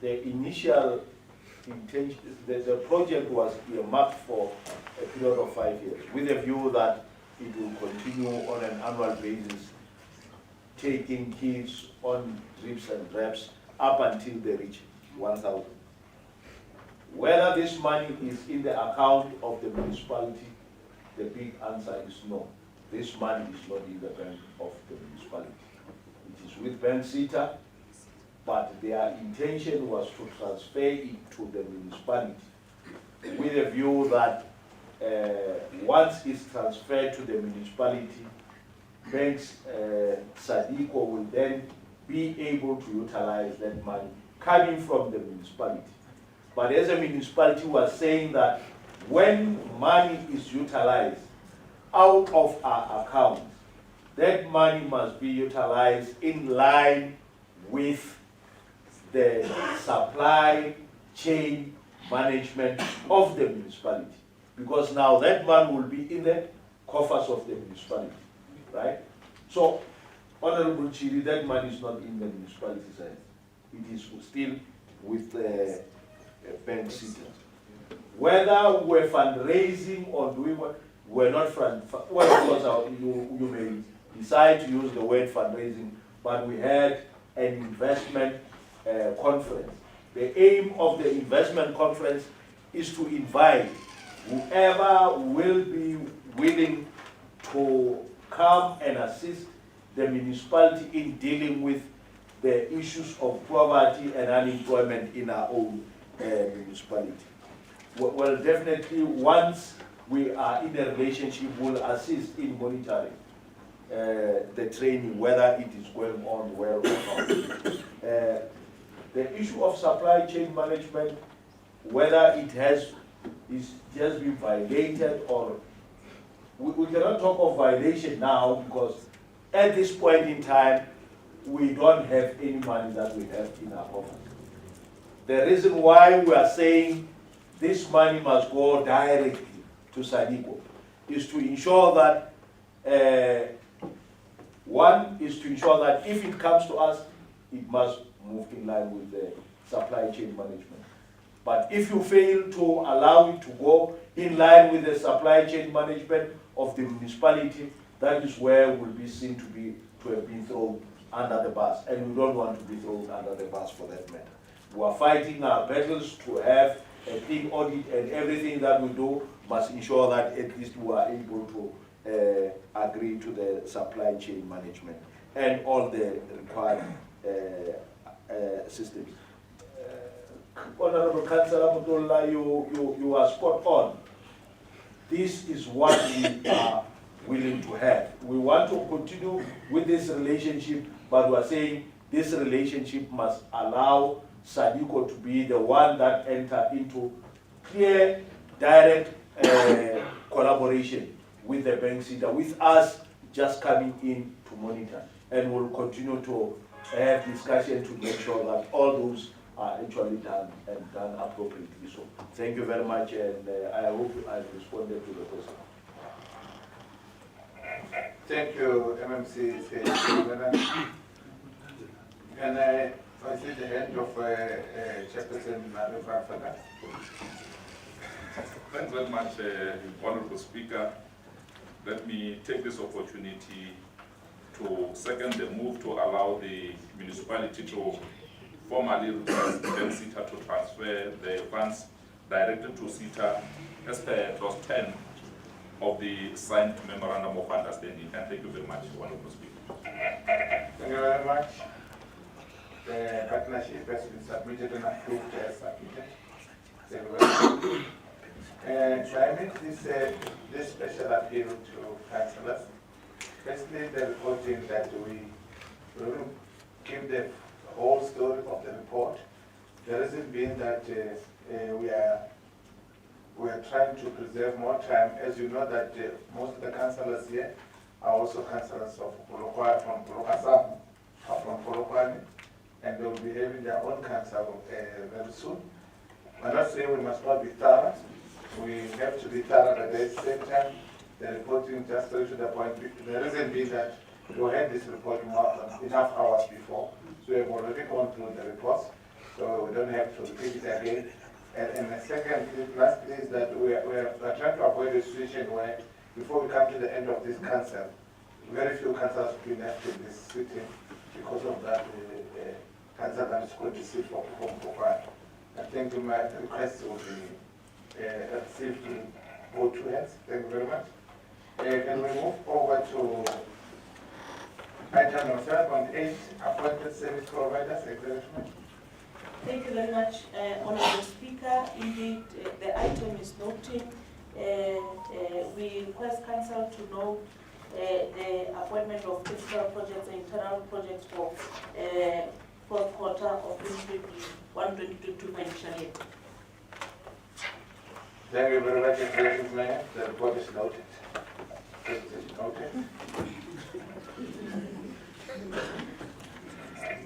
The initial intention, the project was earmarked for a period of 5 years, with a view that it will continue on an annual basis, taking kids on trips and reps up until they reach 1,000. Whether this money is in the account of the municipality, the big answer is no. This money is not in the bank of the municipality. It is with Bank Sita, but their intention was to transfer it to the municipality with a view that once it's transferred to the municipality, Banks Sadico will then be able to utilize that money coming from the municipality. But as a municipality was saying that when money is utilized out of our account, that money must be utilized in line with the supply chain management of the municipality. Because now that money will be in the coffers of the municipality, right? So, Honorable Chiri, that money is not in the municipality's hands. It is still with the Bank City. Whether we're fundraising or doing what, we're not well, of course, you may decide to use the word fundraising, but we had an investment conference. The aim of the investment conference is to invite whoever will be willing to come and assist the municipality in dealing with the issues of poverty and unemployment in our own municipality. Well, definitely, once we are in a relationship, we'll assist in monitoring the training, whether it is going on well or not. The issue of supply chain management, whether it has been violated or we cannot talk of violation now because at this point in time, we don't have any money that we have in our coffers. The reason why we are saying this money must go directly to Sadico is to ensure that, one is to ensure that if it comes to us, it must move in line with the supply chain management. But if you fail to allow it to go in line with the supply chain management of the municipality, that is where we'll be seen to have been thrown under the bus. And we don't want to be thrown under the bus for that matter. We are fighting our battles to have a clean audit, and everything that we do must ensure that at least we are able to agree to the supply chain management. and all the required systems. Honorable Councillor Mutola, you are spot on. This is what we are willing to have. We want to continue with this relationship, but we are saying this relationship must allow SADICO to be the one that enter into clear, direct collaboration with the bank center, with us just coming in to monitor. And we'll continue to have discussion to make sure that all those are actually done and done appropriately. So thank you very much, and I hope I've responded to the question. Thank you, MMC. And I see the hand of Chairperson Marifa Fada. Thanks very much, Honorable Speaker. Let me take this opportunity to second the move to allow the municipality to formally request the CETA to transfer the funds directed to CETA as per clause 10 of the signed memorandum of understanding. And thank you very much, Honorable Speaker. Thank you very much. The partnership has been submitted and approved as submitted. Thank you very much. So I make this special appeal to councillors. Firstly, the reporting that we will give the whole story of the report. The reason being that we are trying to preserve more time. As you know that most of the councillors here are also councillors of Polokwane, from Polokasam, or from Polokwane, and they will be having their own council very soon. I'm not saying we must not be thorough. We have to be thorough, but at the same time, the reporting just straight to the point. The reason being that we had this report enough hours before, so we have already gone through the reports, so we don't have to repeat it again. And the second, lastly, is that we are trying to avoid a situation where, before we come to the end of this council, very few councils will be left in this sitting because of that council that is going to sit for quite. I think my request will be received to both hands. Thank you very much. Can we move over to item number 7.8, appointed service providers, acknowledgement? Thank you very much, Honorable Speaker. Indeed, the item is noted. We request Council to note the appointment of physical projects and internal projects for fourth quarter of 2021-2022 financial year. Thank you very much, Executive Mayor. The report is noted. It is noted.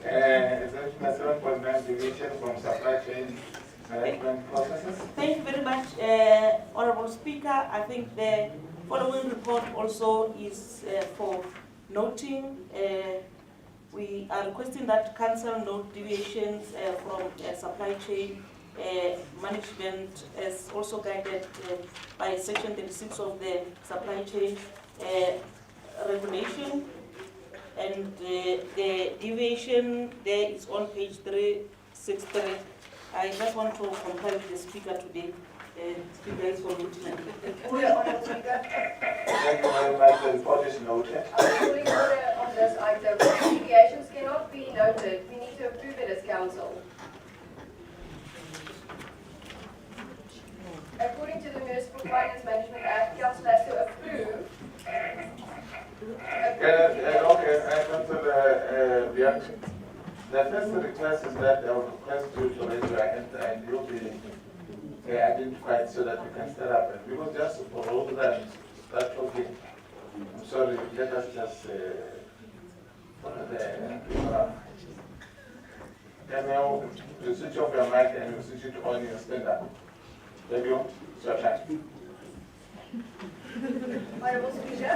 Executive 7.9 deviation from supply chain management processes. Thank you very much, Honorable Speaker. I think the following report also is for noting. We are requesting that Council note deviations from supply chain management as also guided by Section 36 of the supply chain regulation. And the deviation there is on page 363. I just want to comply with the speaker today. Speaker is for noting. Thank you very much. The report is noted. I'm calling order on this item. Deviations cannot be noted. We need to approve it as council. According to the Municipal Finance Management Act, council has to approve. The first request is that I would request you to raise your hand and you'll be identified so that we can start up. And because just for all that, start talking. I'm sorry, let us just follow the. And now you switch off your mic and you switch it on, you stand up. Thank you. It's your time. Honorable Speaker,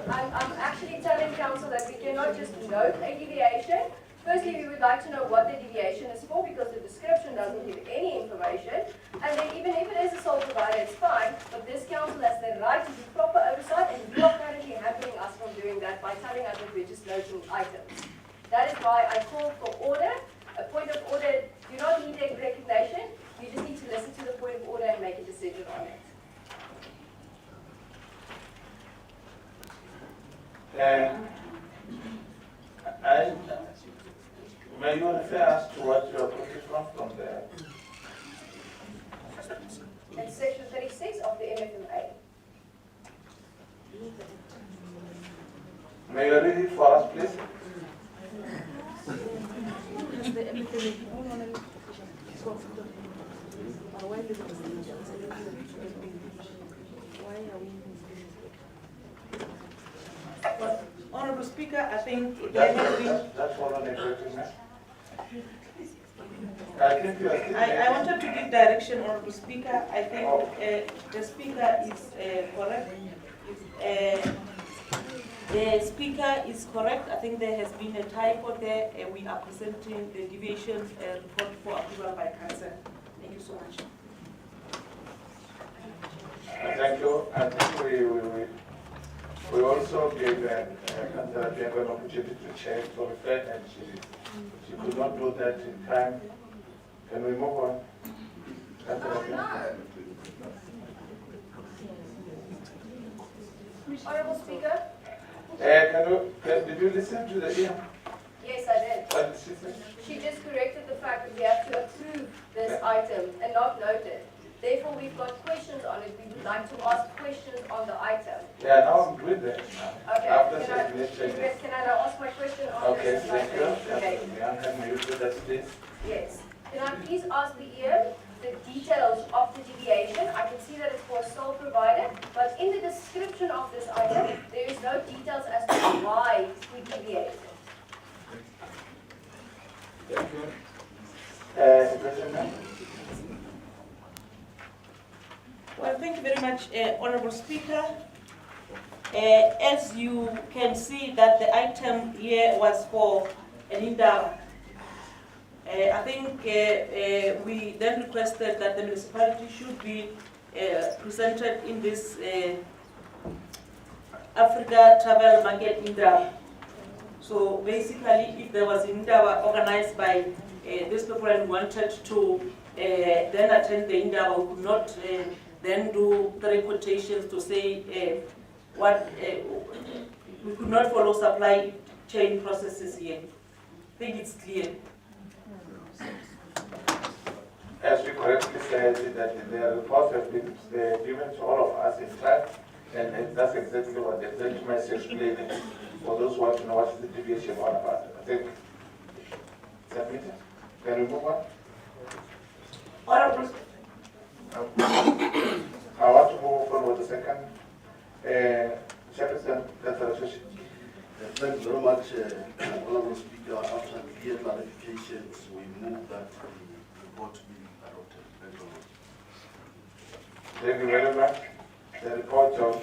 I'm actually telling council that we cannot just note a deviation. Firstly, we would like to know what the deviation is for because the description doesn't give any information. And then even if it is a sole provider, it's fine, but this council has the right to do proper oversight and you are currently hampering us from doing that by telling us that we're just noting items. That is why I call for order. A point of order, you don't need a recognition, you just need to listen to the point of order and make a decision on it. and Section 36 of the MFMA. May you read it for us, please? Well, Honorable Speaker, I think there has been... That's all on the I wanted to give direction, Honorable Speaker. I think the Speaker is correct. The Speaker is correct. I think there has been a typo there. We are presenting the deviation report for approval by Council. Thank you so much. Thank you. I think we also gave Councillor Bianco an opportunity to check to refer, and she could not do that in time. Can we move on? Honorable Speaker? Did you listen to the ear? Yes, I did. What did she say? She just corrected the fact that we have to approve this item and not note it. Therefore, we've got questions on it. We would like to ask questions on the item. Yeah, now I'm with that. Okay. Can I now ask my question on this item? Thank you. Okay. May you do that, please? Yes. Can I please ask the EM the details of the deviation? I can see that it's for a sole provider, but in the description of this item, there is no details as to why we deviated. Thank you. Well, thank you very much, Honorable Speaker. As you can see that the item here was for an indaba. I think we then requested that the municipality should be presented in this Africa Travel Market Indaba. So basically, if there was an indaba organized by these people and wanted to then attend the indaba, we could not then do 3 quotations to say we could not follow supply chain processes here. I think it's clear. As we correctly said, that the report has been given to all of us in time, and that's exactly what the gentleman is explaining. For those who want to know what is the deviation all about, I think submitted. Can we move on? I want to move on with the second. Chairperson, thank you very much, Honorable Speaker. After clear clarifications, we move that the report be adopted. Thank you. Thank you very much. The report of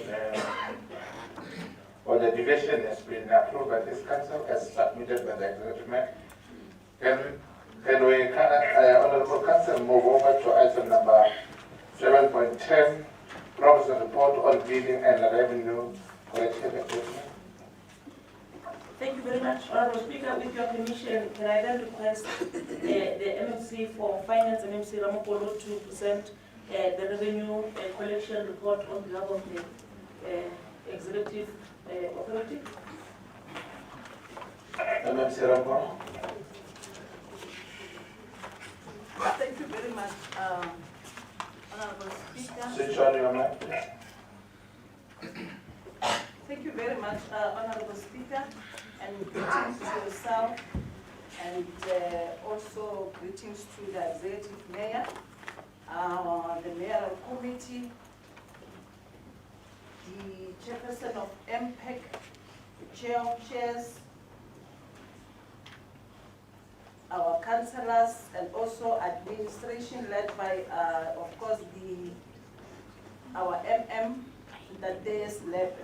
the division has been approved by this council as submitted by the executive man. Can we, Honorable Council, move over to item number 7.10, progress report on billing and revenue collection activity? Thank you very much, Honorable Speaker. With your permission, can I then request the MMC for Finance, MMC Ramapolo, to present the revenue collection report on behalf of the executive authority? MMC Ramapolo. Thank you very much, Honorable Speaker. Switch on your mic, please. Thank you very much, Honorable Speaker, and greetings to yourself, and also greetings to the Executive Mayor, the Mayoral Committee, the Chairperson of MPEC, the Chair of Chairs, our councillors, and also administration led by, of course, our MM, that there's led.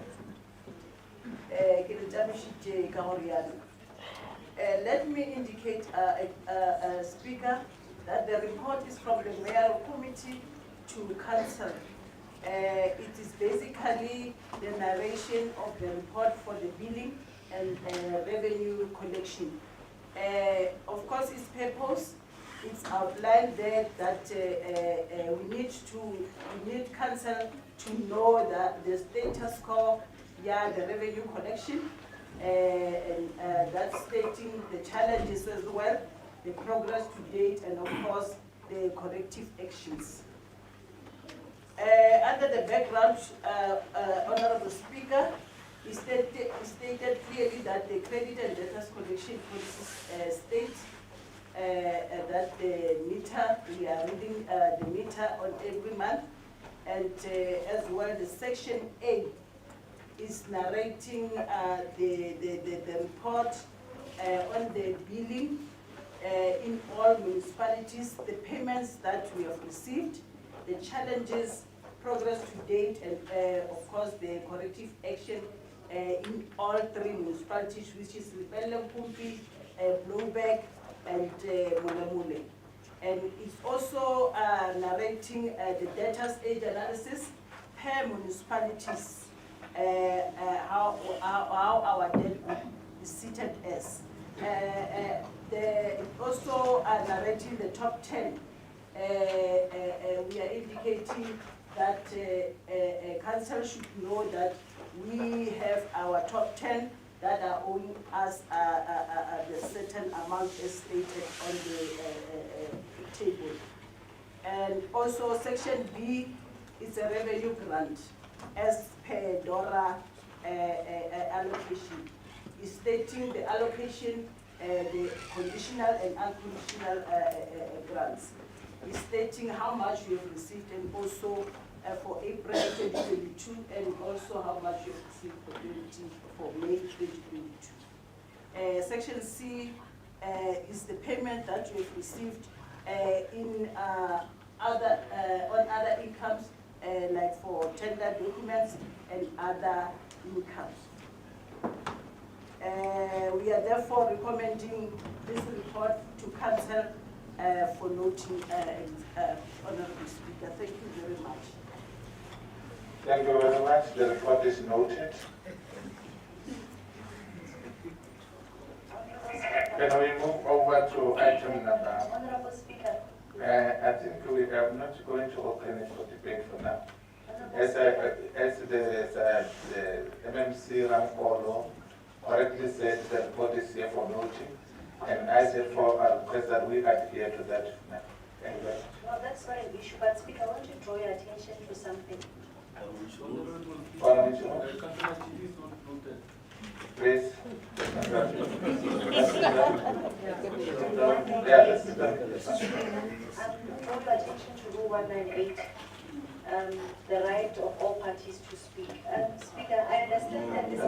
Let me indicate, Speaker, that the report is from the Mayoral Committee to Council. It is basically the narration of the report for the billing and revenue collection. Of course, its purpose, it's outlined there that we need Council to know that the status quo, the revenue collection, and that's stating the challenges as well, the progress to date, and of course, the corrective actions. under the background, Honorable Speaker, it stated clearly that the credit and debtors collection policies state that the meter, we are reading the meter on every month, and as well the section A is narrating the report on the billing in all municipalities, the payments that we have received, the challenges, progress to date, and of course the corrective action in all three municipalities, which is Lepelle, Kumpi, Blueberg, and Molemule. And it's also narrating the debtors age analysis per municipalities, how our debt is seated as. Also narrating the top 10. We are indicating that council should know that we have our top 10 that are owing us the certain amount as stated on the table. And also section B is a revenue grant as per DORA allocation. It's stating the allocation, the conditional and unconditional grants. It's stating how much we have received and also for April 2022 and also how much we have received for May 2022. Section C is the payment that we have received in on other incomes like for tender documents and other incomes. We are therefore recommending this report to council for noting, Honorable Speaker. Thank you very much. Thank you very much. The report is noted. Can we move over to item number? Honorable Speaker. I think we are not going to open it for debate for now. As the MMC Rampolo correctly said, the report is here for noting, and I therefore request that we adhere to that now. Thank you very much. No, that's not an issue, but Speaker, I want to draw your attention to something. Please. I'm drawing your attention to Rule 198, the right of all parties to speak. Speaker, I understand that this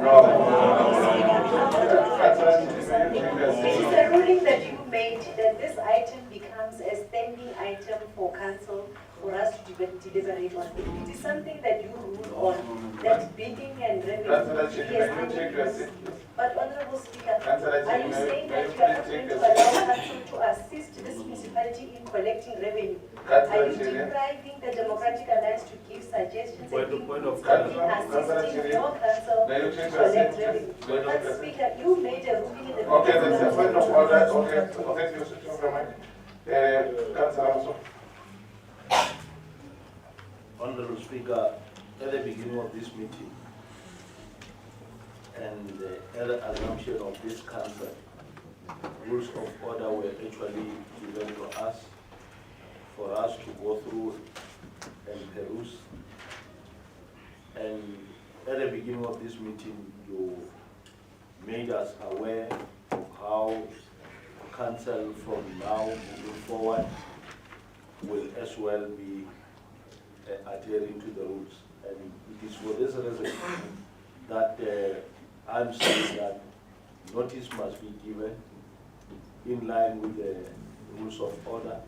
it is a ruling that you made that this item becomes a standing item for council for us to deliberate on. It is something that you ruled on, that bidding and revenue. But Honorable Speaker, are you saying that you are not going to allow council to assist this municipality in collecting revenue? Are you depriving the Democratic Alliance to give suggestions and inputs in assisting your council to collect revenue? But Speaker, you made a ruling in the Okay, that's a point of order. Okay, thank you, Mr. Councilor. Honorable Speaker, at the beginning of this meeting and at the assumption of this council, rules of order were actually given to us for us to go through and peruse. And at the beginning of this meeting, you made us aware of how council from now moving forward will as well be adhering to the rules. And it is for this reason that I'm saying that notice must be given in line with the rules of order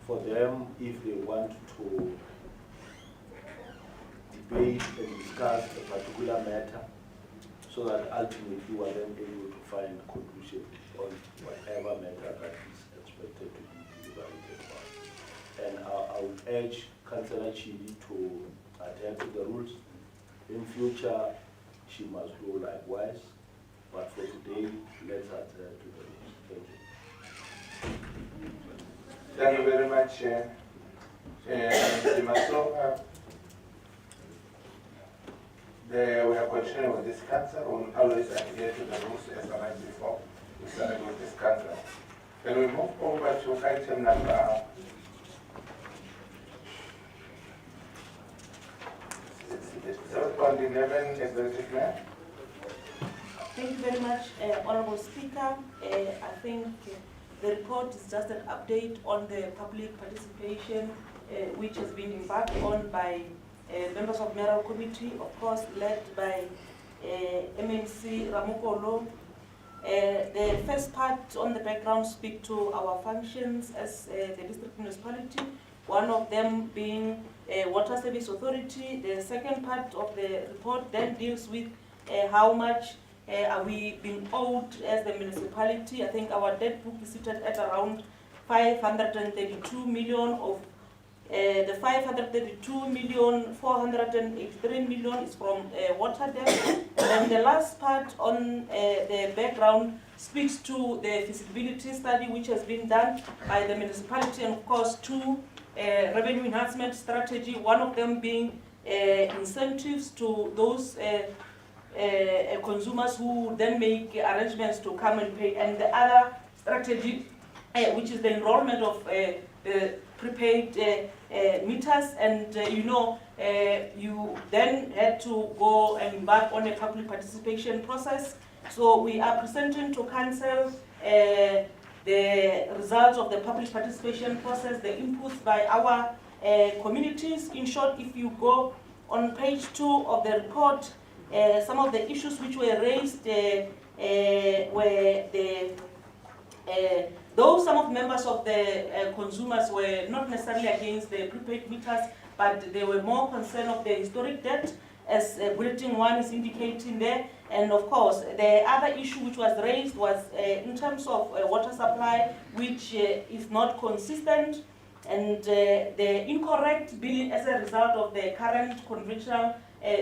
for them if they want to debate and discuss a particular matter, so that ultimately we are then able to find a conclusion on whatever matter that is expected to be deliberated on. And I would urge Councillor Chidi to adhere to the rules. In future, she must do likewise. But for today, let's adhere to the rules. Thank you. Thank you very much, we are continuing with this council. We will always adhere to the rules as I mentioned before. We started with this council. Can we move over to item number on 11, Executive Mayor. Thank you very much, Honorable Speaker. I think the report is just an update on the public participation which has been embarked on by members of Mayoral Committee, of course led by MMC Ramokolo. The first part on the background speak to our functions as the district municipality, one of them being Water Service Authority. The second part of the report then deals with how much are we being owed as the municipality. I think our debt book is situated at around 532 million. Of the 532 million, 483 million is from water debt. And the last part on the background speaks to the feasibility study which has been done by the municipality, and of course two revenue enhancement strategy, one of them being incentives to those consumers who then make arrangements to come and pay, and the other strategy which is the enrollment of the prepaid meters, and you then had to go and embark on a public participation process. So we are presenting to council the results of the public participation process, the inputs by our communities. In short, if you go on page 2 of the report, some of the issues which were raised were though some of members of the consumers were not necessarily against the prepaid meters, but they were more concerned of the historic debt, as Bulletin 1 is indicating there. And of course, the other issue which was raised was in terms of water supply, which is not consistent, and the incorrect billing as a result of the current conventional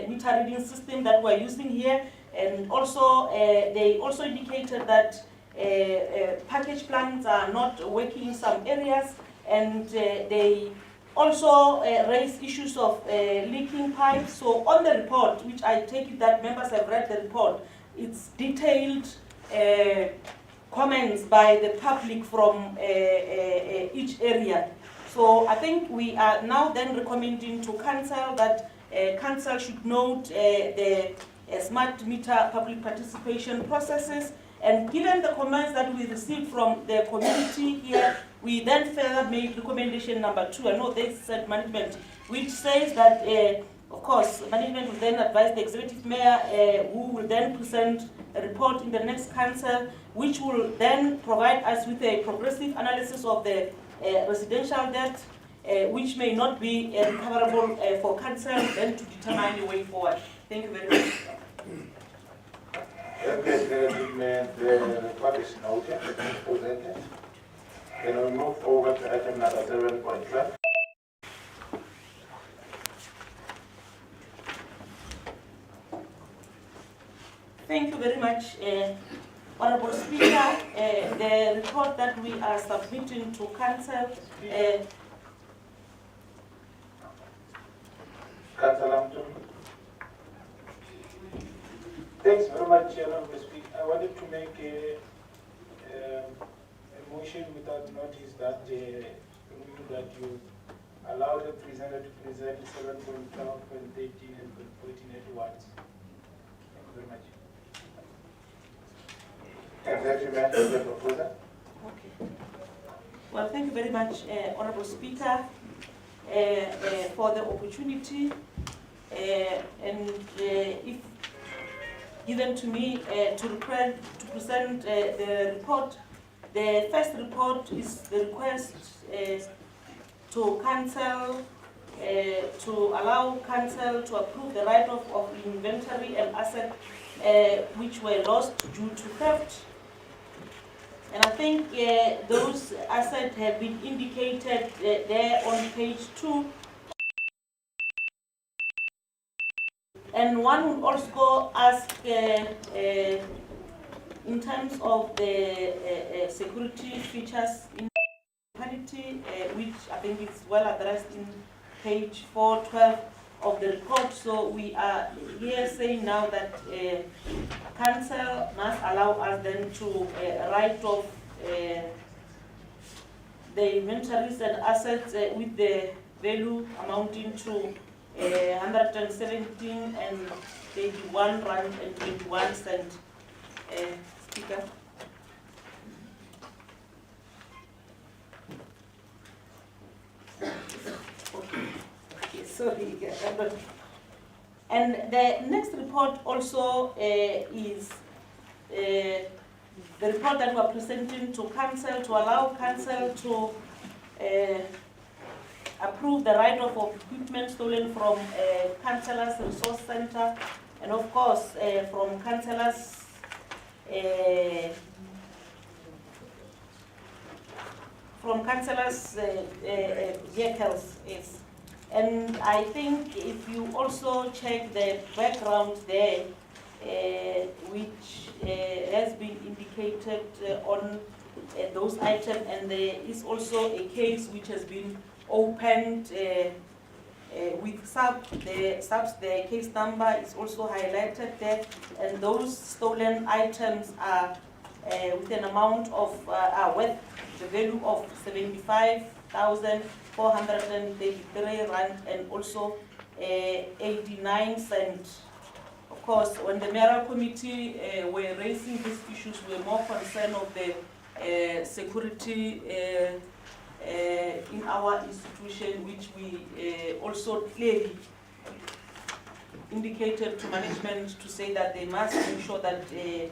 meter reading system that we're using here. And also, they also indicated that package plans are not working in some areas, and they also raise issues of leaking pipes. So on the report, which I take it that members have read the report, it's detailed comments by the public from each area. So I think we are now then recommending to council that council should note the smart meter public participation processes. And given the comments that we received from the community here, we then further made recommendation number 2. I know they said management, which says that, of course, management will then advise the executive mayor, who will then present a report in the next council, which will then provide us with a progressive analysis of the residential debt, which may not be recoverable for council, then to determine the way forward. Thank you very much. Okay, the report is noted and presented. Then we move over to item number 7.5. Thank you very much, Honorable Speaker. The report that we are submitting to council. Councillor Mtumi. Thanks very much, Honorable Speaker. I wanted to make a motion without notice that you allow the presenter to present 7.12, 13, and 14 at once. Thank you very much. The proposal. Okay. Well, thank you very much, Honorable Speaker, for the opportunity, and if given to me to present the report. The first report is the request to council to allow council to approve the write-off of inventory and asset which were lost due to theft. And I think those assets have been indicated there on page 2. And one would also ask, in terms of the security features in the municipality, which I think is well addressed in page 412 of the report. So we are here saying now that council must allow us then to write off the inventories and assets with the value amounting to 117 and 81 rand and 21 cent. Speaker. Okay, sorry. And the next report also is the report that we are presenting to council to allow council to approve the write-off of equipment stolen from councillors resource center, and of course from councillors vehicles. Yes. And I think if you also check the background there, which has been indicated on those items, and there is also a case which has been opened with the case number is also highlighted there, and those stolen items are with an amount of worth the value of 75,433 rand and also 89 cents. Of course, when the mayoral committee were raising these issues, we were more concerned of the security in our institution, which we also clearly indicated to management to say that they must ensure that the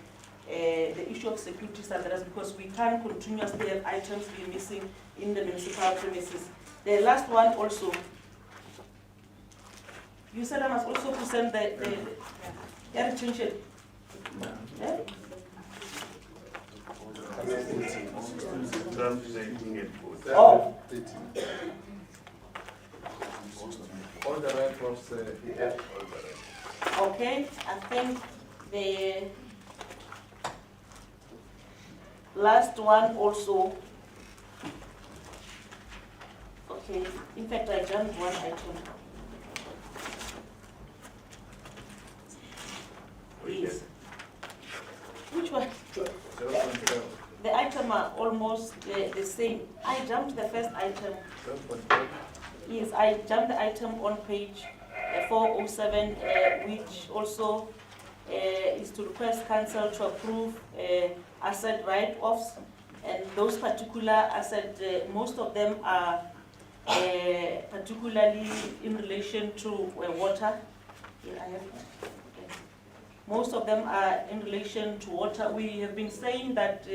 issue of security is addressed, because we can't continuously have items be missing in the municipal premises. The last one also, you said I must also present the change it. Yeah? Oh. All the right was Okay, I think the last one also. Okay, in fact I jumped one item. Yes. Which one? The item are almost the same. I jumped the first item. Yes, I jumped the item on page 407, which also is to request council to approve asset write-offs, and those particular assets, most of them are particularly in relation to water. Here I have it. Most of them are in relation to water. We have been saying that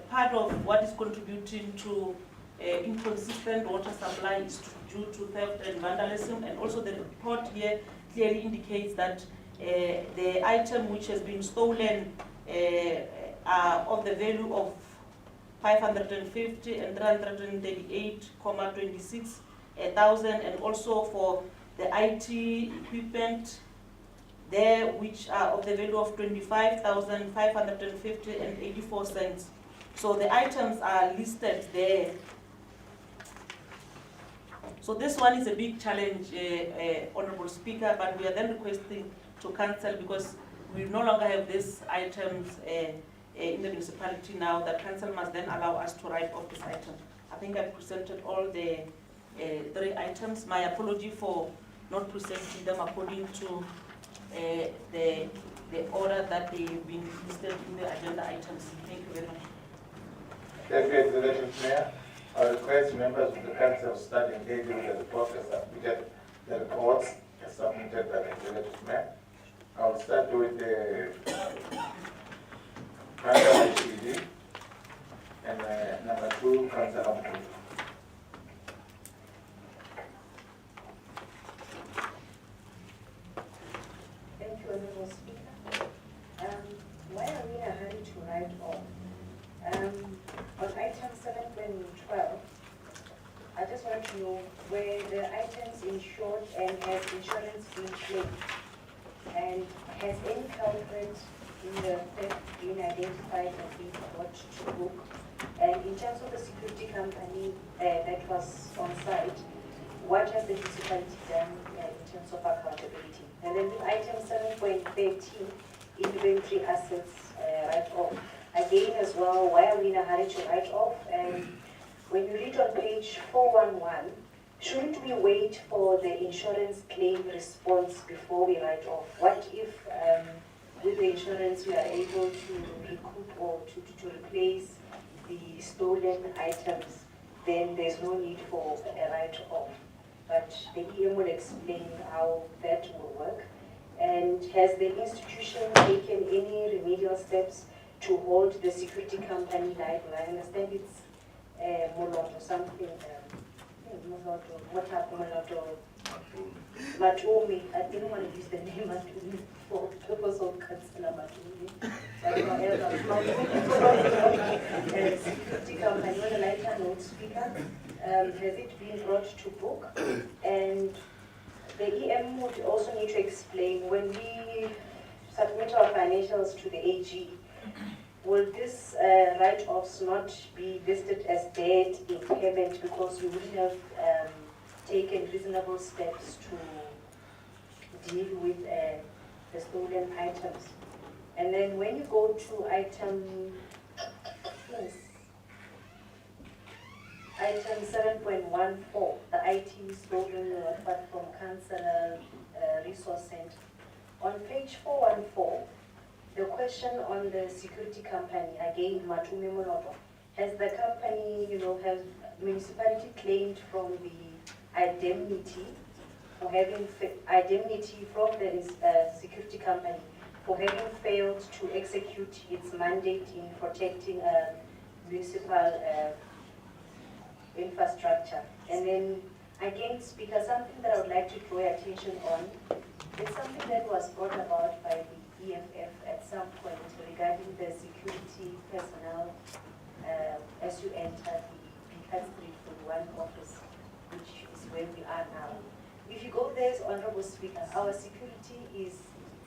part of what is contributing to inconsistent water supply is due to theft and vandalism, and also the report here clearly indicates that the item which has been stolen are of the value of 550 and 338,26 thousand, and also for the IT equipment there, which are of the value of 25,550 and 84 cents. So the items are listed there. So this one is a big challenge, Honorable Speaker, but we are then requesting to cancel, because we no longer have these items in the municipality now, that council must then allow us to write off this item. I think I've presented all the 3 items. My apology for not presenting them according to the order that they've been listed in the agenda items. Thank you very much. Thank you, Executive Mayor. I request members of the council to start engaging with the report as submitted, the reports as submitted by the Executive Mayor. I'll start with the Council HED and number 2, Council Audit. Honorable Speaker. Why are we in a hurry to write off? On item 7.12, I just want to know where the items insured and has insurance been claimed, and has any culprit in the theft been identified and been brought to book? And in terms of the security company that was on site, what has the municipality done in terms of accountability? And then item 7.13, inventory assets write-off. Again as well, why are we in a hurry to write off? And when you read on page 411, shouldn't we wait for the insurance claim response before we write off? What if with the insurance we are able to recoup or to replace the stolen items, then there's no need for a write-off. But the EM will explain how that will work. And has the institution taken any remedial steps to hold the security company liable? I understand it's Moloto something, Matumi. I didn't want to use the name Matumi for purpose of Councillor Matumi. But however, security company, on the lighter note speaker, has it been brought to book? And the EM would also need to explain when we submit our financials to the AG, will this write-offs not be listed as debt impairment because you wouldn't have taken reasonable steps to deal with the stolen items? And then when you go to item 7.14, the IT stolen but from Councillor Resource Center. On page 414, the question on the security company, again, Matumi Monoto, has the company, has municipality claimed from the indemnity for having indemnity from the security company for having failed to execute its mandate in protecting municipal infrastructure? And then again, Speaker, something that I would like to draw your attention on, it's something that was brought about by the EFF at some point regarding the security personnel as you enter the Beacon Street Food 1 office, which is where we are now. If you go there, Honorable Speaker, our security is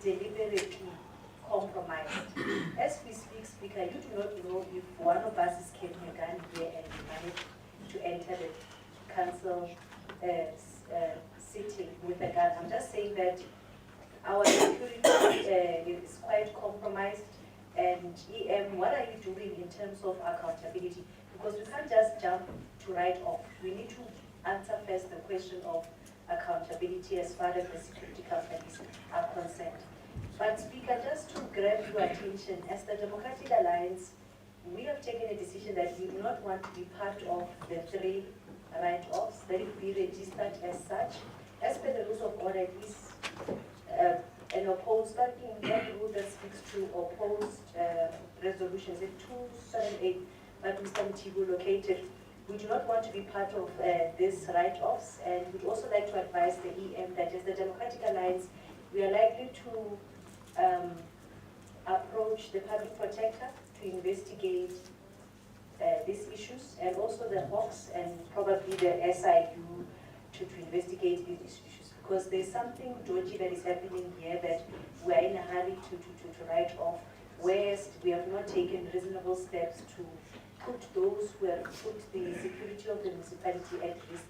deliberately compromised. As we speak, Speaker, you do not know if one of us is carrying a gun here and we manage to enter the council sitting with a gun. I'm just saying that our security is quite compromised. And EM, what are you doing in terms of accountability? Because we can't just jump to write off. We need to answer first the question of accountability as far as the security companies are concerned. But Speaker, just to grab your attention, as the Democratic Alliance, we have taken a decision that we do not want to be part of the 3 write-offs, that it be registered as such. As per the rules of order, it is an opposed, that rule that speaks to opposed resolutions, in 278, that Mr. Mtibu located. We do not want to be part of these write-offs, and we'd also like to advise the EM that as the Democratic Alliance, we are likely to approach the public protector to investigate these issues, and also the Hawks and probably the SIU to investigate these issues, because there's something dodgy that is happening here that we are in a hurry to write off, whereas we have not taken reasonable steps to put those who have put the security of the municipality at risk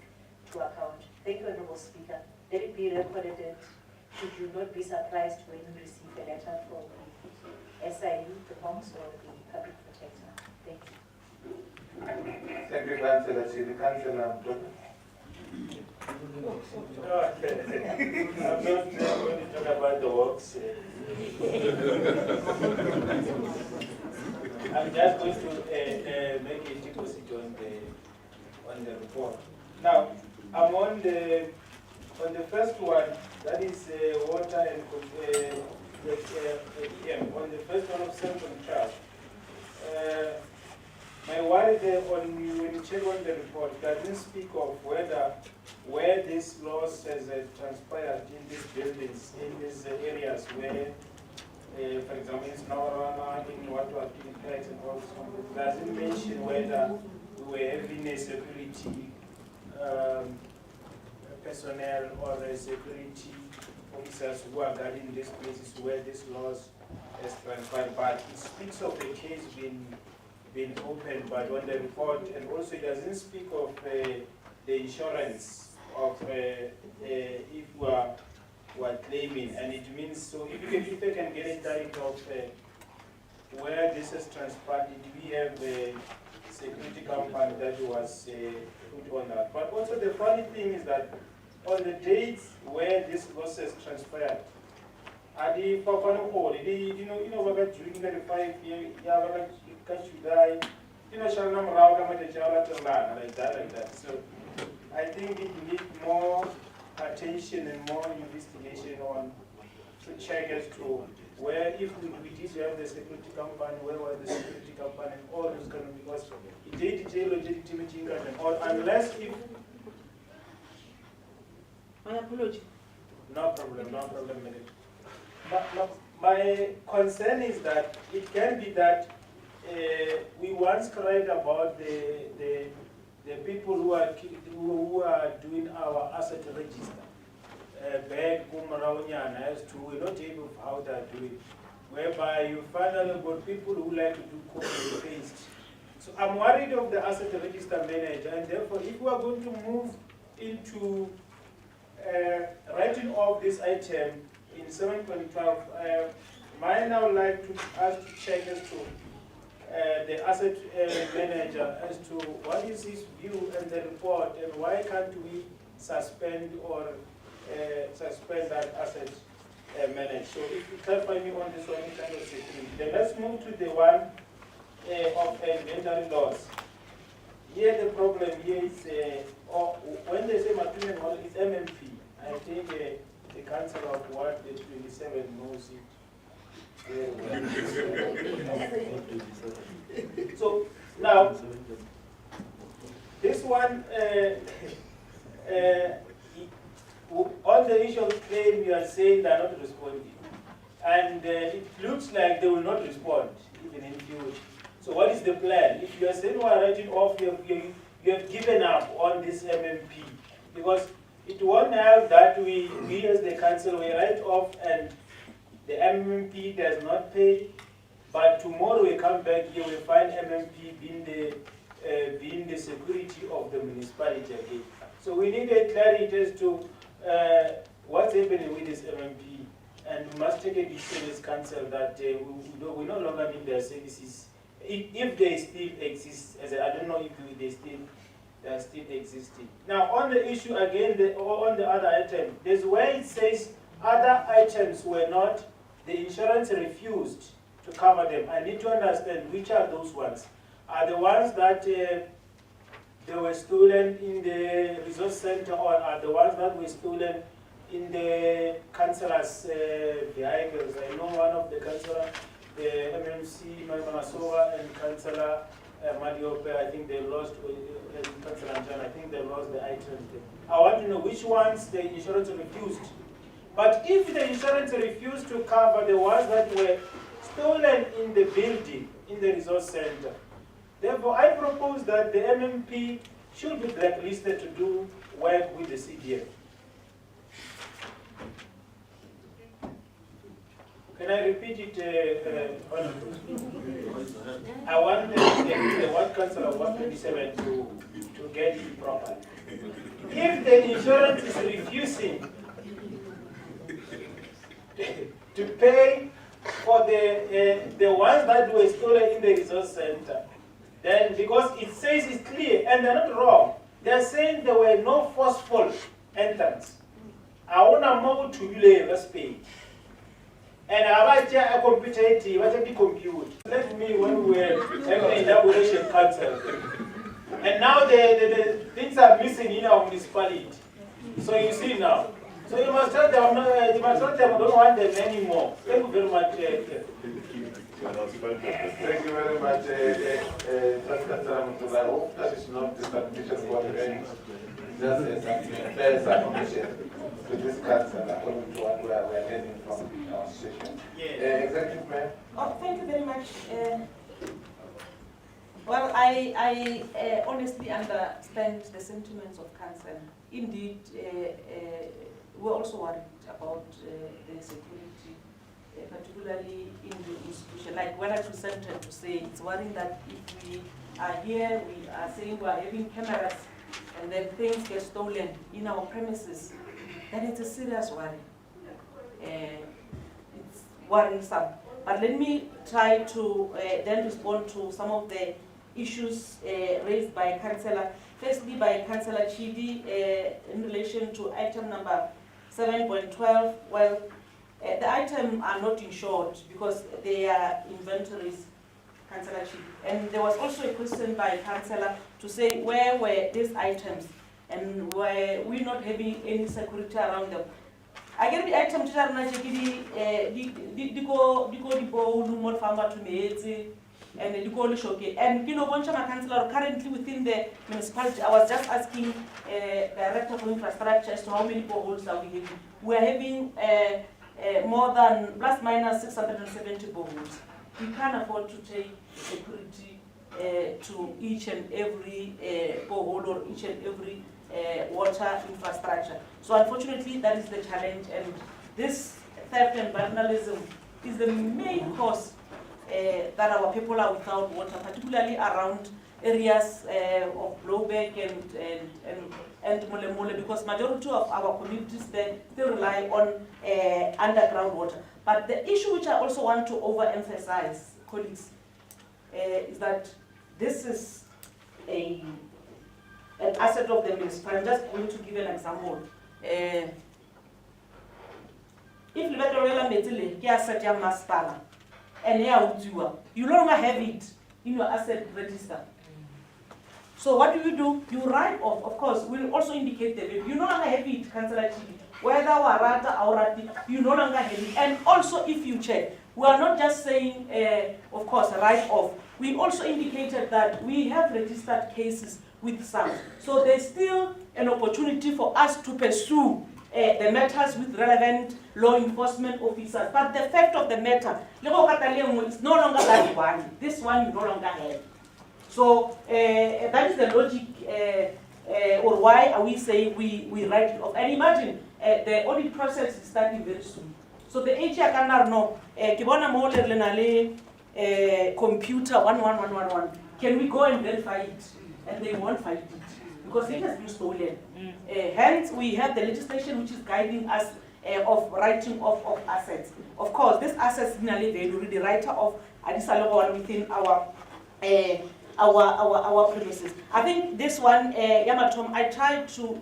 to account. Thank you, Honorable Speaker. Let it be recorded that should you not be surprised when you receive a letter from the SIU, the Hawks, or the public protector. Thank you. Thank you, Councillor Chidi. Councillor Mdoka. I'm not going to talk about the works. I'm just going to make a deposit on the report. Now, I'm on the first one, that is water and on the first one of central charge. My worry there when you check on the report doesn't speak of where this loss has transpired in these buildings, in these areas where, for example, in Nawarana, in what was impacted and all this. It doesn't mention whether we were having a security personnel or a security officers who are guarding these places where this loss has transpired. But it speaks of the case being opened by on the report, and also it doesn't speak of the insurance of if we are claiming, and it means, so if you can get a direct of where this has transpired, we have security company that was put on that. But also the funny thing is that on the dates where this losses transpired, adi papanokoli, baga during the 5 year, baga July, Shanam Rao like that. So I think it needs more attention and more investigation on to check as to where, if we did have the security company, where was the security company, and all those kind of, because it did legitimacy and all, unless if. My apology. No problem, Madam. But my concern is that it can be that we once cried about the people who are doing our asset register. Bad Kumaraunyana as to we're not able of how they're doing, whereby you finally got people who like to do copy and paste. So I'm worried of the asset register manager, and therefore if we are going to move into writing off this item in 7.12, I now like to ask to check as to the asset manager as to what is his view and the report, and why can't we suspend or suspend that asset managed. So if you clarify me on this one, kind of security. Then let's move to the one of inventory loss. Here the problem here is, when they say material model, it's MMP. I think the council of Ward 27 knows it. So now, this one, on the issue of claim, you are saying they are not responding. And it looks like they will not respond, even in future. So what is the plan? If you are saying we are writing off, you have given up on this MMP. Because it won't help that we as the council, we write off and the MMP does not pay. But tomorrow we come back here, we find MMP being the security of the municipality again. So we need a clarity as to what's happening with this MMP, and we must take a decision as council that we no longer need their services, if they still exist. As I don't know if they are still existing. Now on the issue again, on the other item, there's where it says other items were not, the insurance refused to cover them. I need to understand which are those ones. Are the ones that they were stolen in the resource center, or are the ones that were stolen in the councillors' vehicles? I know one of the councillors, the MMC, Masova, and Councillor Madiope, I think they lost, Councillor Anjan, I think they lost the items. I want to know which ones the insurance refused. But if the insurance refused to cover the ones that were stolen in the building, in the resource center, therefore, I propose that the MMP should be blacklisted to do work with the CDM. Can I repeat it? I want the Ward Council of 127 to get it properly. If the insurance is refusing to pay for the ones that were stolen in the resource center, then because it says it's clear, and they're not wrong, they're saying there were no forceful entrance. I want to move to you respect. And I want to compute, what to compute. Let me, when we were having the elaboration council, and now the things are missing in our municipality. So you see now. So you must tell them, I don't want them anymore. Thank you very much. Thank you very much, I hope that is not the submission for the end. Just a fair submission to this council according to what we are getting from our session. Executive Mayor. Oh, thank you very much. Well, I honestly understand the sentiments of council. Indeed, we're also worried about the security, particularly in the institution. Like when I presented to say, it's worrying that if we are here, we are saying we are having cameras, and then things get stolen in our premises, then it's a serious worry. It's worrisome. But let me try to then respond to some of the issues raised by Councillor. Firstly, by Councillor Chidi in relation to item number 7.12. Well, the items are not insured because they are inventories, Councillor Chidi. And there was also a question by Councillor to say where were these items and were we not having any security around them. Again, the item that I'm and the and you know, councillor currently within the municipality, I was just asking director for infrastructure as to how many boreholes are we having. We are having more than plus minus 670 boreholes. We can't afford to take security to each and every borehole or each and every water infrastructure. So unfortunately, that is the challenge, and this theft and vandalism is the main cause that our people are without water, particularly around areas of blowback and Mole, because majority of our communities there still rely on underground water. But the issue which I also want to overemphasize, colleagues, is that this is an asset of the municipality. I'm just going to give an example. If you let the asset of masipala, and you no longer have it in your asset register. So what do? You write off, of course, we'll also indicate the value. You no longer have it, Councillor Chidi. Whether warata or rati, you no longer have it. And also if you check, we are not just saying, of course, write off. We also indicated that we have registered cases with some. So there's still an opportunity for us to pursue the matters with relevant law enforcement officers. But the fact of the matter, is no longer that one. This one you no longer have. So that is the logic, or why are we saying we write it off. And imagine, the audit process is starting very soon. So the HR cannot know, computer 11111, can we go and verify it? And they won't find it, because it has been stolen. Hence, we have the legislation which is guiding us of writing off of assets. Of course, this assets the writer of within our premises. I think this one, Yamatom, I tried to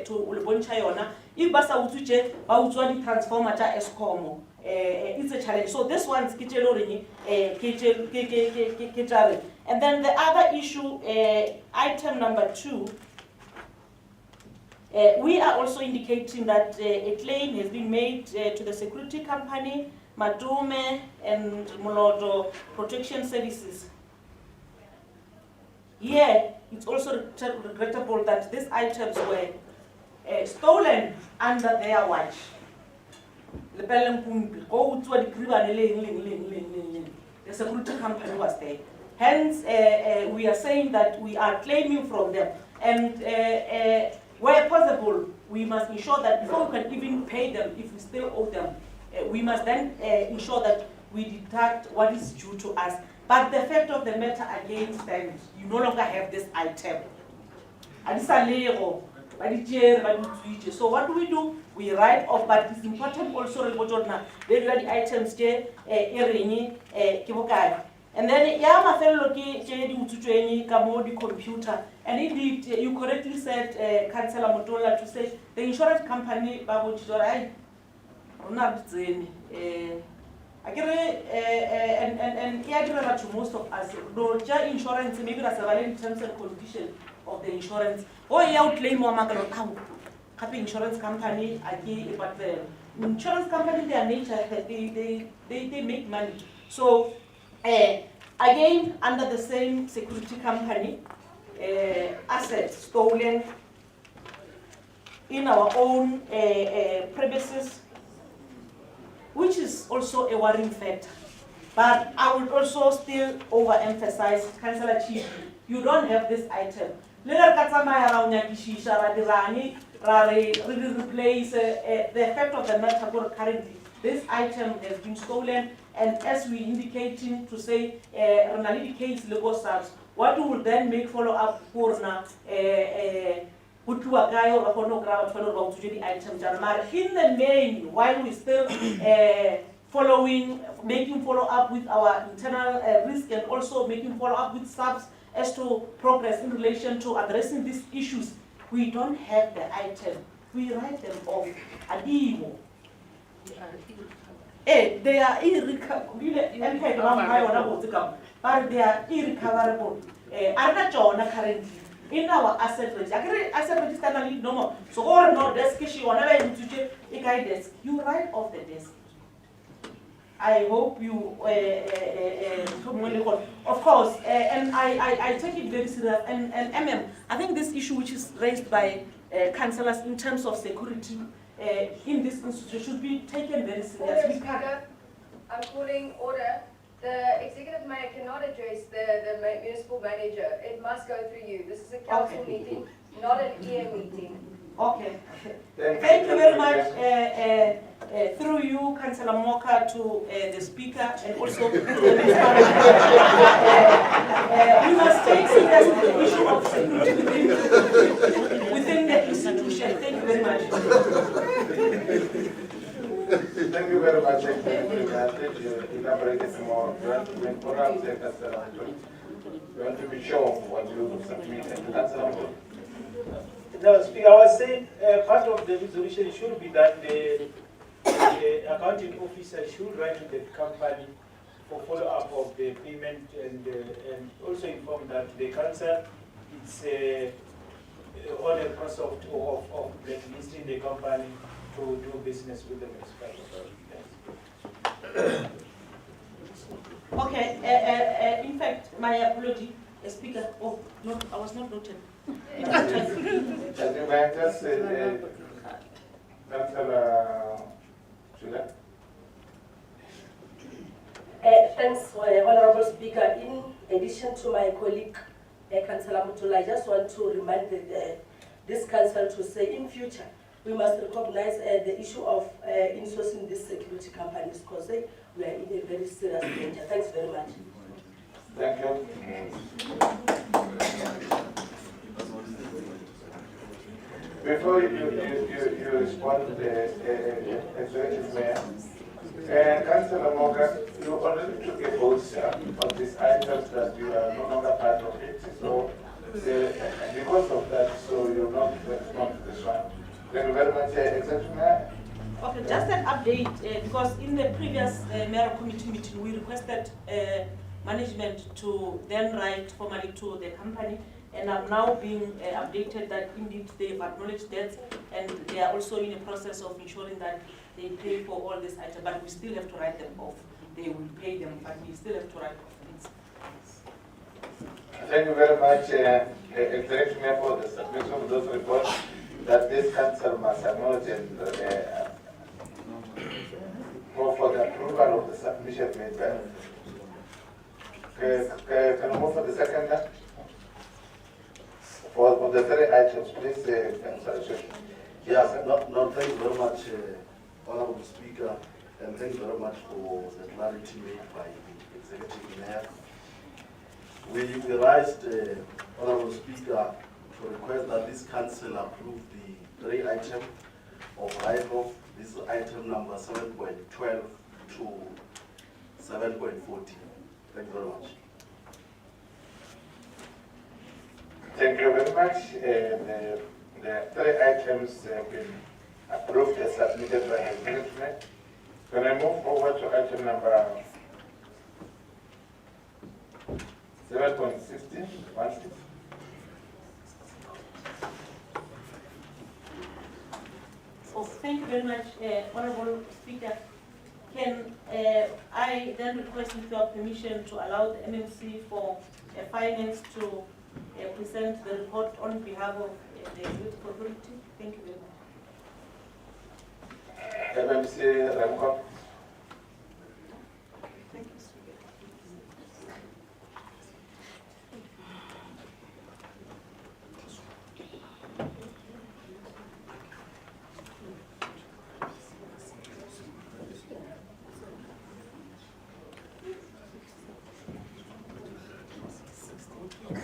Ulbonchayona. If Basa Utuje, Bautuani transformer Escomo. It's a challenge. So this one's Kichelorini, and then the other issue, item number 2, we are also indicating that a claim has been made to the security company, Madume and Mulodo Protection Services. Here, it's also regrettable that these items were stolen under their watch. The security company was there. Hence, we are saying that we are claiming from them. And where possible, we must ensure that before we can even pay them, if we still owe them, we must then ensure that we deduct what is due to us. But the fact of the matter again stands, you no longer have this item. So what do? We write off, but it's important also they do the items and then Yama fellow the computer. And indeed you correctly said, Councillor Motola, to say the insurance company Babu Chidorai and to most of us, Roja insurance, maybe that's a terms and conditions of the insurance. Oh, yeah, claim more happy insurance company, but the insurance company, their nature, they make money. So, again, under the same security company, assets stolen in our own premises, which is also a worrying factor. But I would also still overemphasize, Councillor Chief, you don't have this item. Replace the effect of the matter currently. This item has been stolen, and as we indicating to say, case legal subs, what we will then make follow up for now. In the main, while we still making follow up with our internal risk and also making follow up with subs as to progress in relation to addressing these issues, we don't have the item. We write them off. Adiwo. They are irrecoverable, but they are irrecoverable. Currently in our asset register. Asset register no more. So or no desk issue whenever you desk, you write off the desk. I hope you, of course, and I take it very serious. And I think this issue which is raised by councillors in terms of security in this institution should be taken very seriously. I'm calling order. The executive mayor cannot address the municipal manager. It must go through you. This is a council meeting, not an EM meeting. Okay. Thank you very much. Through you, Councillor Moka, to the speaker, and also to the we must take seriously the issue of security within the institution. Thank you very much. Thank you very much. You elaborated more. You want to be sure of what you submit. No, Speaker, I was saying part of the resolution should be that the accounting officer should write to the company for follow-up of the payment and also inform that the council is on a process of blacklisting the company to do business with the municipality. Okay, in fact, my apology, Speaker. Oh, no, I was not noted. Thanks, Honorable Speaker. In addition to my colleague, Councillor Mutula, I just want to remind this council to say in future, we must recognize the issue of insourcing these security companies because we are in a very serious danger. Thanks very much. Thank you. Before you respond to the executive mayor, Councillor Morgan, you already took a vote on these items that you are no longer part of it. So because of that, so you not respond to this one. Thank you very much, executive mayor. Okay, just an update because in the previous mayoral committee meeting, we requested management to then write formally to the company. And I'm now being updated that indeed they've acknowledged that and they are also in the process of ensuring that they pay for all these items, but we still have to write them off. They will pay them, but we still have to write off things. Thank you very much, Executive Mayor, for the submission of those reports that this council must acknowledge and go for the approval of the submission made by. Can we move for the second one? For the three items, please, Yes, no, thank you very much, Honorable Speaker, and thank you very much for the clarity made by the Executive Mayor. We raised, Honorable Speaker, to request that this council approve the three items of write-off. This is item number 7.12 to 7.14. Thank you very much. Thank you very much. The three items have been approved and submitted by the Executive. Can I move forward to item number 7.16? So thank you very much, Honorable Speaker. Can I then request with your permission to allow the MMC for finance to present the report on behalf of the Executive Authority? Thank you very much. MMC Ramco. Thank you, Speaker.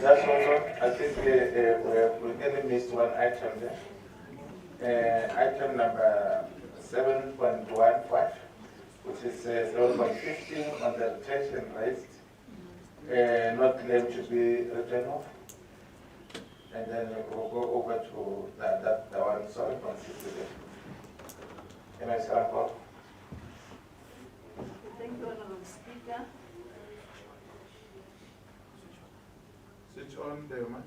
That's also, I think we only missed one item there. Item number 7.15, which is 7.15 on the retention rates. not claim to be written off. And then we'll go over to the one, sorry, from CDM. MS Rapport. Thank you, Honorable Speaker. Switch on the mic.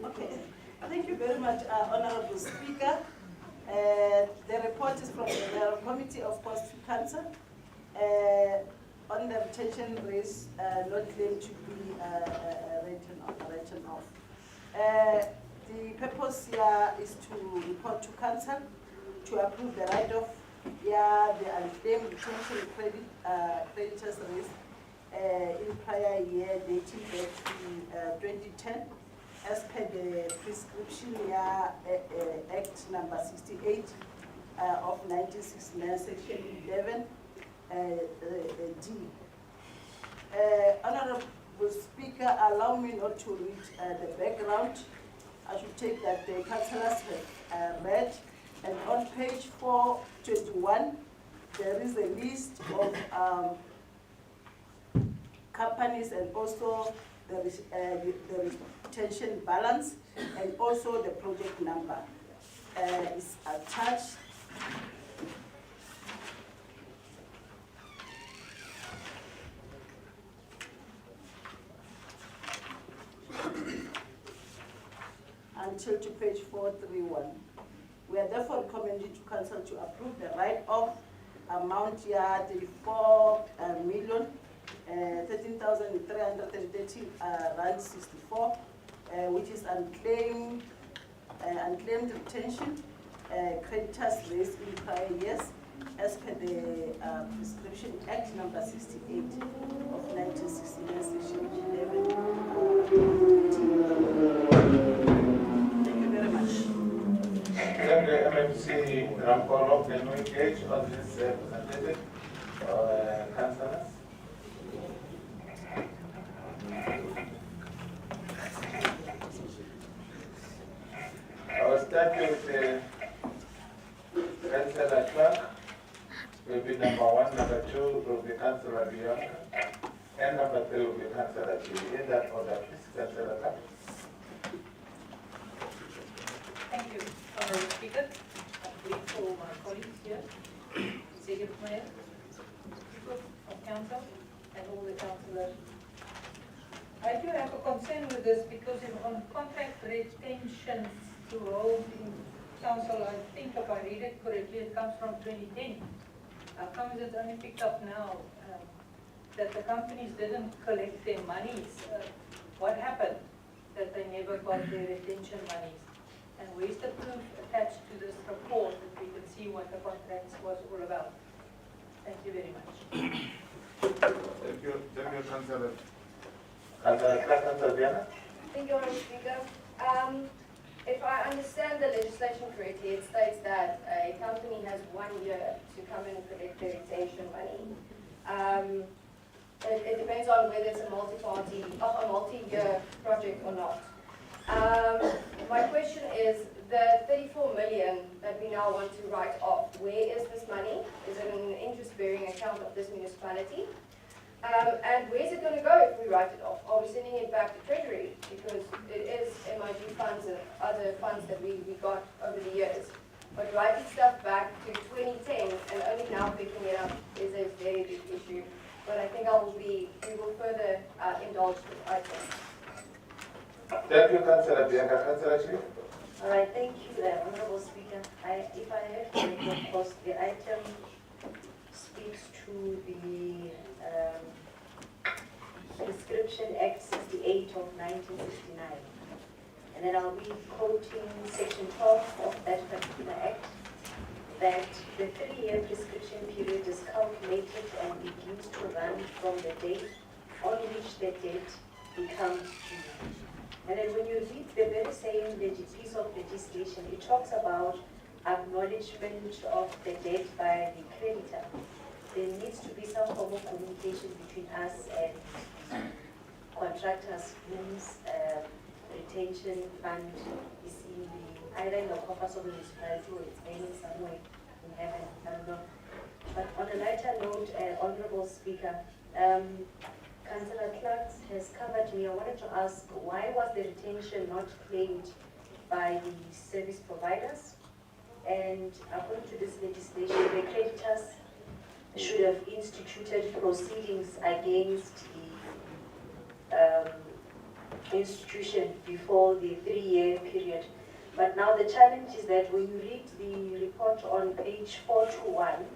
Okay, thank you very much, Honorable Speaker. The report is from the Committee of Cost Council on the retention rates not claimed to be written off. The purpose here is to report to Council to approve the write-off, the unclaimed retention creditors rates in prior year dating back to 2010 as per the prescription Act number 68 of 1969, section 11 D. Honorable Speaker, allow me not to read the background. I should take that the councillors have read, and on page 421 there is a list of companies and also the retention balance and also the project number is attached. Until to page 431. We are therefore recommending to council to approve the write-off amount here, 34 million. 13,330 rand 64, which is unclaimed retention creditors raised in prior years as per the Prescription Act number 68 of 1969, section 11. Thank you very much. Then the MMC Rampolo can we engage on this representative councillors? I will start with Councillor Clark, will be number 1, number 2 will be Councillor Bianca, and number 3 will be Councillor Julie. In that order, please, Councillor Clark. Thank you, Honourable Speaker. I brief for my colleagues here, Executive Mayor, people of Council, and all the councillors. I do have a concern with this because on contract retentions to hold in council, I think if I read it correctly, it comes from 2010. How come is it only picked up now that the companies didn't collect their monies? What happened that they never got their retention monies? And where's the proof attached to this report that we can see what the contracts was all about? Thank you very much. Thank you, Councillor. Councillor Diana. Thank you, Honourable Speaker. If I understand the legislation correctly, it states that a company has 1 year to come and collect their retention money. It depends on whether it's a multi-year project or not. My question is, the 34 million that we now want to write off, where is this money? Is it in an interest-bearing account of this municipality? And where's it going to go if we write it off? Are we sending it back to Treasury? Because it is MIG funds and other funds that we got over the years. But writing stuff back to 2010 and only now picking it up is a very big issue. But I think we will further indulge this item. Thank you, Councillor Bianca. Councillor Chief. All right, thank you, Honourable Speaker. If I heard correctly, of course, the item speaks to the Prescription Act 68 of 1969. And then I'll be quoting section 12 of that particular act, that the 3-year prescription period is calculated and begins to run from the date on which the debt becomes due. And then when you read the very same piece of legislation, it talks about acknowledgement of the debt by the creditor. There needs to be some form of communication between us and contractors whose retention fund is in the, either in the coffers of the municipality or it's hanging somewhere in heaven, I don't know. But on a lighter note, Honorable Speaker, Councillor Clark has covered me. I wanted to ask, why was the retention not claimed by the service providers? And according to this legislation, the creditors should have instituted proceedings against the institution before the 3-year period. But now the challenge is that when you read the report on page 421,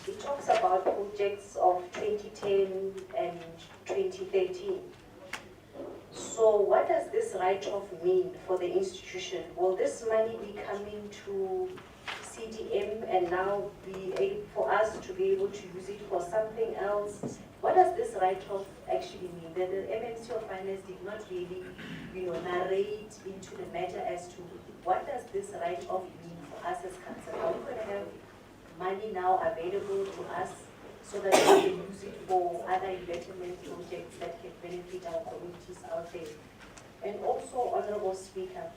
it talks about projects of 2010 and 2013. So what does this write-off mean for the institution? Will this money be coming to CDM and now be able for us to be able to use it for something else? What does this write-off actually mean? That the MMC of Finance did not really, narrate into the matter as to what does this write-off mean for us as council? Are we going to have money now available to us so that we can use it for other investment projects that can benefit our communities out there? And also, Honorable Speaker,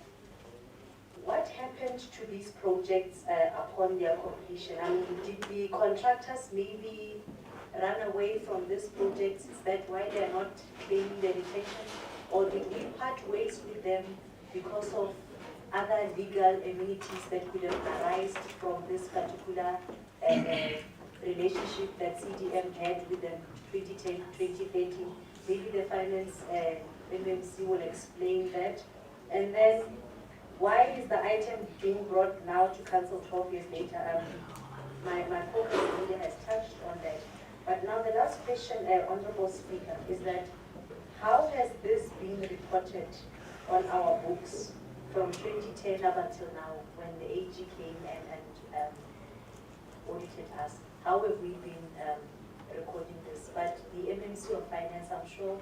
what happened to these projects upon their completion? I mean, did the contractors maybe run away from these projects? Is that why they're not claiming the retention? Or did we part ways with them because of other legal amenities that could have arisen from this particular relationship that CDM had with them 2010, 2013? Maybe the finance MMC will explain that. And then, why is the item being brought now to council 12 years later? My focus media has touched on that. But now the last question, Honorable Speaker, is that how has this been reported on our books from 2010 up until now when the AG came and audited us? How have we been recording this? But the MMC of Finance, I'm sure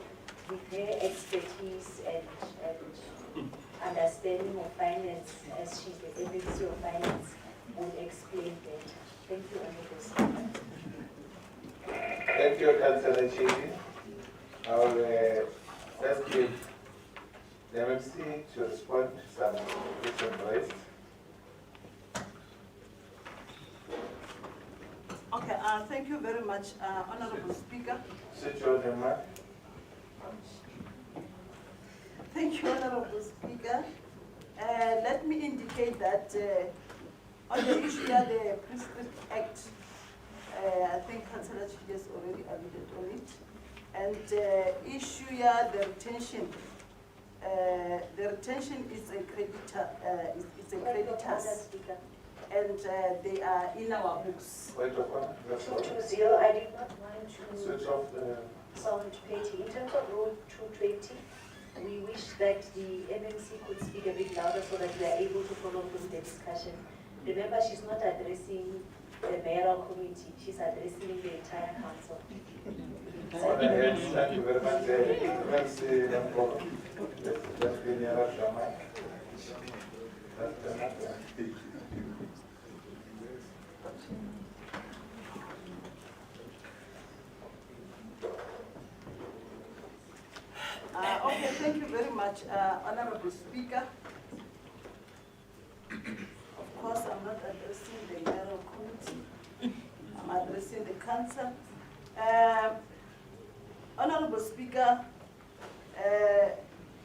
with their expertise and understanding of finance, as she's the MMC of Finance, would explain better. Thank you, Honorable Speaker. Thank you, Councillor Chidi. I will first give the MMC to respond to some questions raised. Okay, thank you very much, Honorable Speaker. Switch on the mic. Thank you, Honorable Speaker. Let me indicate that on the issue of the Prescript Act, I think Councillor Chidi has already alluded on it. And issue here, the retention is a creditor, it's a creditors, and they are in our books. Wait a minute. 220, I did not want to Switch off the sound petty. In terms of Rule 220, we wish that the MMC could speak a bit louder so that we are able to follow through the discussion. Remember, she's not addressing the mayoral committee, she's addressing the entire council. Thank you very much. MMC, let's be nearer to the mic. Okay, thank you very much, Honorable Speaker. Of course, I'm not addressing the mayoral committee. I'm addressing the council. Honorable Speaker,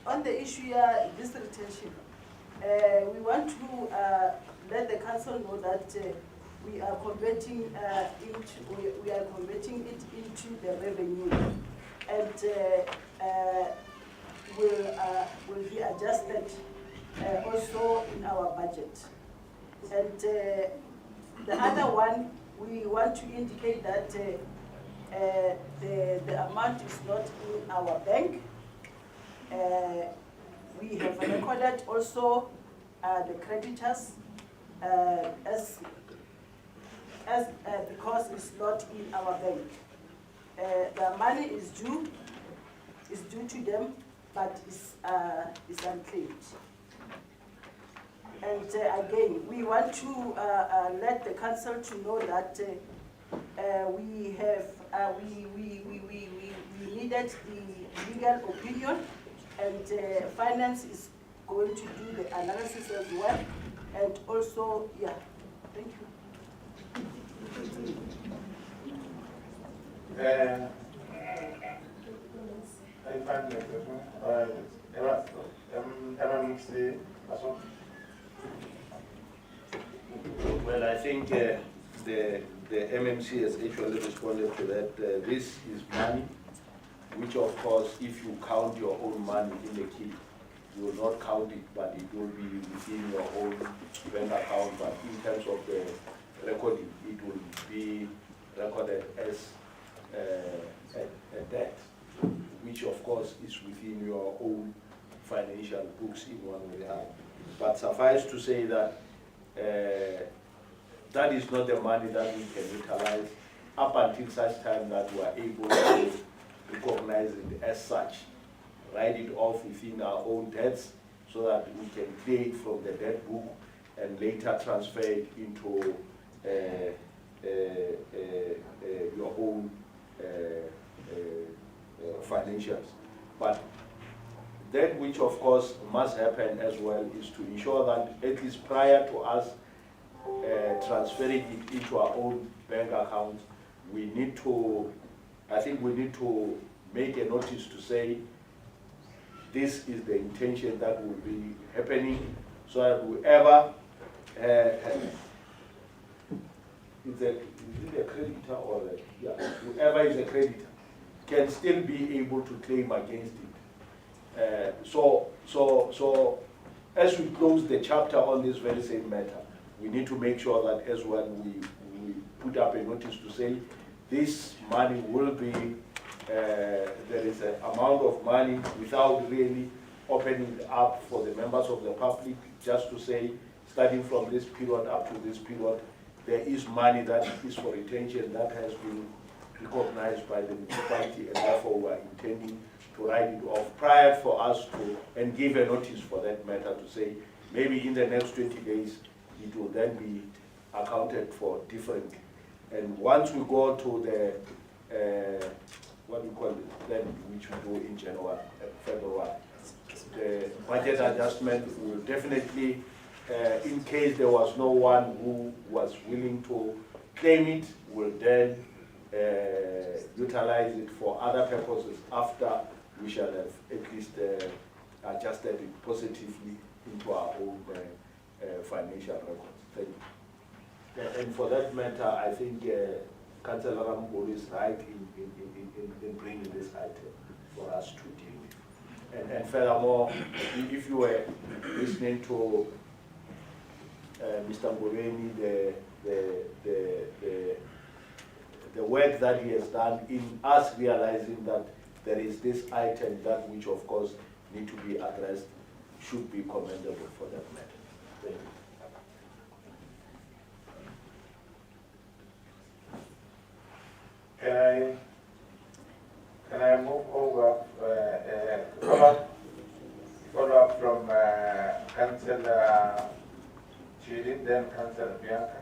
on the issue here, this retention, we want to let the council know that we are converting it into the revenue, and will be adjusted also in our budget. And the other one, we want to indicate that the amount is not in our bank. We have recorded also the creditors because it's not in our bank. The money is due to them, but is unclaimed. And again, we want to let the council to know that we needed the legal opinion, and finance is going to do the analysis as well. And also, yeah, thank you. Well, I think the MMC has actually responded to that. This is money, which of course, if you count your own money in the kit, you will not count it, but it will be within your own bank account. But in terms of the recording, it will be recorded as a debt, which of course is within your own financial books in one way or the other. But suffice to say that that is not the money that we can utilize up until such time that we are able to recognize it as such, write it off within our own debts so that we can clear it from the debt book and later transfer it into your own financials. But that which of course must happen as well is to ensure that at least prior to us transferring it into our own bank account, we need to, I think we need to make a notice to say this is the intention that will be happening, so that whoever is a creditor or whoever is a creditor can still be able to claim against it. So as we close the chapter on this very same matter, we need to make sure that as well we put up a notice to say this money will be, there is an amount of money without really opening it up for the members of the public, just to say, starting from this period up to this period, there is money that is for retention that has been recognized by the municipality, and therefore we are intending to write it off prior for us to, and give a notice for that matter to say, maybe in the next 20 days, it will then be accounted for differently. And once we go to the, what we call it, then which we do in January, February, the budget adjustment will definitely, in case there was no one who was willing to claim it, will then utilize it for other purposes after we shall have at least adjusted it positively into our own financial records. Thank you. And for that matter, I think Councillor Ramgoli is right in bringing this item for us to deal with. And furthermore, if you were listening to Mr. Ngoleni, the work that he has done in us realizing that there is this item that which of course need to be addressed should be commendable for that matter. Thank you. Can I move over, follow up from Councillor Chidi, then Councillor Bianca?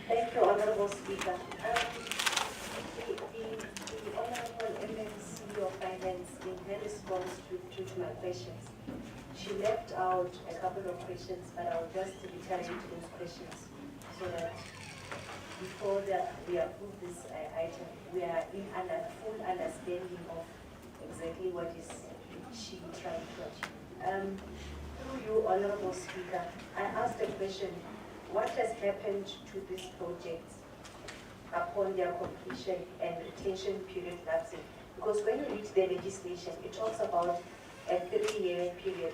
Thank you, Honorable Speaker. The Honorable MMC of Finance, in her response to my questions, she left out a couple of questions, but I'll just return to those questions so that before we approve this item, we are in full understanding of exactly what is she trying to achieve. Through you, Honorable Speaker, I asked a question: what has happened to these projects upon their completion and retention period lapsing? Because when you read the legislation, it talks about a 3-year period.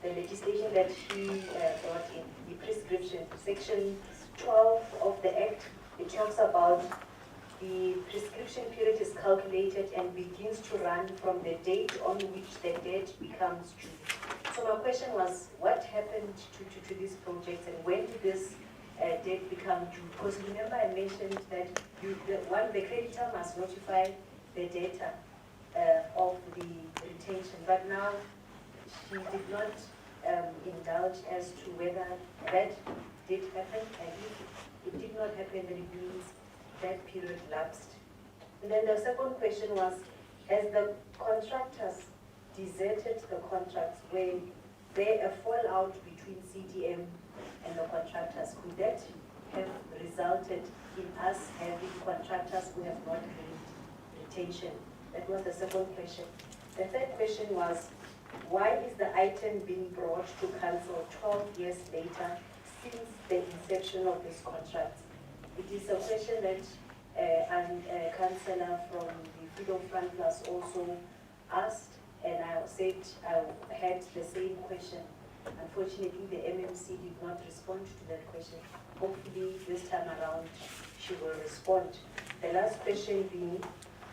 The legislation that she brought in, the prescription, section 12 of the Act, it talks about the prescription period is calculated and begins to run from the date on which the debt becomes due. So my question was, what happened to these projects, and when did this debt become due? Because remember I mentioned that the creditor must notify the debtor of the retention, but now she did not indulge as to whether that did happen, and if it did not happen, then it means that period lapsed. And then the second question was, as the contractors deserted the contracts, were there a fallout between CDM and the contractors? Could that have resulted in us having contractors who have not paid retention? That was the second question. The third question was, why is the item being brought to council 12 years later since the inception of this contract? It is a question that a councillor from the Freedom Front Plus also asked, and I said I had the same question. Unfortunately, the MMC did not respond to that question. Hopefully, this time around, she will respond. The last question being,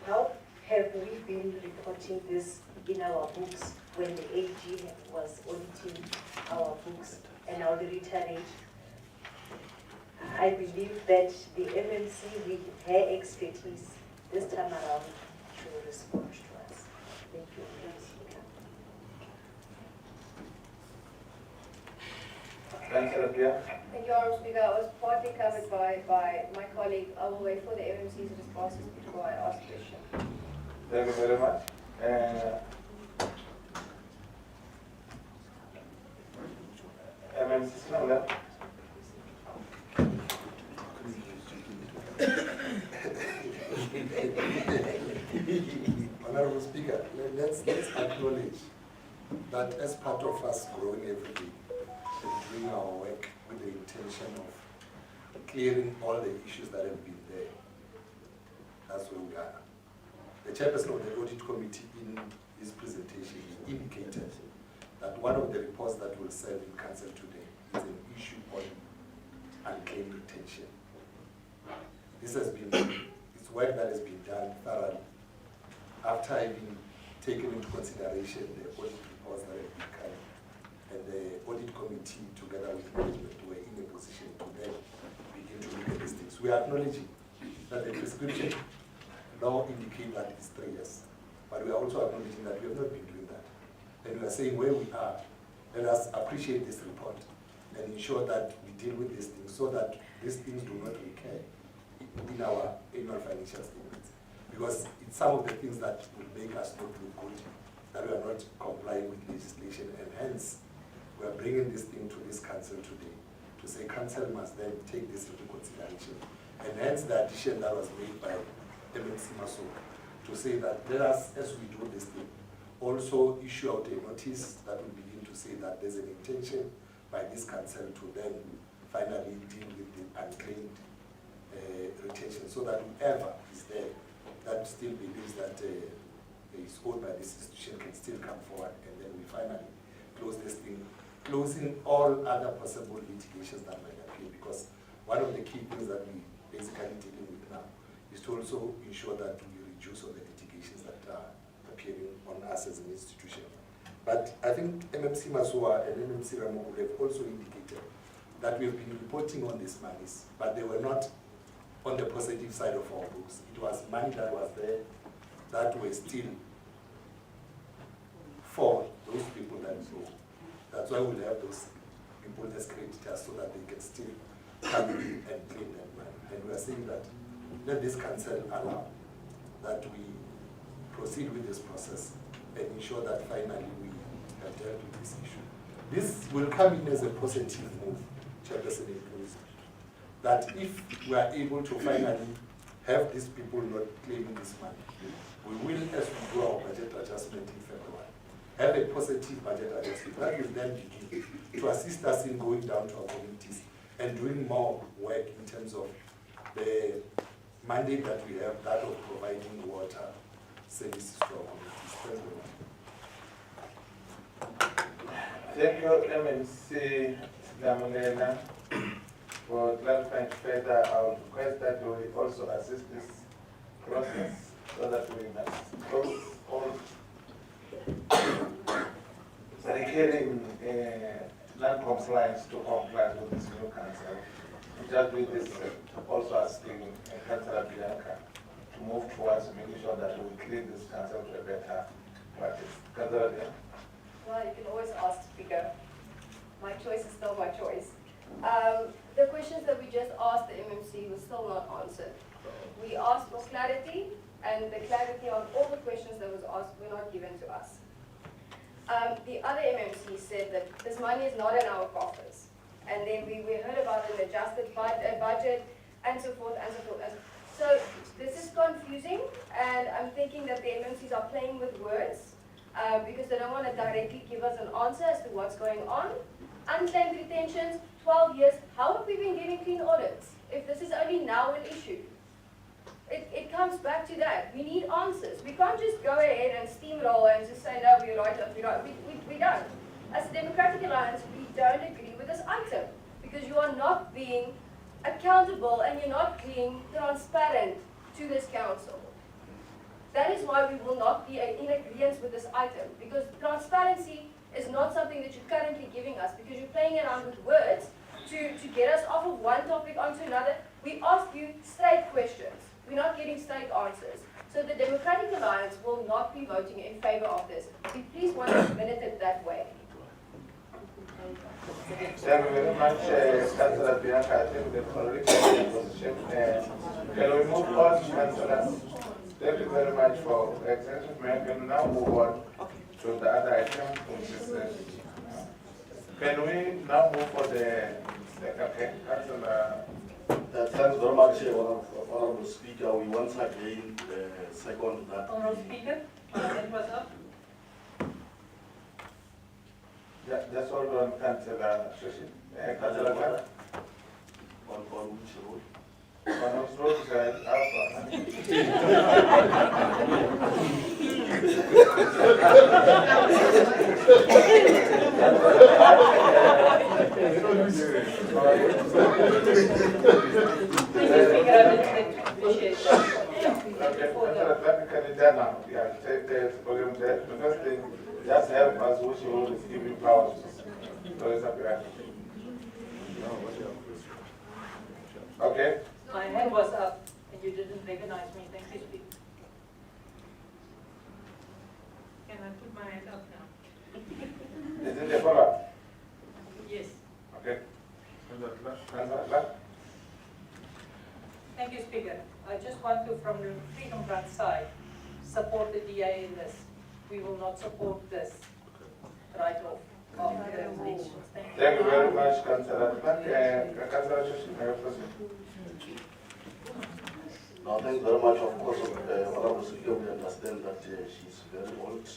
how have we been reporting this in our books when the AG was auditing our books? And I'll reiterate, I believe that the MMC, with her expertise, this time around, she will respond to us. Thank you. Councillor Pierre. Thank you, Honourable Speaker. I was partly covered by my colleague. I will wait for the MMC's responses before I ask the question. Thank you very much. MMC Smaller. Honourable Speaker, let's acknowledge that as part of us growing every day and doing our work with the intention of clearing all the issues that have been there, that's where we are. The chairperson of the audit committee in his presentation indicated that one of the reports that will serve in council today is an issue on unclaimed retention. This has been, it's work that has been done thoroughly after having taken into consideration the audit reports that have been carried, and the audit committee together with management were in a position to then begin to look at these things. We are acknowledging that the prescription law indicates that it's 3 years, but we are also acknowledging that we have not been doing that. And we are saying where we are, let us appreciate this report and ensure that we deal with these things so that these things do not recur in our annual financial statements. Because it's some of the things that will make us not look good, that we are not complying with legislation, and hence we are bringing this thing to this council today to say council must then take this into consideration. And hence the addition that was made by MMC Maso to say that let us, as we do this thing, also issue out a notice that will begin to say that there's an intention by this council to then finally deal with the unclaimed retention, so that whoever is there that still believes that is owed by this institution can still come forward, and then we finally close this thing, closing all other possible litigations that might appear, because one of the key things that we basically dealing with now is to also ensure that we reduce all the litigations that are appearing on us as an institution. But I think MMC Masua and MMC Ramokule have also indicated that we have been reporting on these monies, but they were not on the positive side of our books. It was money that was there that were still for those people that owe. That's why we'll have those people as creditors so that they can still come in and claim that money. And we are saying that let this council allow that we proceed with this process and ensure that finally we have dealt with this issue. This will come in as a positive move, Chairperson includes, that if we are able to finally have these people not claiming this money, we will, as we do our budget adjustment in February, have a positive budget adjustment that will then begin to assist us in going down to our communities and doing more work in terms of the mandate that we have, that of providing water services to our communities. Thank you, MMC Damulela, for clarifying further. I would request that we also assist this process so that we must close all recurring non-compliance to compliance with this new council. We just do this also asking Councillor Bianca to move move towards making sure that we clean this council to a better practice. Councillor Dian? Well, you can always ask Speaker. My choice is still my choice. The questions that we just asked the MMC were still not answered. We asked for clarity, and the clarity on all the questions that was asked were not given to us. The other MMC said that this money is not in our coffers. And then we heard about an adjusted budget, and so forth, and so forth. So this is confusing, and I'm thinking that the MMCs are playing with words because they don't want to directly give us an answer as to what's going on. Unclaimed retentions, 12 years. How have we been getting clean audits if this is only now an issue? It comes back to that. We need answers. We can't just go ahead and steamroll and just say, no, we're right, we don't. As a Democratic Alliance, we don't agree with this item because you are not being accountable and you're not being transparent to this council. That is why we will not be in agreement with this item, because transparency is not something that you're currently giving us, because you're playing around with words to get us off of one topic onto another. We ask you straight questions. We're not getting straight answers. So the Democratic Alliance will not be voting in favor of this. We please want to minute it that way. Thank you very much, Councillor Bianca. I think the colleagues are in position. Can we move on, Councillors? Thank you very much for Executive Mayor. Can we now move on to the other item, which is, can we now move for the okay, Councillor? Thanks very much, Honorable Speaker. We once again second that. Honorable Speaker, that was up. Yeah, that's all on Councillor Shashi. Councillor Gala? On which road? On which road is just help us, which you will give you powers. So it's up here. Okay. My hand was up and you didn't recognize me. Thank you, Speaker. Can I put my hand up now? Is it a follow-up? Yes. Okay. Thank you, Speaker. I just want to, from the Freedom Front side, support the DA in this. We will not support this write-off of the resolutions. Thank you very much, Councillor. Councillor Shashi, may I proceed? No, thank you very much. Of course, Honorable Speaker, we understand that she's very old.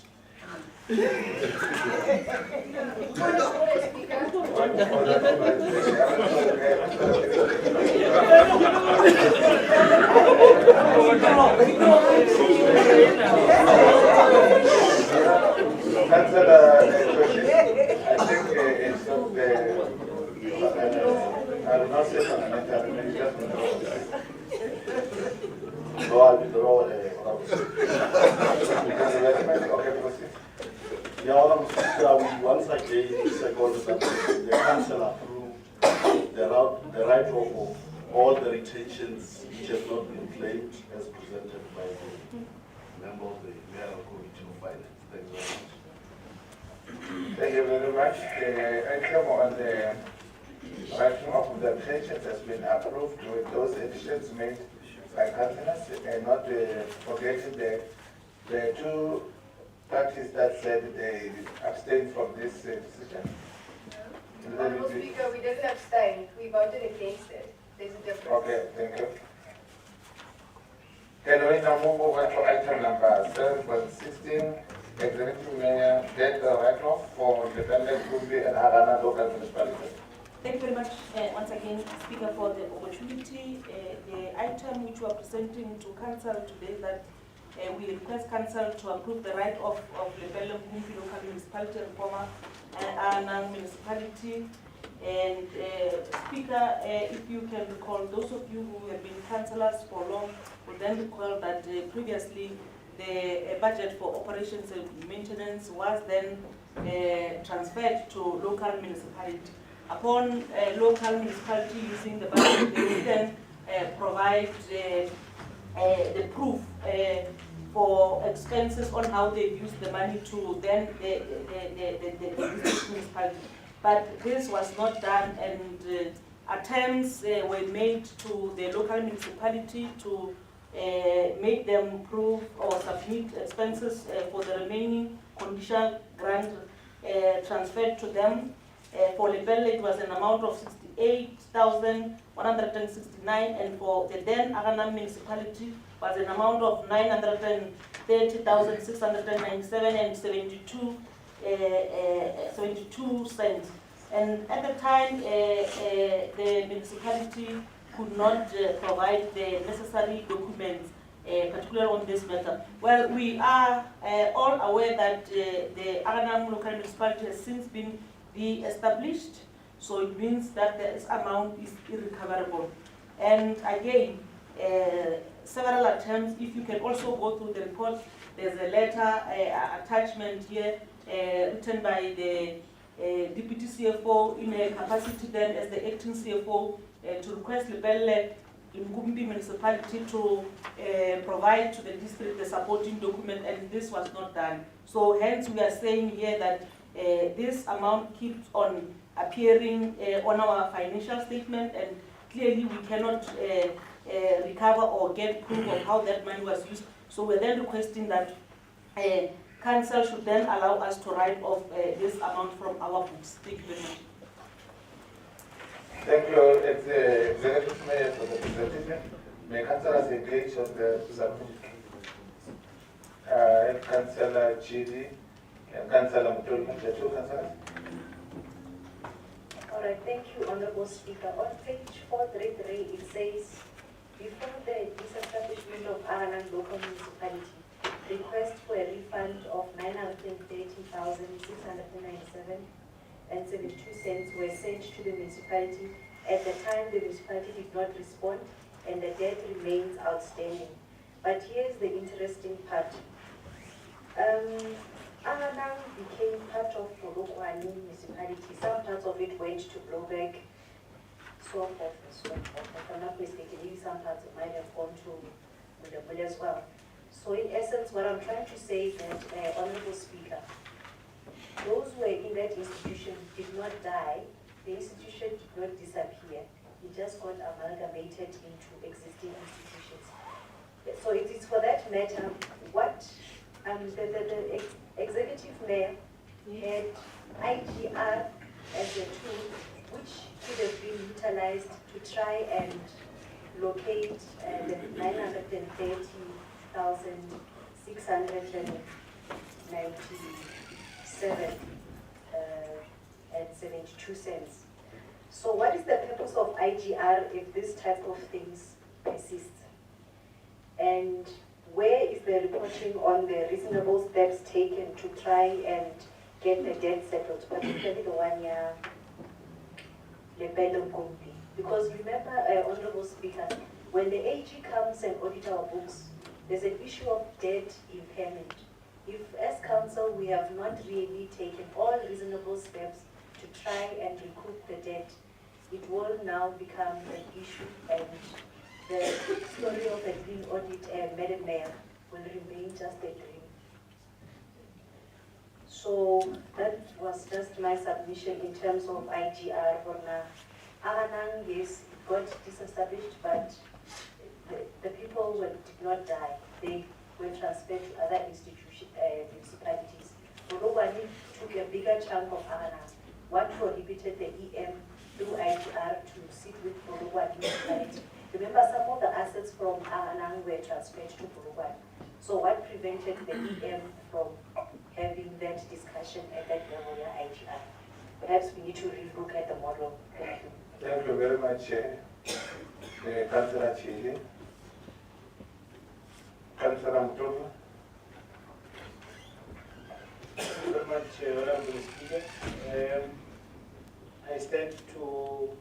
I will not say parliamentary, maybe just No, I'll withdraw, Honorable Okay, proceed. Yeah, Honorable Speaker, we once again second that the council approved the write-off of all the retentions which have not been claimed as presented by the member of the Mayoral Committee of Finance. Thanks very much. Thank you very much. The item on the writing of the retentions has been approved with those additions made by councillors, and not forgetting the two parties that said they abstained from this decision. Honorable Speaker, we didn't abstain. We voted against it. There's a difference. Okay, thank you. Can we now move over to item number 7.16, Executive Mayor debt write-off for the Kumbi and Harana local municipalities. Thank you very much once again, Speaker, for the opportunity. The item which we are presenting to Council today that we request Council to approve the write-off of Lebele Kumbi local municipality and former Anang municipality. And Speaker, if you can recall, those of you who have been councillors for long will then recall that previously the budget for operations and maintenance was then transferred to local municipality. Upon local municipality using the budget, they will then provide the proof for expenses on how they use the money to then the municipality. But this was not done, and attempts were made to the local municipality to make them prove or submit expenses for the remaining conditional grant transferred to them. For Lepelle, it was an amount of 68,169, and for the then Aranam municipality was an amount of 930,697 and 72 cents. And at the time, the municipality could not provide the necessary documents, particularly on this matter. Well, we are all aware that the Aranam local municipality has since been de-established, so it means that this amount is irrecoverable. And again, several attempts, if you can also go through the report, there's a letter attachment here written by the Deputy CFO in a capacity then as the acting CFO to request Lepelle in Ngumbi municipality to provide to the district the supporting document, and this was not done. So hence we are saying here that this amount keeps on appearing on our financial statement, and clearly we cannot recover or get proof of how that money was used. So we're then requesting that Council should then allow us to write off this amount from our books. Thank you very much. Thank you, Executive Mayor, for the presentation. May Councillors engage on the submission. Councillor Chidi and Councillor Mutulu, the two councillors. All right, thank you, Honorable Speaker. On page 433, it says, before the disestablishment of Aranam local municipality, request for a refund of 930,697 and 72 cents were sent to the municipality. At the time, the municipality did not respond, and the debt remains outstanding. But here's the interesting part. Aranam became part of Polokwane municipality. Some parts of it went to Blowback, so forth and so forth. If I'm not mistaken, maybe some parts it might have gone to Municipal as well. So in essence, what I'm trying to say is that, Honorable Speaker, those who were in that institution did not die. The institution did not disappear. It just got amalgamated into existing institutions. So it is for that matter what the executive mayor had IGR as a tool which could have been utilized to try and locate the 930,697 and 72 cents. So what is the purpose of IGR if this type of things persist? And where is the reporting on the reasonable steps taken to try and get the debt settled, particularly the one year Lepelle Ngumbi? Because remember, Honorable Speaker, when the AG comes and audits our books, there's an issue of debt impairment. If as council we have not really taken all reasonable steps to try and recoup the debt, it will now become an issue, and the story of a green audit, Madam Mayor, will remain just a dream. So that was just my submission in terms of IGR for now. Aranam, yes, got disestablished, but the people did not die. They were transferred to other institutions, municipalities. Polokwane took a bigger chunk of Aranam. What prohibited the EM through IGR to sit with Polokwane municipality? Remember, some of the assets from Aranam were transferred to Polokwane. So what prevented the EM from having that discussion at that level, IGR? Perhaps we need to relook at the model. Thank you. Thank you very much, Councillor Chidi. Councillor Mutulu. Thank you very much, Honorable Speaker. I stand to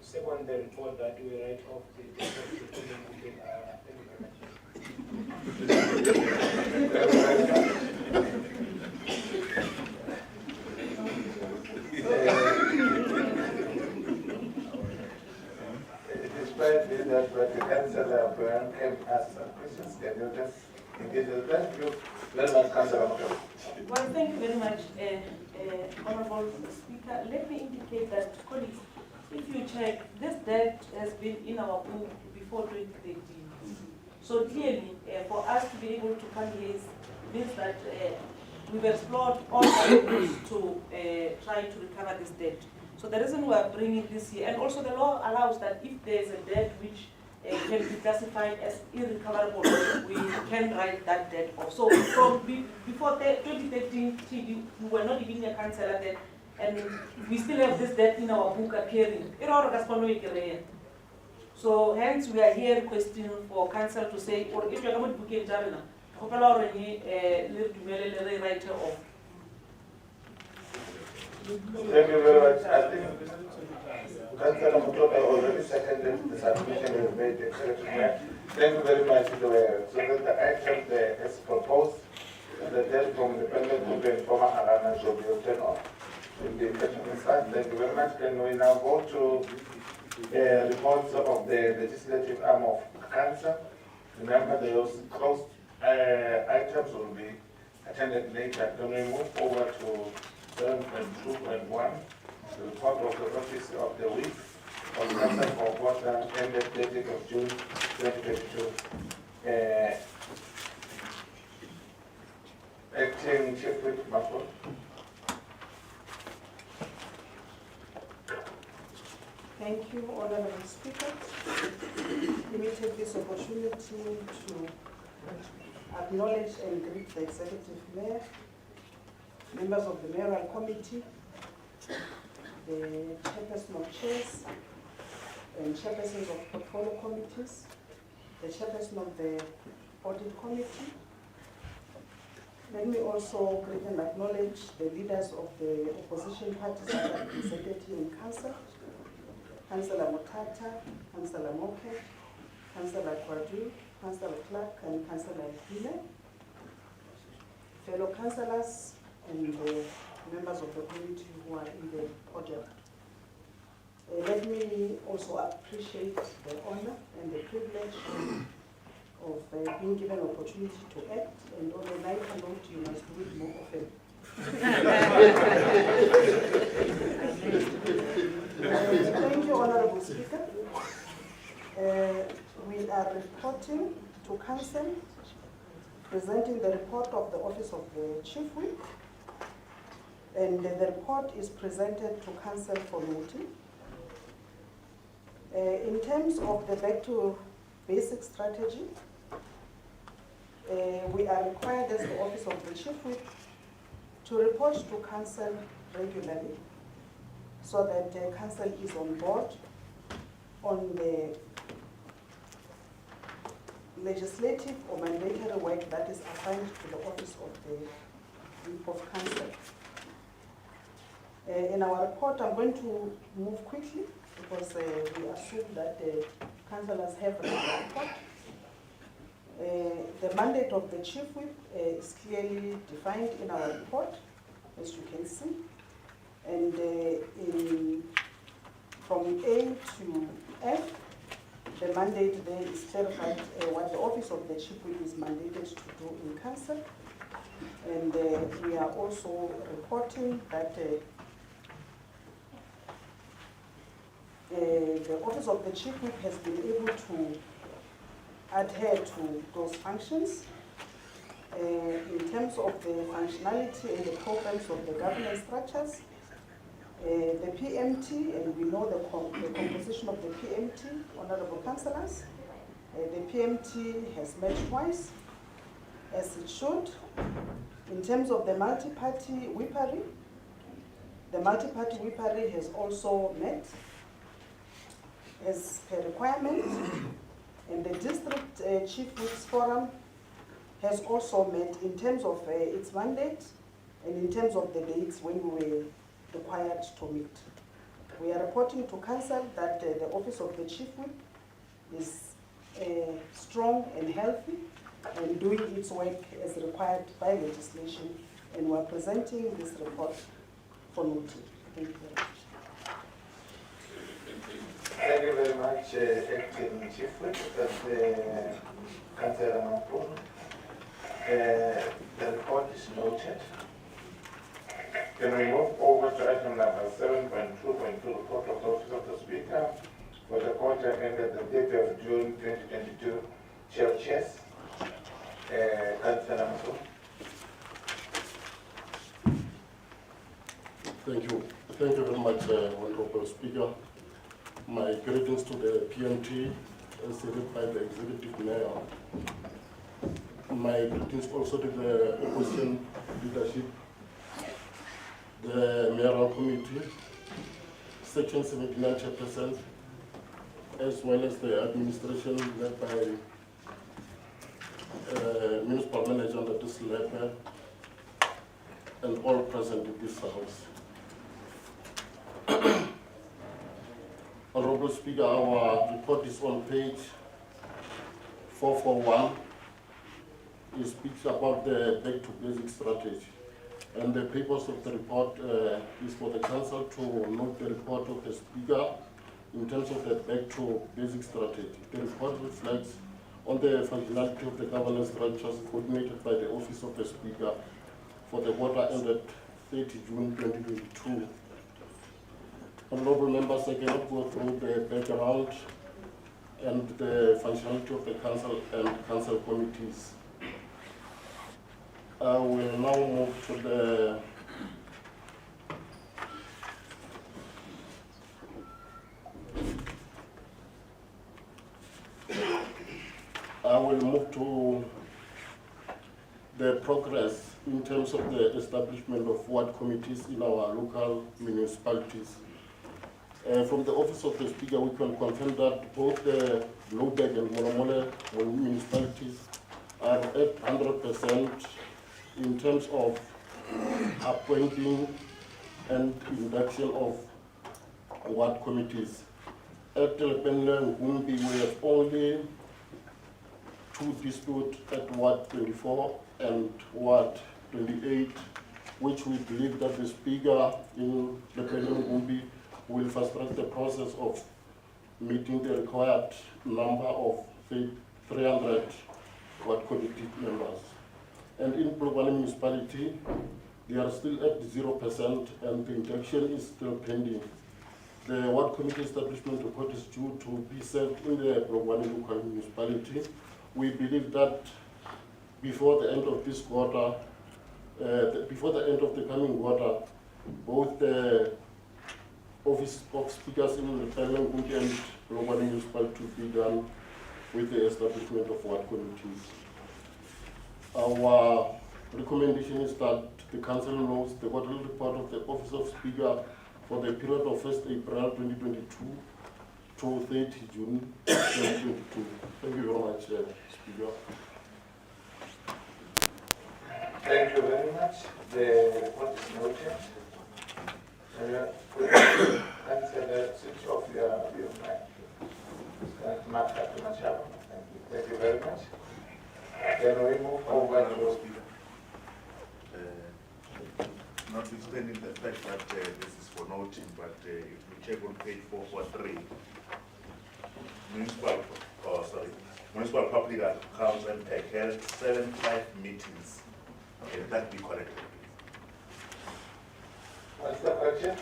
second the report that we write off the district. Thank you very much. Despite that, but the Councillor can ask some questions. Can comments in detail. Thank you very much, Councillor Mokelo. Well, thank you very much, Honorable Speaker. Let me indicate that, colleagues, if you check, this debt has been in our book before 2013. So clearly, for us to be able to come here means that we've explored all avenues to try to recover this debt. So the reason we are bringing this here, and also the law allows that if there is a debt which can be classified as irrecoverable, we can write that debt off. So from before 2013, we were not even a councillor then, and we still have this debt in our book appearing. So hence we are here requesting for council to say, or if you're going to book in Jarina, writer off. Thank you very much. I think Councillor Mutoka already seconded the submission and made the executive. Thank you very much. So that the item there is proposed, the debt from the pendant group and former Arana shall be obtained off in the executive side. Thank you very much. Can we now go to reports of the legislative arm of council? Remember, those closed items will be attended later. Can we move over to 7.2.1, the report of the office of the week on council for quarter ended 30th of June 2022. Acting Chief Whip Municipal. Thank you, Honorable Speaker. Let me take this opportunity to acknowledge and greet the Executive Mayor, members of the Mayoral Committee, the chairperson of chairs, and chairpersons of portfolio committees, the chairperson of the Audit Committee. Let me also greet and acknowledge the leaders of the opposition parties that are represented here in Council. Councillor Motata, Councillor Moke, Councillor Kwadu, Councillor Clark, and Councillor Hile, fellow councillors, and the members of the committee who are in the podium. Let me also appreciate the honor and the privilege of being given an opportunity to act, and on a lighter note, you must do it more often. Thank you, Honorable Speaker. We are reporting to Council, presenting the report of the Office of the Chief Whip, and the report is presented to Council for noting. In terms of the Back to Basic strategy, we are required as the Office of the Chief Whip to report to Council regularly so that the Council is on board on the legislative or mandatory work that is assigned to the Office of the Whip of Council. In our report, I'm going to move quickly because we assume that the councillors have read the report. The mandate of the Chief Whip is clearly defined in our report, as you can see. And from A to F, the mandate there is clarified what the Office of the Chief Whip is mandated to do in Council. And we are also reporting that the Office of the Chief Whip has been able to adhere to those functions in terms of the functionality and the programs of the governance structures. The PMT, and we know the composition of the PMT, Honorable Councillors. The PMT has met twice, as it should. In terms of the multi-party whippery, the multi-party whippery has also met as per requirement, and the District Chief Whips Forum has also met in terms of its mandate and in terms of the dates when we were required to meet. We are reporting to Council that the Office of the Chief Whip is strong and healthy and doing its work as required by legislation, and we are presenting this report for noting. Thank you very much. Thank you very much, Acting Chief Whip, Councillor Mampuru. The report is noted. Can we move over to item number 7.2.2, report of the Office of the Speaker for the quarter ended the 30th of June 2022, Chair of Chairs, Councillor Maso. Thank you. Thank you very much, Honorable Speaker. My greetings to the PMT, as stated by the Executive Mayor. My greetings also to the opposition leadership, the Mayoral Committee, Section 79 Chairperson, as well as the administration led by Municipal Manager under this level, and all present in this House. Honorable Speaker, our report is on page 441. It speaks about the back to basic strategy. And the purpose of the report is for the Council to note the report of the Speaker in terms of the back to basic strategy. The report reflects on the functionality of the governance structures coordinated by the Office of the Speaker for the quarter ended 30 June 2022. Honorable members, I cannot go through the background and the functionality of the Council and Council committees. I will now move to the progress in terms of the establishment of ward committees in our local municipalities. From the Office of the Speaker, we can confirm that both the Lowberg and Monomole municipalities are at 100% in terms of appointing and induction of ward committees. At Lepelle and Gumbi, we have only 2 disputes at Ward 24 and Ward 28, which we believe that the Speaker in Lepelle and Gumbi will fast track the process of meeting the required number of 300 ward committee members. And in Bulwane municipality, they are still at 0% and the induction is still pending. The ward committee establishment report is due to be served in the Bulwane local municipality. We believe that before the end of this quarter, before the end of the coming quarter, both the Office of Speakers in the Parliament and Bulwane municipality to be done with the establishment of ward committees. Our recommendation is that the Council knows the quarterly report of the Office of Speaker for the period of 1st April 2022 to 30 June 2022. Thank you very much, Speaker. Thank you very much. The report is noted. Councillor, switch off your mic. Thank you very much. Then we move over to Speaker. Notwithstanding the fact that this is for noting, but if we check on page 443, Municipal Public Accounts MPEC held 75 meetings. Can that be corrected? What's the question?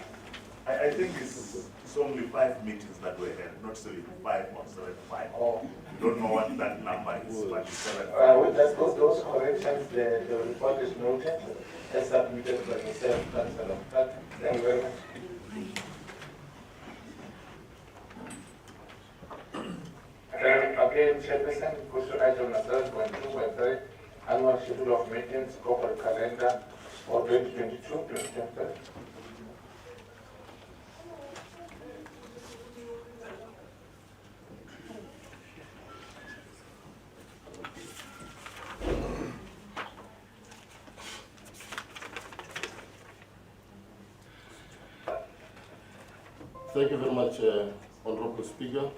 I think it's only 5 meetings that were held, not 75 or 75. Oh. Don't know what that number is, but it's 75. With those corrections, the report is noted as submitted by the Self Council. Thank you very much. Again, Chairperson, goes to item number 7.2.3, annual schedule of meetings, corporate calendar for 2022-2023. Thank you very much, Honorable Speaker.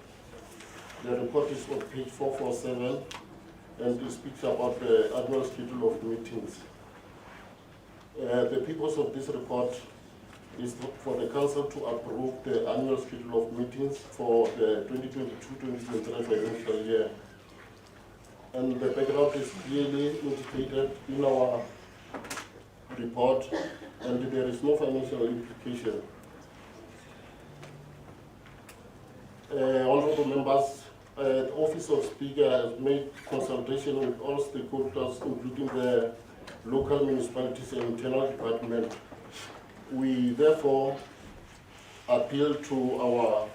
The report is on page 447 and it speaks about the annual schedule of meetings. The purpose of this report is for the Council to approve the annual schedule of meetings for the 2022-2023 financial year. and the background is clearly indicated in our report, and there is no financial implication. Honorable members, the Office of Speaker has made consultation with all stakeholders, including the local municipalities and internal department. We therefore appeal to our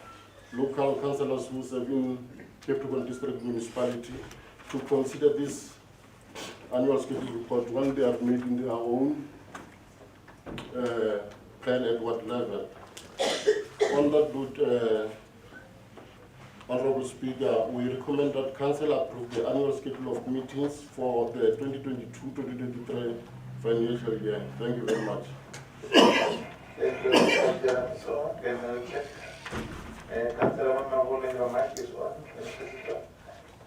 local councillors who serve in Capricorn District Municipality to consider this annual schedule report when they have made in their own plan at what level. On that note, Honorable Speaker, we recommend that Council approve the annual schedule of meetings for the 2022-2023 financial year. Thank you very much. Thank you, Mr. So, can I check? Councillor Mamabolo, your mic is on.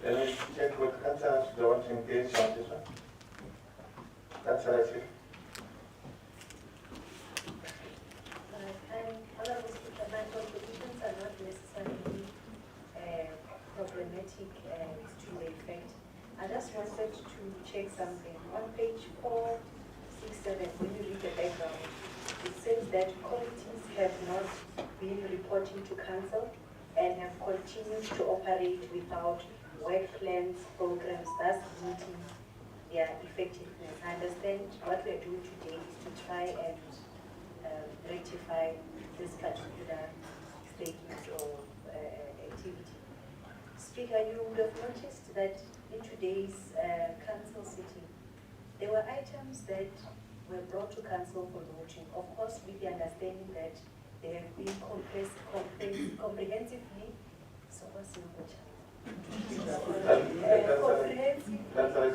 Can we check with councillors if they want to engage on this one? Councillor Chief. Honorable Speaker, my contributions are not necessarily problematic to the effect. I just wanted to check something. On page 467, when you read the background, it says that committees have not been reporting to council and have continued to operate without work plans, programs, thus limiting their effectiveness. I understand what we are doing today is to try and rectify this particular statement or activity. Speaker, you would have noticed that in today's council sitting, there were items that were brought to council for voting. Of course, with the understanding that they have been comprehensively, so what's in Councillor,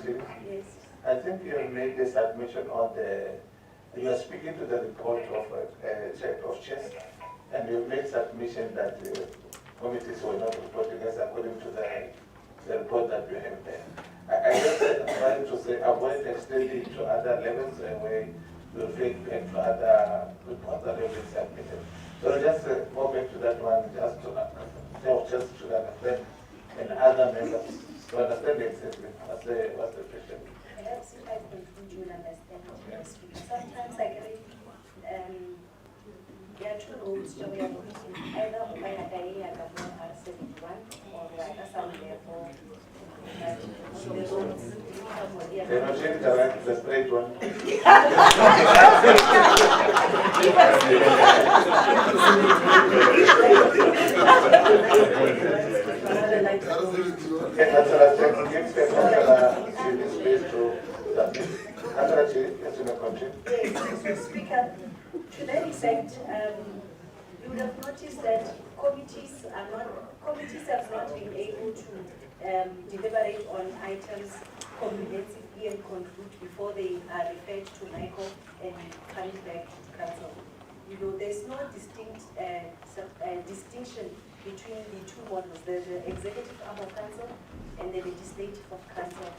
yes. I think you made the submission on the, you are speaking to the report of chess, and you made submission that the committees were not reporting as according to the report that you have there. I just trying to say avoid extending to other levels where you reflect back to other reports that have been submitted. So just go back to that one, just to understand, and other members to understand exactly what's the question. Perhaps if I conclude, you will understand. Sometimes I agree. There are two roads to where either by a day at R71 or by a sound level. The roads. They're not changing the straight one. Yes, Speaker, to that effect, you would have noticed that committees have not been able to deliberate on items comprehensively and conclude before they are referred to NICO and coming back to council. You know, there's no distinct distinction between the two models. There's the executive arm of council and the legislative of council.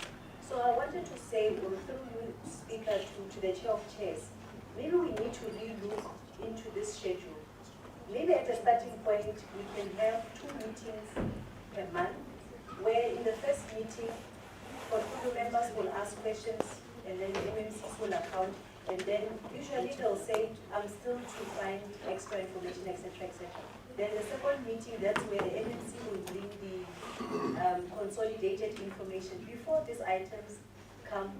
So I wanted to say, through you, Speaker, to the chair of chairs, maybe we need to re-look into this schedule. Maybe at a starting point, we can have 2 meetings per month, where in the first meeting, portfolio members will ask questions, and then the MMCs will account, and then usually they'll say, I'm still to find extra information, etc., etc. Then the second meeting, that's where the MMC will bring the consolidated information. Before these items come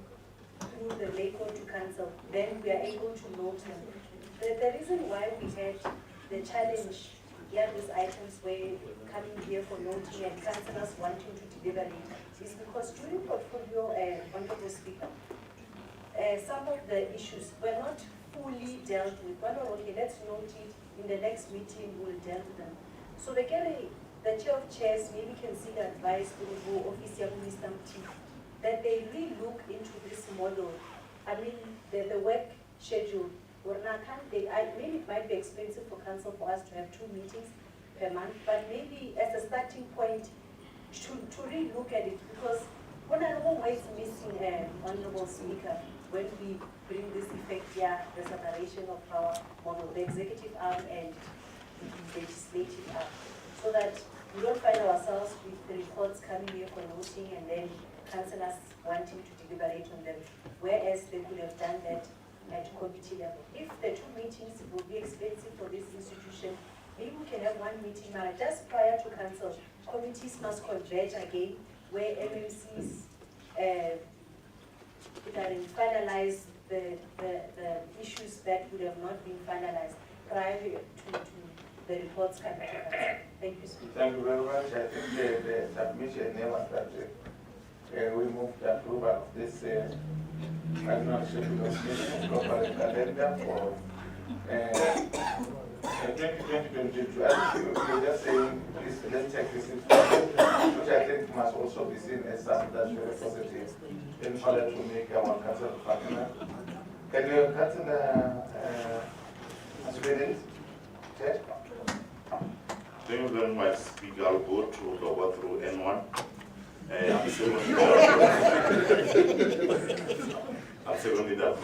through the LACO to council, then we are able to note them. The reason why we had the challenge, these items were coming here for noting and councillors wanting to deliver it, is because during portfolio, Honorable Speaker, some of the issues were not fully dealt with. Well, okay, let's note it. In the next meeting, we'll deal with them. So the chair of chairs maybe can seek advice to the office of Mr. T, that they re-look into this model. I mean, the work schedule. Maybe it might be expensive for council for us to have 2 meetings per month, but maybe as a starting point, to re-look at it, because one always missing, Honorable Speaker, when we bring this effect here, the separation of power model, the executive arm and the legislative arm, so that we don't find ourselves with the reports coming here for noting and then councillors wanting to deliberate on them, whereas they could have done that at committee level. If the 2 meetings will be expensive for this institution, maybe we can have 1 meeting now, just prior to council. Committees must converge again, where MMCs finalize the issues that would have not been finalized prior to the reports coming to council. Thank you, Speaker. Thank you very much. I think the submission there was that we move the approval of this annual schedule of meeting corporate calendar for 2022. I think we're just saying, please, let's take this into account, which I think must also be seen as something that's very positive in order to make our council functional. Can you council Sweden? Thank you very much, Speaker. I'll go through N1. I'm seconding that.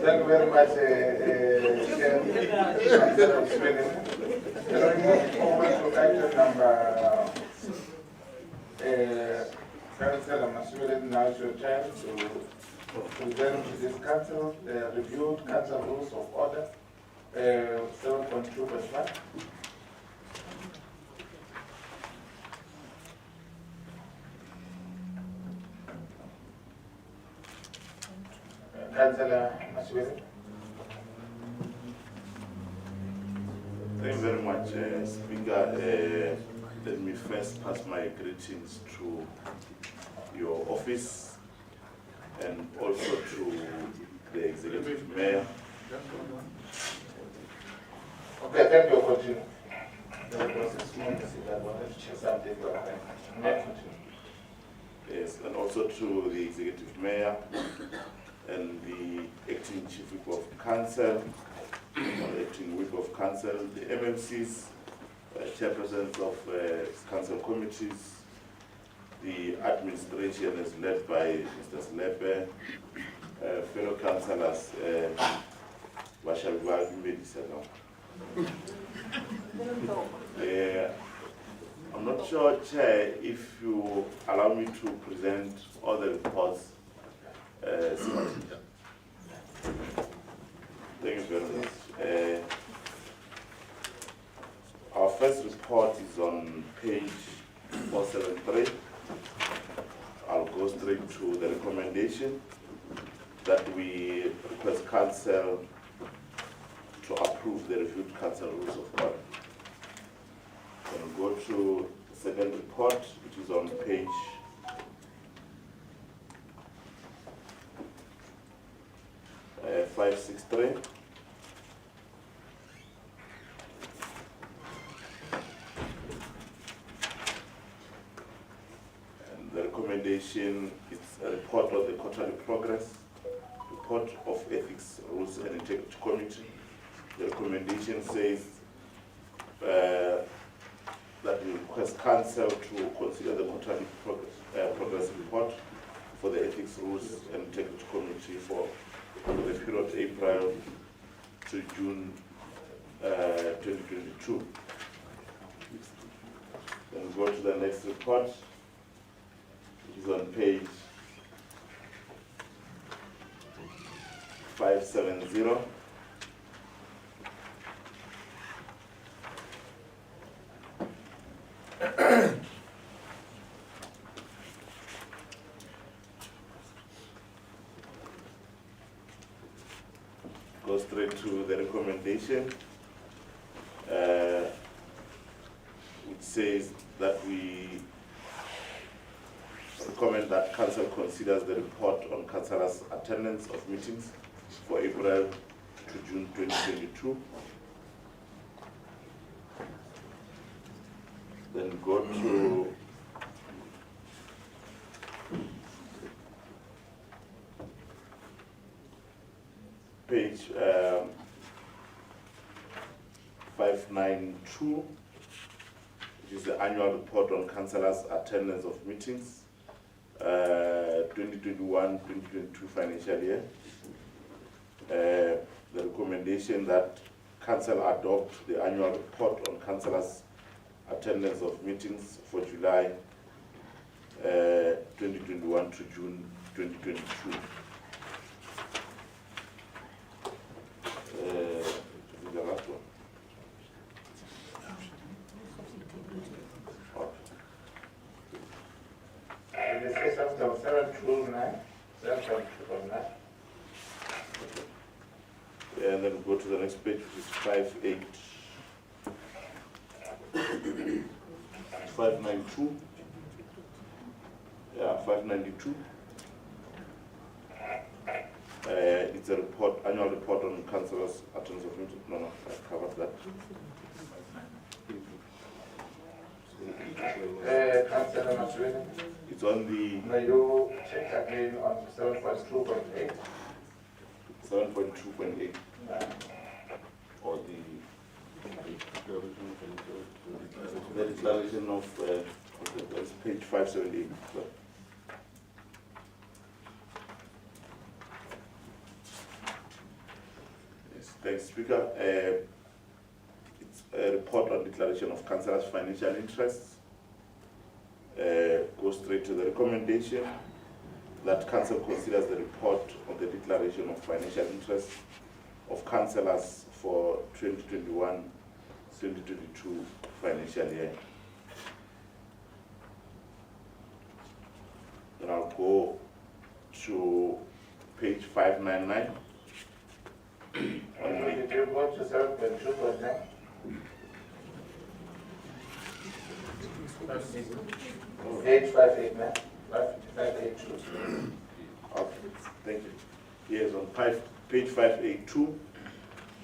Thank you very much, Chair. Can we move over to item number Councillor Maswede, now it's your turn to present to this council the reviewed council rules of order 7.2.1. Councillor Maswede. Thank you very much, Speaker. Let me first pass my greetings to your office and also to the Executive Mayor. Okay, thank you for continuing. There was a small mistake that wanted to check something, but yes, and also to the Executive Mayor and the Acting Chief Whip of Council, the Acting Whip of Council, the MMCs, chairpersons of council committees, the administration is led by Mr. Slepe, fellow councillors, I'm not sure, Chair, if you allow me to present all the reports. Thank you very much. Our first report is on page 473. I'll go straight to the recommendation that we request council to approve the reviewed council rules of order. We'll go to the second report, which is on page 563. And the recommendation is a report of the quarterly progress, report of Ethics, Rules and Integrity Committee. The recommendation says that we request council to consider the quarterly progress report for the Ethics, Rules and Integrity Committee for the period April to June 2022. Then we go to the next report, which is on page 570. Go straight to the recommendation, which says that we recommend that council considers the report on councillors' attendance of meetings for April to June 2022. Then go to page 592, which is the annual report on councillors' attendance of meetings, 2021-2022 financial year. The recommendation that council adopt the annual report on councillors' attendance of meetings for July 2021 to June 2022. The last one. This is after 729, 729. And then go to the next page, which is 592. Yeah, 592. It's a report, annual report on councillors' attendance of meetings. No, I covered that. Councillor Maswini. It's on the... May you check again on 7.2.8? 7.2.8. Or the declaration of, that's page 578. So. Yes, thanks, Speaker. It's a report on declaration of councillors' financial interests. Go straight to the recommendation that council considers the report on the declaration of financial interests of councillors for 2021-2022 financial year. Then I'll go to page 599. Did you go to 7.2.9? Page 589, 582. Okay, thank you. Yes, on page 582,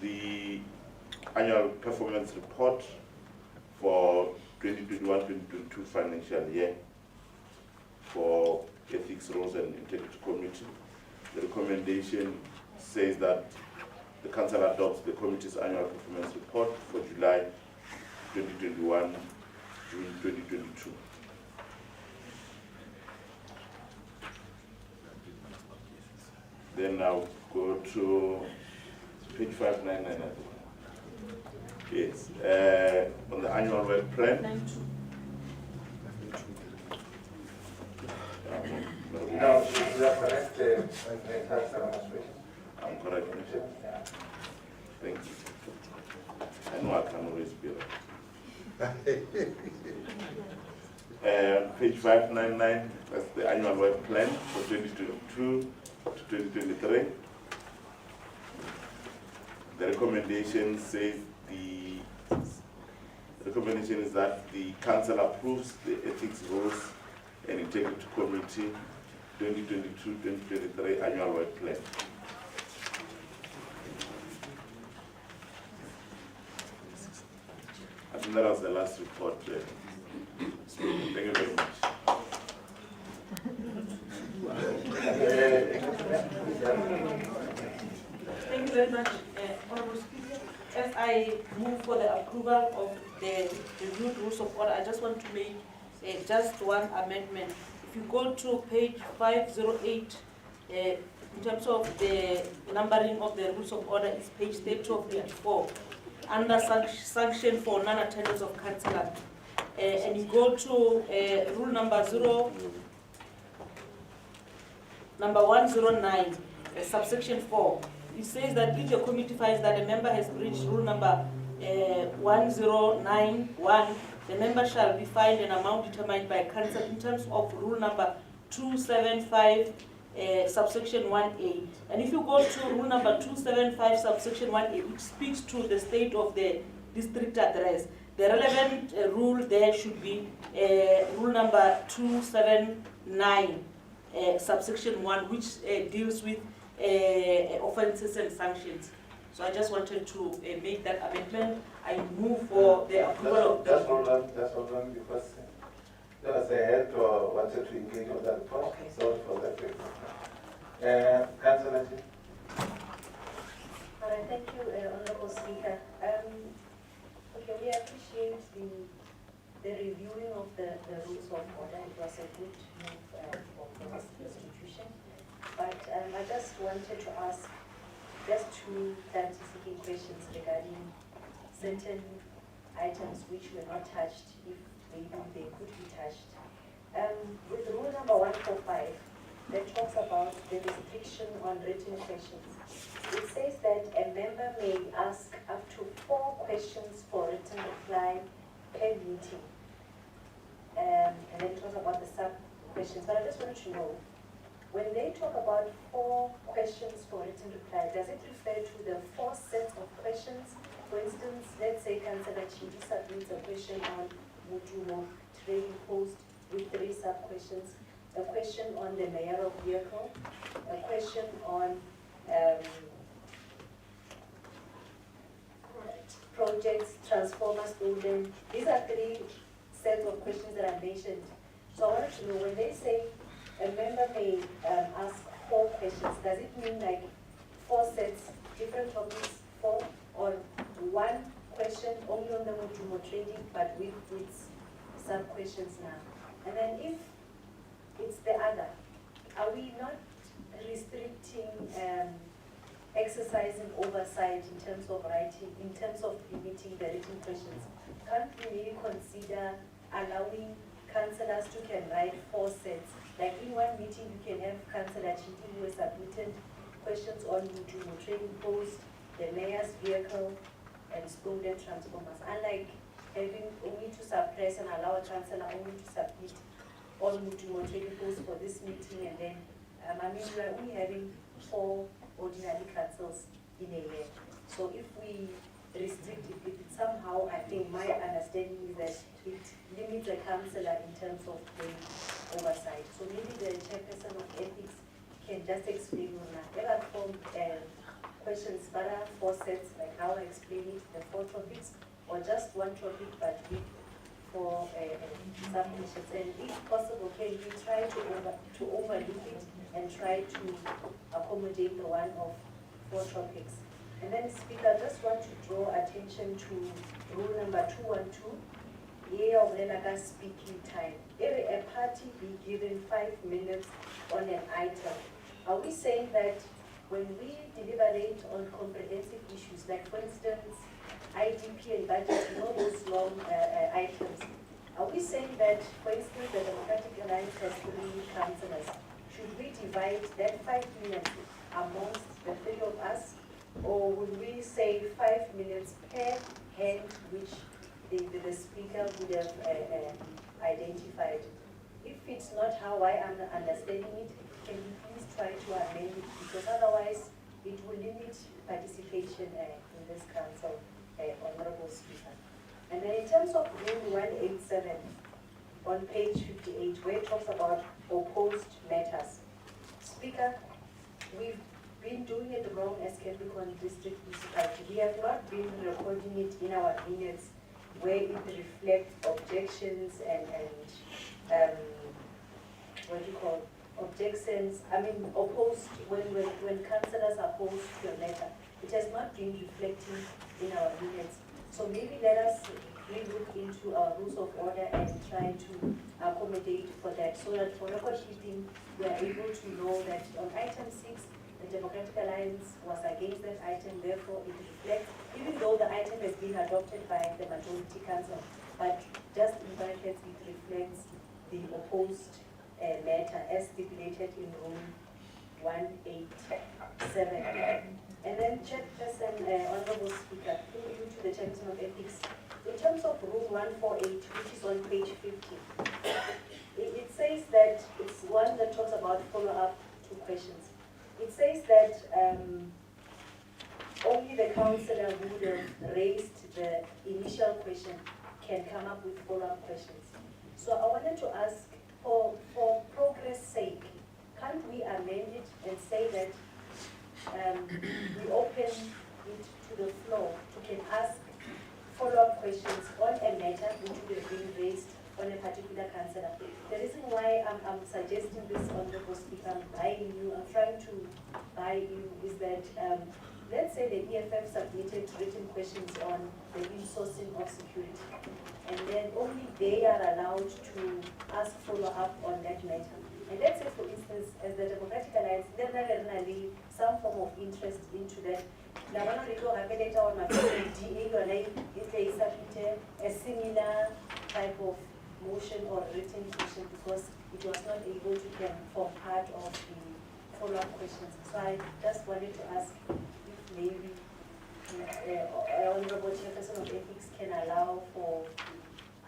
the annual performance report for 2021-2022 financial year for Ethics, Rules and Integrity Committee. The recommendation says that the council adopts the committee's annual performance report for July 2021, June 2022. Then I'll go to page 599. Yes, on the annual work plan. No, she's correct. I'm correct. Thank you. I know I can always be right. Page 599, that's the annual work plan for 2022 to 2023. The recommendation says the recommendation is that the council approves the Ethics, Rules and Integrity Committee 2022-2023 annual work plan. I think that was the last report. Thank you very much. Thank you very much, Honourable Speaker. As I move for the approval of the reviewed rules of order, I just want to make just one amendment. If you go to page 508, in terms of the numbering of the rules of order, it's page 30 of 84, under sanction for non-attendance of councillor. And you go to rule number 109, subsection 4. It says that if your committee finds that a member has breached rule number 1091, the member shall be fined an amount determined by council in terms of rule number 275, subsection 1A. And if you go to rule number 275, subsection 1A, which speaks to the state of the district address, the relevant rule there should be rule number 279, subsection 1, which deals with offences and sanctions. So I just wanted to make that amendment. I move for the approval of... Just hold on, because there was a head who wanted to engage on that report. Okay. Sorry for that. Councillor. All right, thank you, Honourable Speaker. Okay, we appreciate the reviewing of the rules of order. It was a good move for this institution. But I just wanted to ask just two clarity-seeking questions regarding certain items which were not touched, if maybe they could be touched. With rule number 145, that talks about the restriction on written questions. It says that a member may ask up to 4 questions for written reply per meeting. And then it talks about the sub-questions. But I just want to know, when they talk about 4 questions for written reply, does it refer to the 4 sets of questions? For instance, let's say Councillor Chidi submits a question on Mutumo trading post with 3 sub-questions, a question on the mayoral vehicle, a question on projects, transformers, building. These are 3 sets of questions that I mentioned. So I wanted to know, when they say a member may ask 4 questions, does it mean like 4 sets, different topics, 4, or 1 question only on the Mutumo trading, but with sub-questions now? And then if it's the other, are we not restricting exercising oversight in terms of writing, in terms of limiting the written questions? Can't we really consider allowing councillors to can write 4 sets? Like in one meeting, you can have Councillor Chidi who has submitted questions on Mutumo trading post, the mayor's vehicle, and stolen transformers. Unlike having only to suppress and allow a councillor only to submit all Mutumo trading post for this meeting, and then I mean we are only having 4 ordinary councils in a year. So if we restrict it, if it somehow, I think my understanding is that it limits the councillor in terms of the oversight. So maybe the chairperson of ethics can just explain on that. There are 4 questions, but are 4 sets, like how I explain it, the 4 topics, or just 1 topic but with 4 submissions. And if possible, can we try to overlook it and try to accommodate the one of 4 topics? And then, Speaker, I just want to draw attention to rule number 212, year of Lenaga speaking time. Every a party be given 5 minutes on an item. Are we saying that when we deliberate on comprehensive issues, like for instance, IDP and budget, you know, those long items, are we saying that, for instance, the Democratic Alliance has 3 councillors? Should we divide that 5 minutes amongst the 3 of us? Or would we say 5 minutes per hand, which the speaker would have identified? If it's not how I am understanding it, can you please try to amend it? Because otherwise, it will limit participation in this council, Honorable Speaker. And then in terms of Rule 187, on page 58, where it talks about opposed matters. Speaker, we've been doing it wrong as Capricorn District Municipality. We have not been recording it in our minutes where it reflects objections and what do you call, objections, I mean opposed, when councillors are opposed to a matter. It has not been reflecting in our minutes. So maybe let us re-look into our rules of order and try to accommodate for that, so that for record keeping, we are able to know that on item 6, the Democratic Alliance was against that item, therefore it reflects, even though the item has been adopted by the majority council, but just in brackets, it reflects the opposed matter as stipulated in Rule 187. And then Chairperson, Honorable Speaker, through you to the Chairperson of Ethics, in terms of Rule 148, which is on page 50, it says that it's one that talks about follow-up to questions. It says that only the councillor who would have raised the initial question can come up with follow-up questions. So I wanted to ask, for progress' sake, can't we amend it and say that we open it to the floor to can ask follow-up questions on a matter which would have been raised on a particular councillor? The reason why I'm suggesting this, Honorable Speaker, I'm trying to buy you, is that let's say the EFF submitted written questions on the insourcing of security, and then only they are allowed to ask follow-up on that matter. And let's say, for instance, instance, as the Democratic Alliance, then really some form of interest into that. Now, one of the later on my DA, it submitted a similar type of motion or written motion because it was not able to form part of the follow-up questions. So I just wanted to ask if maybe Honorable Chairperson of Ethics can allow for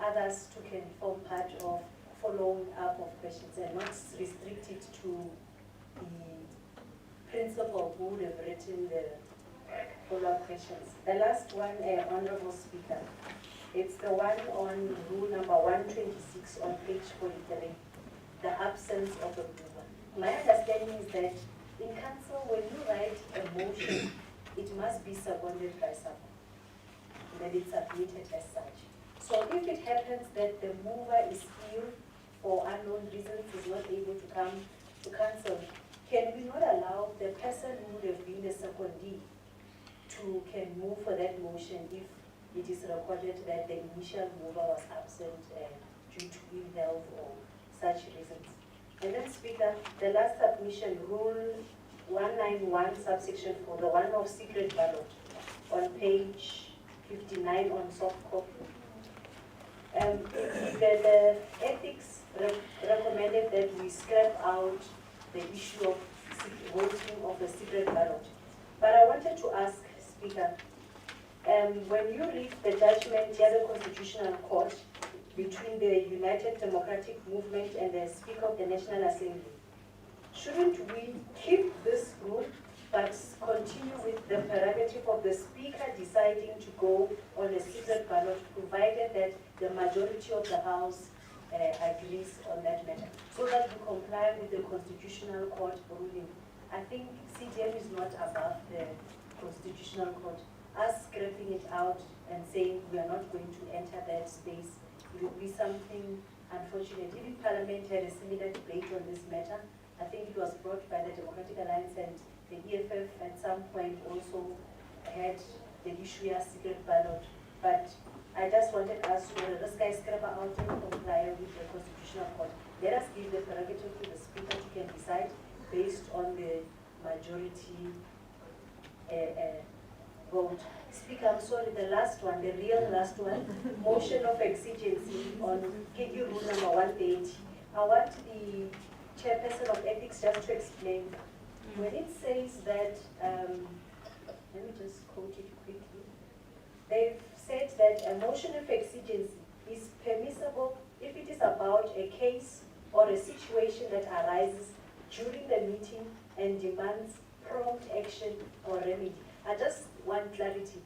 others to can form part of following up of questions and not restrict it to the principal who would have written the follow-up questions. The last one, Honorable Speaker, it's the one on rule number 126 on page 43, the absence of a mover. My understanding is that in council, when you write a motion, it must be seconded by someone, that it's submitted as such. So if it happens that the mover is ill for unknown reasons, is not able to come to council, can we not allow the person who would have been the secondee can move for that motion if it is recorded that the initial mover was absent due to ill health or such reasons? And then, Speaker, the last submission, Rule 191, subsection 4, the one of secret ballot, on page 59 on soft copy. The ethics recommended that we scrap out the issue of voting of the secret ballot. But I wanted to ask, Speaker, when you read the judgment by the Constitutional Court between the United Democratic Movement and the Speaker of the National Assembly, shouldn't we keep this rule but continue with the prerogative of the Speaker deciding to go on a secret ballot, provided that the majority of the House agrees on that matter, so that we comply with the Constitutional Court ruling? I think CDM is not above the Constitutional Court. Us scrapping it out and saying we are not going to enter that space, it would be something unfortunate. Even Parliament had a similar debate on this matter. I think it was brought by the Democratic Alliance, and the EFF at some point also had the issue as secret ballot. But I just wanted us to let this guy scrap out and comply with the Constitutional Court. Let us give the prerogative to the Speaker to can decide based on the majority vote. Speaker, I'm sorry, the last one, the real last one, motion of exigency on KQ rule number 180. I want the Chairperson of Ethics just to explain. When it says that, let me just quote it quickly. They've said that a motion of exigency is permissible if it is about a case or a situation that arises during the meeting and demands prompt action or remedy. I just want clarity.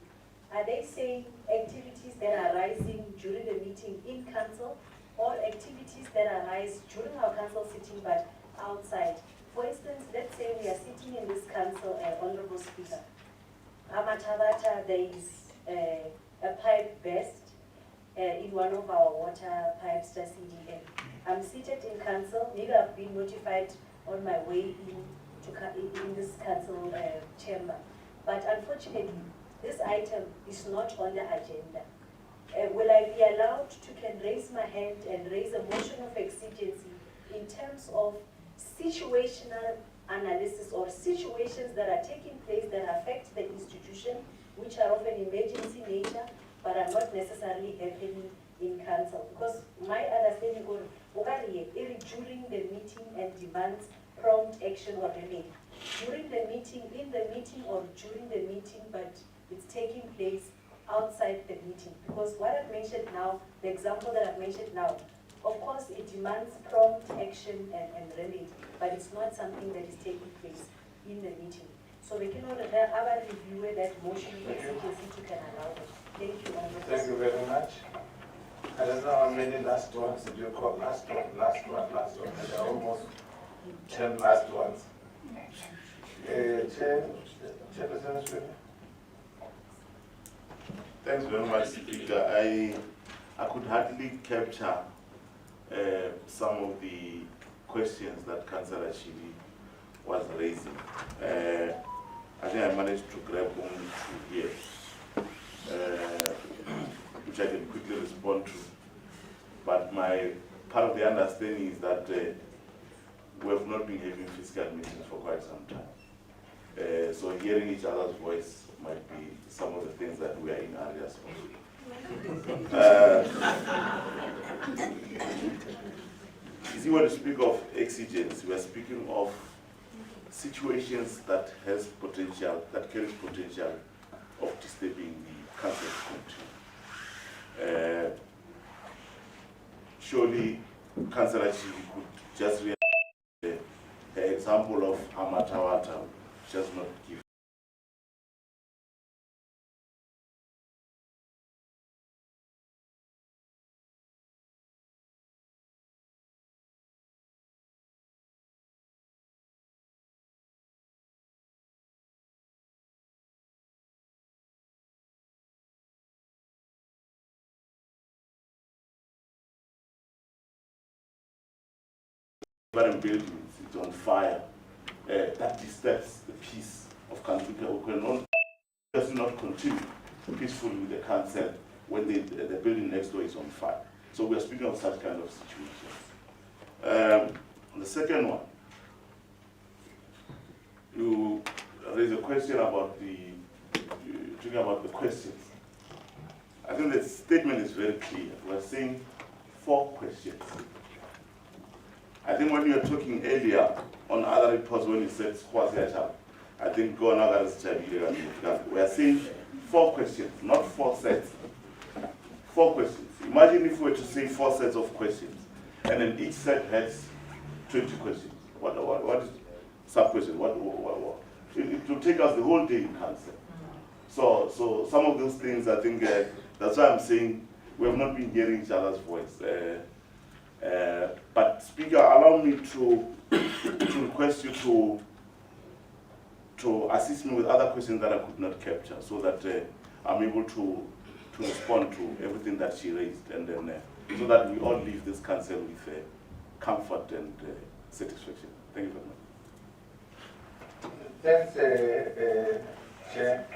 Are they saying activities that are arising during the meeting in council, or activities that arise during our council sitting but outside? For instance, let's say we are sitting in this council, Honorable Speaker. Amatabata, there is a pipe burst in one of our water pipes, the CDM. I'm seated in council. Maybe I've been notified on my way in this council chamber. But unfortunately, this item is not on the agenda. Will I be allowed to can raise my hand and raise a motion of exigency in terms of situational analysis or situations that are taking place that affect the institution, which are of an emergency nature, but are not necessarily happening in council? Because my understanding is during the meeting and demands prompt action or remedy. During the meeting, in the meeting, or during the meeting, but it's taking place outside the meeting. Because what I've mentioned now, the example that I've mentioned now, of course it demands prompt action and remedy, but it's not something that is taking place in the meeting. So we cannot have review that motion of exigency to can allow it. Thank you. Thank you very much. I don't know how many last ones did you call? Last one. There are almost 10 last ones. Chairperson. Thanks very much, Speaker. I could hardly capture some of the questions that Councillor Shili was raising. I think I managed to grab only two here, which I can quickly respond to. But my part of the understanding is that we have not been having fiscal meetings for quite some time. So hearing each other's voice might be some of the things that we are in areas of. You see, when we speak of exigence, we are speaking of situations that has potential, that carries potential of disturbing the council function. Surely, Councillor Chidi could just react the example of Amatawata, just not give. Buildings, it's on fire. That disturbs the peace of country. Does not continue peacefully with the council when the building next door is on fire. So we are speaking of such kind of situations. The second one, you raise a question about talking about the questions. I think the statement is very clear. We are saying 4 questions. I think when you were talking earlier on other reports, when you said I think we are saying 4 questions, not 4 sets. 4 questions. Imagine if we were to say 4 sets of questions, and then each set has 20 questions. What is sub-question? What? It will take us the whole day in council. So some of those things, I think, that's why I'm saying we have not been hearing each other's voice. But Speaker, allow me to request you to assist me with other questions that I could not capture, so that I'm able to respond to everything that she raised, and then so that we all leave this council with comfort and satisfaction. Thank you very much. Thanks, Chair.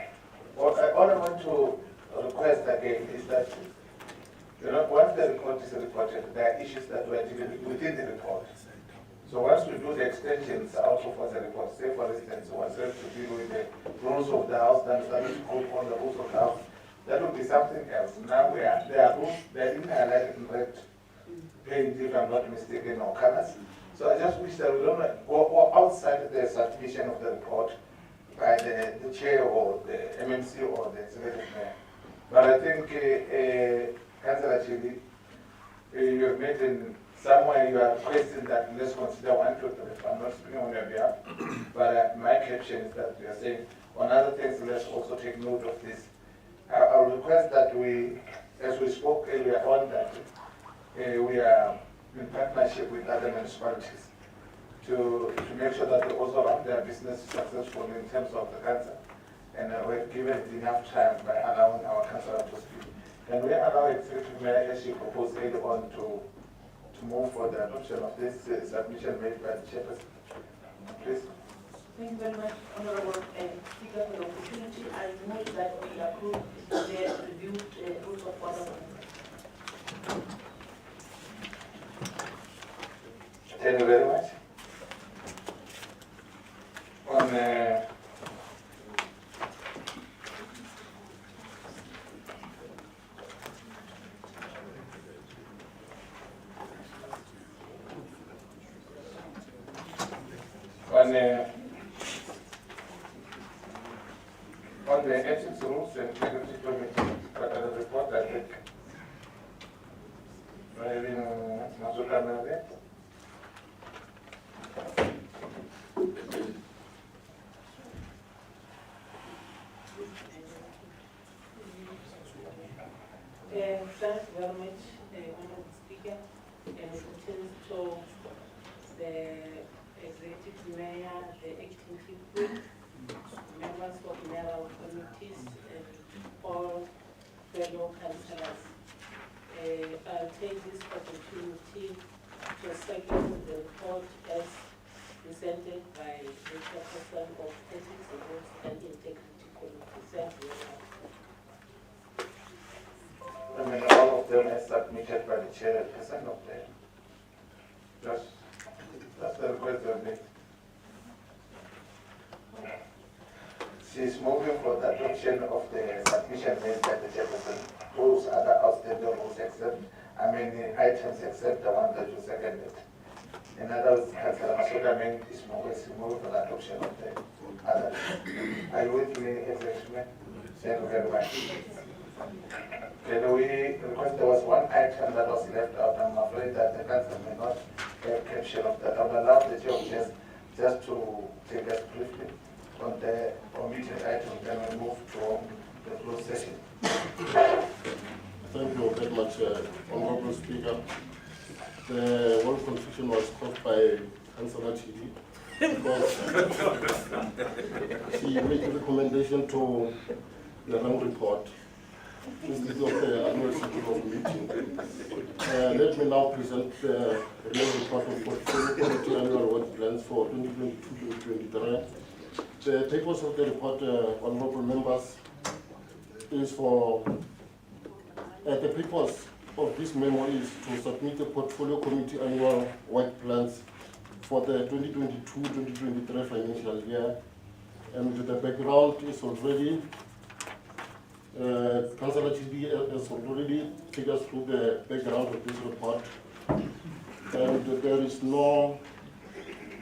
All I want to request again is that, once the report is reported, there are issues that were dealing within the report. So once we do the extensions out of the report, say for instance, once we have to deal with the rules of the house, then we go on the rules of the house, that will be something else. Now there are rules, they're in highlighted in red paint, if I'm not mistaken, or colors. So I just wish that we don't go outside the submission of the report by the chair or the MMC or the executive mayor. But I think, Councillor Chidi, you have made somewhere you are requesting that let's consider 1, 2, 3. I'm not speaking on your behalf, but my caption is that we are saying on other things, let's also take note of this. I will request that we, as we spoke earlier on, that we are in partnership with other municipalities to make sure that they also run their business successfully in terms of the council. And we've given enough time by allowing our councillor to speak. Can we allow Executive Mayor, as she proposed earlier on, to move for the adoption of this submission made by the chairperson? Please. Thank you very much, Honorable Speaker, for the opportunity. I move that we approve the reviewed rules of order. Thank you very much. On the ethics rules and integrity committee, the report, I think, Thanks very much, Honorable Speaker, and it pertains to the executive mayor, the acting chief whip, members of mayoral committees, and all fellow councillors. I'll take this opportunity to second the report as presented by the chairperson of Ethics and Integrity Committee. Thank you very much. I mean, all of them are submitted by the chairperson of the. That's the request. request was made. She's moving for the adoption of the submission made by the chairperson. Those other outstanding rules except, items except the one that you seconded. In other words, Councillor Masoda is moving for the adoption of the other. Are you with me, Executive? Thank you very much. Then we request there was one item that was left out. I'm afraid that the council may not have caption of that. I will allow the chair of chairs just to take us briefly on the omitted item, then we move to the closed session. Thank you very much, Honorable Speaker. The whole confusion was caused by Councillor Chidi because she made a recommendation to the wrong report instead of the annual schedule of meeting. Let me now present the real report of Portfolio Committee annual work plans for 2022-2023. The purpose of the report, honorable members, is for the purpose of this memo is to submit the Portfolio Committee annual work plans for the 2022-2023 financial year. And the background is already, Councillor Chidi has already taken us through the background of this report. And there is no,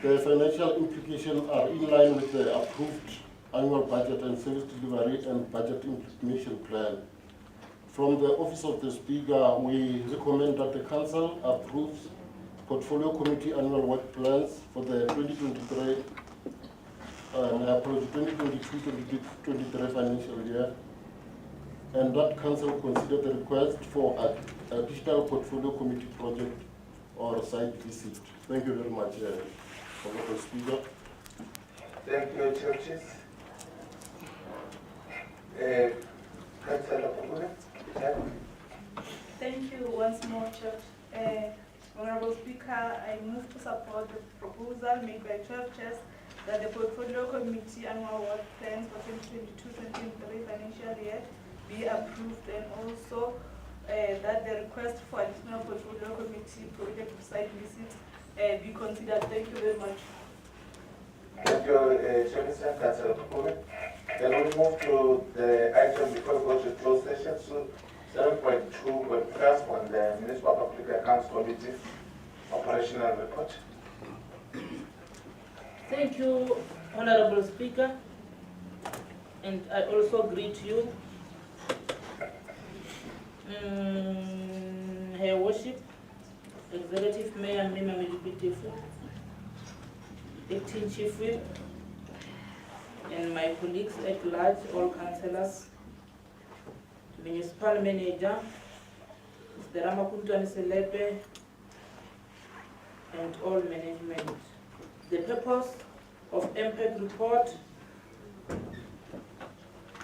the financial implications are in line with the approved annual budget and service delivery and budget implementation plan. From the Office of the Speaker, we recommend that the Council approves Portfolio Committee annual work plans for the 2023 2022-2023 financial year, and that Council consider the request for additional Portfolio Committee project or site visit. Thank you very much, Honorable Speaker. Thank you, churches. Councillor Pugule. Thank you once more, Church. Honorable Speaker, I move to support the proposal made by 12 chairs that the Portfolio Committee annual work plans for 2022-2023 financial year be approved, and also that the request for additional Portfolio Committee project site visits be considered. Thank you very much. Thank you, Chairperson, Councillor Pugule. Then we move to the item before we go to closed session. So 7.2 webcast on the Municipal Public Accounts Committee operational report. Thank you, Honorable Speaker, and I also greet you, Her Worship, Executive Mayor Mima Milipitifu, Acting Chief Whip, and my colleagues at large, all councillors, Municipal Manager, Mr. Ramakuntani Selepe, and all management. The purpose of MPEG report,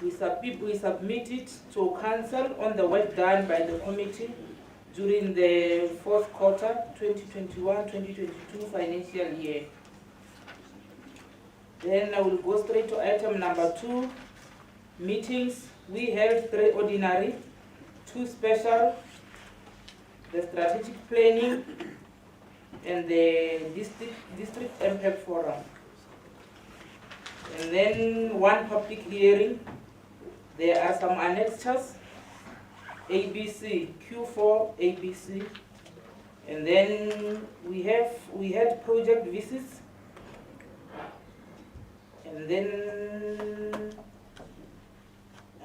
we submit it to Council on the work done by the committee during the fourth quarter 2021-2022 financial year. Then I will go straight to item number 2, meetings. We held 3 ordinary, 2 special, the strategic planning, and the district MPEG forum. And then 1 public hearing. There are some annexures, ABC, Q4, ABC. And then we had project visits. And then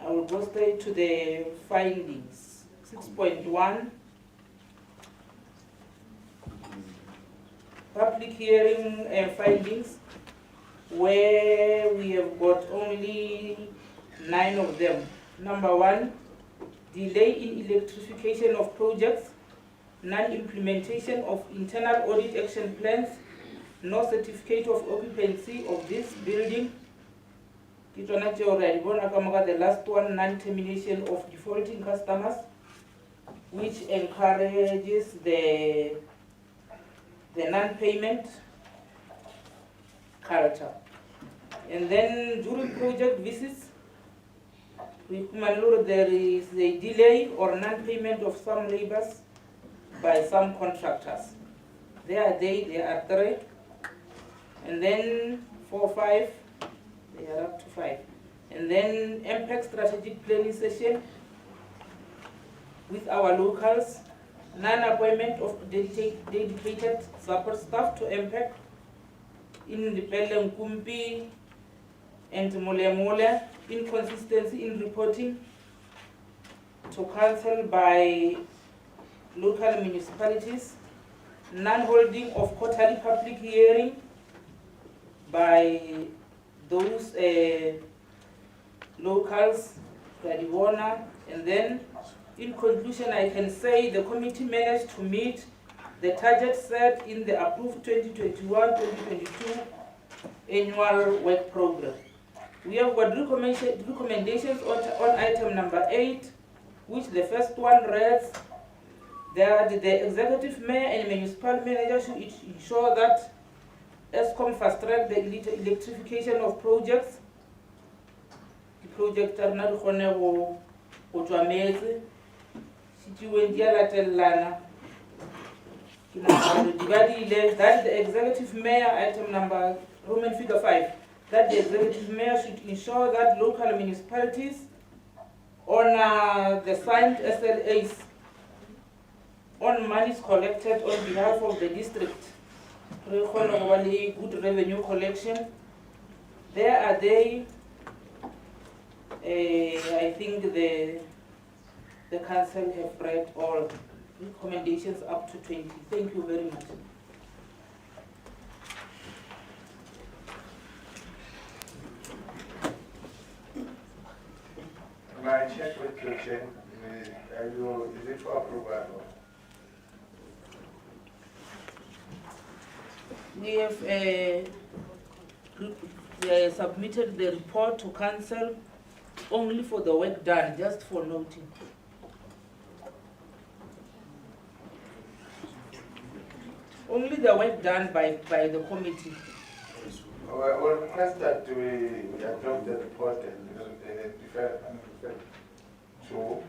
I will go straight to the findings. 6.1. Public hearing findings, where we have got only 9 of them. Number 1, delay in electrification of projects, non-implementation of internal audit action plans, no certificate of occupancy of this building. The last one, non-termination of defaulting customers, which encourages the non-payment character. And then during project visits, there is a delay or non-payment of some labors by some contractors. There are 3. And then 4, 5, they are up to 5. And then MPEC strategic planning session with our locals, non-appointment of dedicated support staff to MPEC in the Peleng Kumpi and Mole, inconsistency in reporting to council by local municipalities, non-holding of quarterly public hearing by those locals, Gadivona, and then in conclusion I can say the committee managed to meet the target set in the approved 2021-2022 annual work program. We have got recommendations on item number 8, which the first one reads that the executive mayor and municipal manager should ensure that ESCOM fast-track the electrification of projects. The project are not going to that the executive mayor, item number Roman figure 5, that the executive mayor should ensure that local municipalities on the signed SLAs on monies collected on behalf of the district, good revenue collection. There are they, I think the council have read all recommendations up to 20. Thank you very much. Can I check with your chair? Is it for approval? We have submitted the report to council only for the work done, just for noting. Only the work done by the committee. We'll request that we adopt the report and refer to.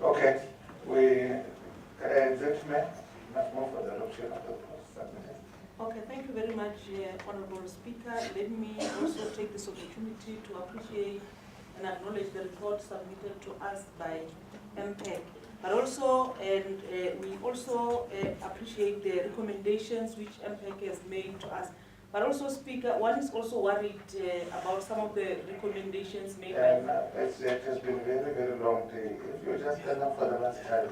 Okay, gentlemen, must move for the adoption of the report. Okay, thank you very much, Honorable Speaker. Let me also take this opportunity to appreciate and acknowledge the report submitted to us by MPEC. But also, we also appreciate the recommendations which MPEC has made to us. But also, Speaker, one is also worried about some of the recommendations made by... It has been a very, very long day. If you just stand up for the last time.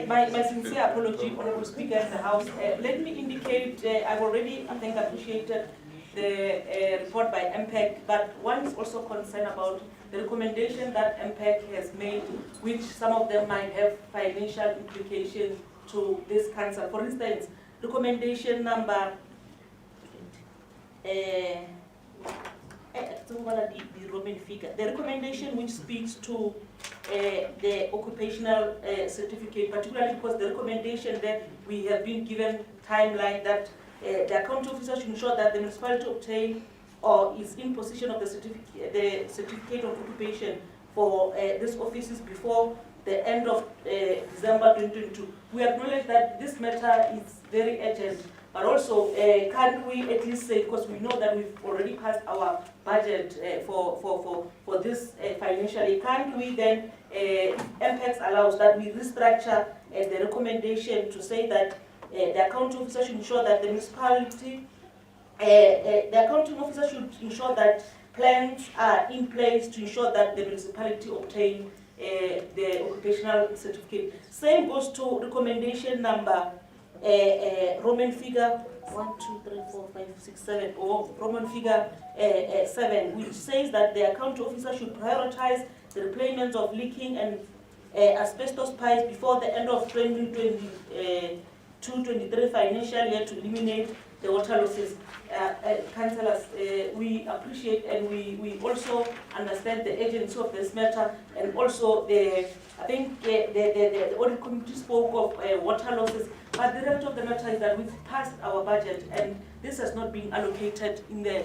My sincere apology, Honorable Speaker, in the House. Let me indicate, I've already, I think, appreciated the report by MPEC, but one is also concerned about the recommendation that MPEC has made, which some of them might have financial implications to this council. For instance, recommendation number the Roman figure. The recommendation which speaks to the occupational certificate, particularly because the recommendation that we have been given timeline that the account officer should ensure that the municipality obtain or is in possession of the certificate of occupation for these offices before the end of December 2022. We acknowledge that this matter is very urgent, but also can't we at least say, because we know that we've already passed our budget for this financial year, can't we then, if MPEX allows, that we restructure the recommendation to say that the accounting officer should ensure that the municipality, the accounting officer should ensure that plans are in place to ensure that the municipality obtain the occupational certificate. Same goes to recommendation number Roman figure 1, 2, 3, 4, 5, 6, 7, or Roman figure 7, which says that the accounting officer should prioritize the replacements of leaking and asbestos pipes before the end of 2022-23 financial year to eliminate the water losses. Councillors, we appreciate and we also understand the urgency of this matter, and also I think the audit committee spoke of water losses, but the rest of the matter is that we've passed our budget and this has not been allocated in the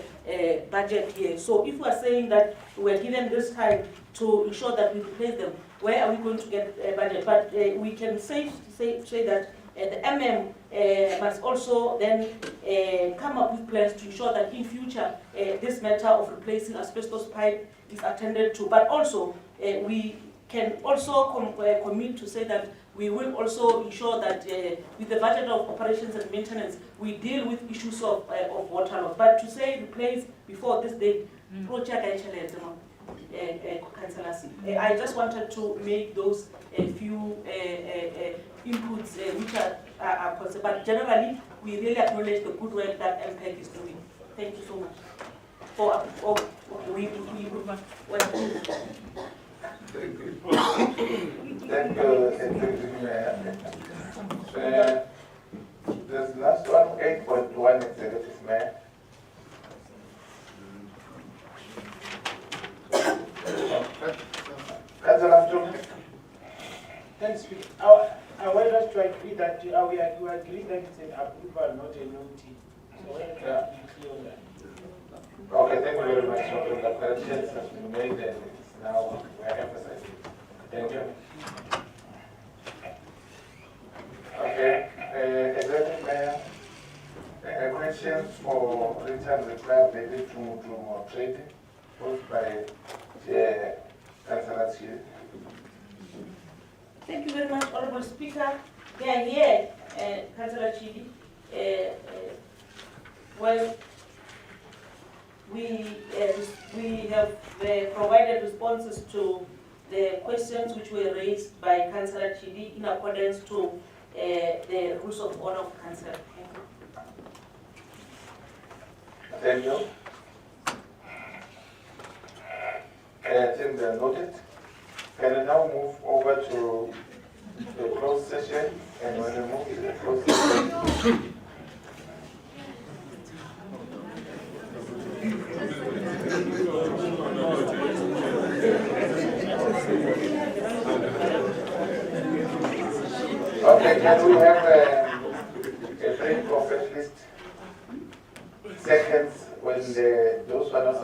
budget here. So if we are saying that we're given this time to ensure that we replace them, where are we going to get a budget? But we can say that the MM must also then come up with plans to ensure that in future this matter of replacing asbestos pipe is attended to. But also we can also commit to say that we will also ensure that with the budget of operations and maintenance, we deal with issues of water loss. But to say replace before this date, I just wanted to make those few inputs which are possible. But generally, we really acknowledge the good work that MPEG is doing. Thank you so much. Thank you, Mayor. This last one, 8.1, Executive Mayor. Thanks. I want us to agree that we agree that it's an approval, not a note. So we have to be clear on that. Okay, thank you very much. So the corrections has been made and it's now we're emphasizing. Thank you. Okay, Executive Mayor, questions for Richard required maybe to more trading, posed by Councillor Chief. Thank you very much, Honorable Speaker. They are here, Councillor Chidi. Well, we have provided responses to the questions which were raised by Councillor Chidi in accordance to the rules of order of Council. Thank you. I think they're noted. Can I now move over to the closed session? And when we move to the closed session, okay, can we have a break of at least seconds when those ones are